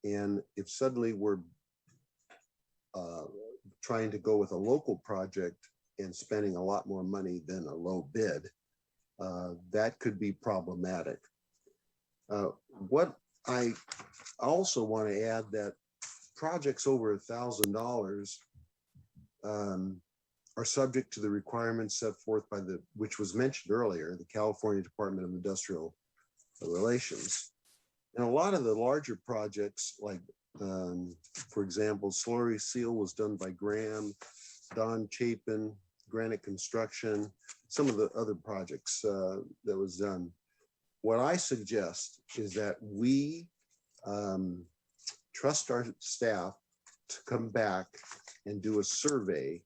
And if suddenly we're trying to go with a local project and spending a lot more money than a low bid, that could be problematic. What I also want to add that projects over $1,000 are subject to the requirements set forth by which was mentioned earlier, the California Department of Industrial Relations. And a lot of the larger projects, like for example, Slurry Seal was done by Graham, Don Chapin, Granite Construction, some of the other projects that was done. What I suggest is that we trust our staff to come back and do a survey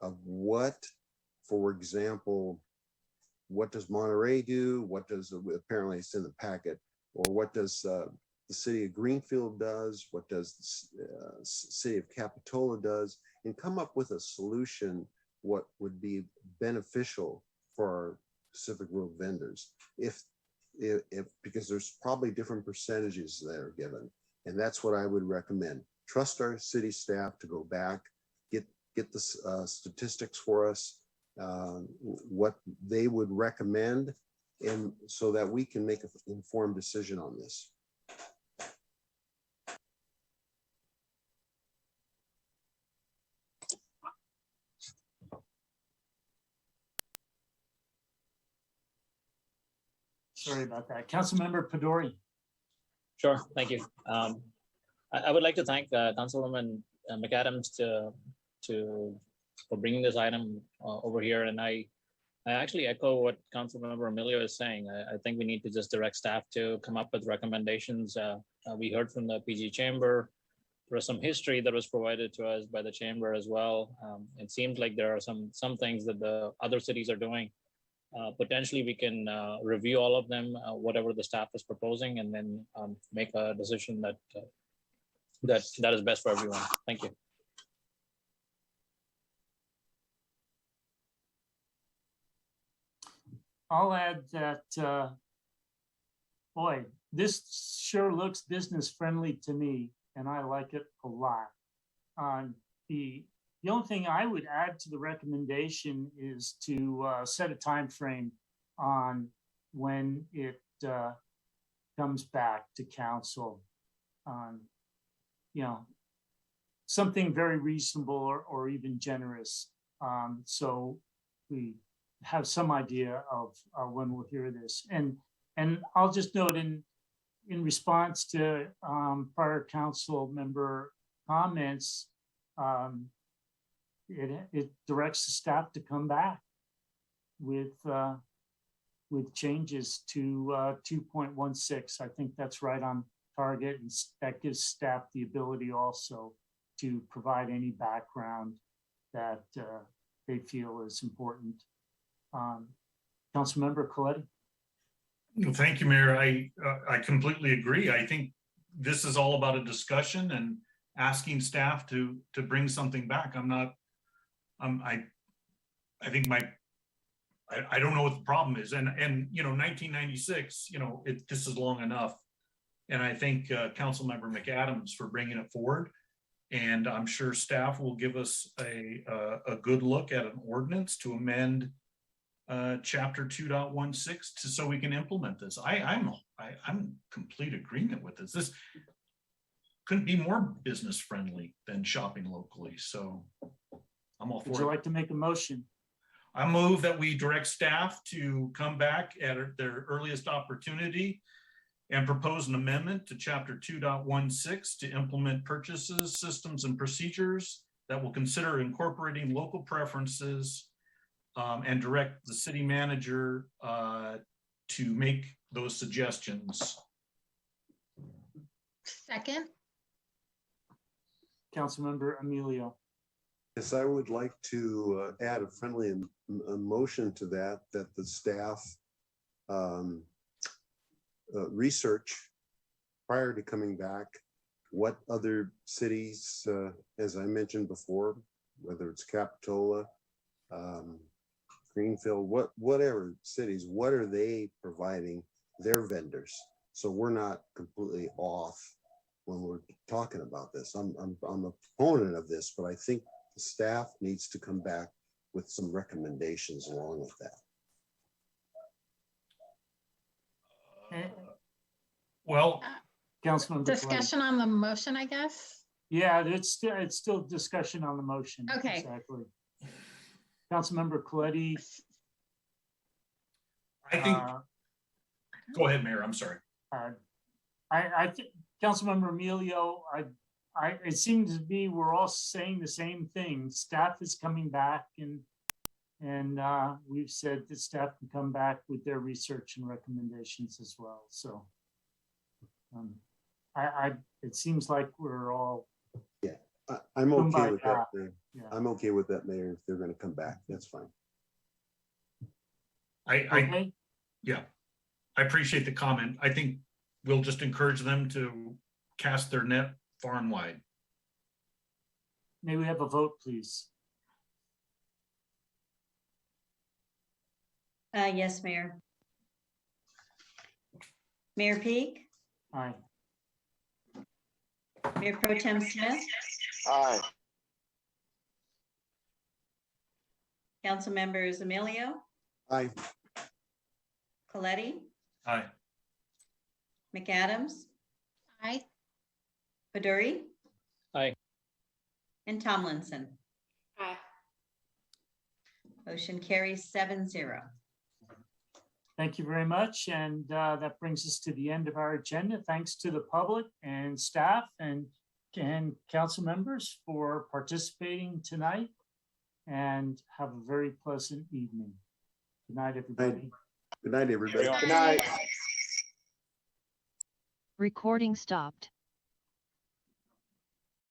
of what, for example, what does Monterey do? What does, apparently it's in the packet, or what does the city of Greenfield does? What does the city of Capitola does? And come up with a solution, what would be beneficial for our Pacific Grove vendors. If because there's probably different percentages that are given. And that's what I would recommend. Trust our city staff to go back, get the statistics for us, what they would recommend, and so that we can make an informed decision on this. Sorry about that. Councilmember Pedori. Sure, thank you. I would like to thank Councilwoman McAdams for bringing this item over here. And I actually echo what Councilmember Emilio is saying. I think we need to just direct staff to come up with recommendations. We heard from the PG Chamber. There was some history that was provided to us by the Chamber as well. It seems like there are some things that the other cities are doing. Potentially we can review all of them, whatever the staff is proposing, and then make a decision that is best for everyone. Thank you. I'll add that, boy, this sure looks business friendly to me, and I like it a lot. The only thing I would add to the recommendation is to set a time frame on when it comes back to council. Something very reasonable or even generous, so we have some idea of when we'll hear this. And I'll just note in response to prior council member comments, it directs the staff to come back with changes to 2.16. I think that's right on target, and that gives staff the ability also to provide any background that they feel is important. Councilmember Coletti. Thank you, Mayor. I completely agree. I think this is all about a discussion and asking staff to bring something back. I think I don't know what the problem is. And 1996, this is long enough. And I thank Councilmember McAdams for bringing it forward. And I'm sure staff will give us a good look at an ordinance to amend chapter 2.16 so we can implement this. I'm complete agreement with this. This couldn't be more business friendly than shopping locally. So I'm all for it. Would you like to make a motion? I move that we direct staff to come back at their earliest opportunity and propose an amendment to chapter 2.16 to implement purchases, systems, and procedures that will consider incorporating local preferences and direct the city manager to make those suggestions. Second. Councilmember Emilio. Yes, I would like to add a friendly motion to that the staff research prior to coming back what other cities, as I mentioned before, whether it's Capitola, Greenfield, whatever cities, what are they providing their vendors? So we're not completely off when we're talking about this. I'm a proponent of this, but I think the staff needs to come back with some recommendations along with that. Well, Councilman. Discussion on the motion, I guess. Yeah, it's still discussion on the motion. Okay. Exactly. Councilmember Coletti. I think. Go ahead, Mayor. I'm sorry. I think Councilmember Emilio. It seems to be we're all saying the same thing. Staff is coming back, and we've said that staff can come back with their research and recommendations as well. So, it seems like we're all. Yeah, I'm okay with that. Yeah. I'm okay with that, Mayor. If they're going to come back, that's fine. Yeah, I appreciate the comment. I think we'll just encourage them to cast their net far and wide. May we have a vote, please? Yes, Mayor. Mayor Peak, Aye. Mayor Pro Tem Smith, Aye. Council members Emilio, Aye. Coletti, Aye. McAdams, Aye. Baduri, Aye. and Tomlinson. Aye. Motion carries 7-0. Thank you very much. And that brings us to the end of our agenda. Thanks to the public and staff and council members for participating tonight, and have a very pleasant evening. Good night, everybody. Good night, everybody. Good night. Recording stopped.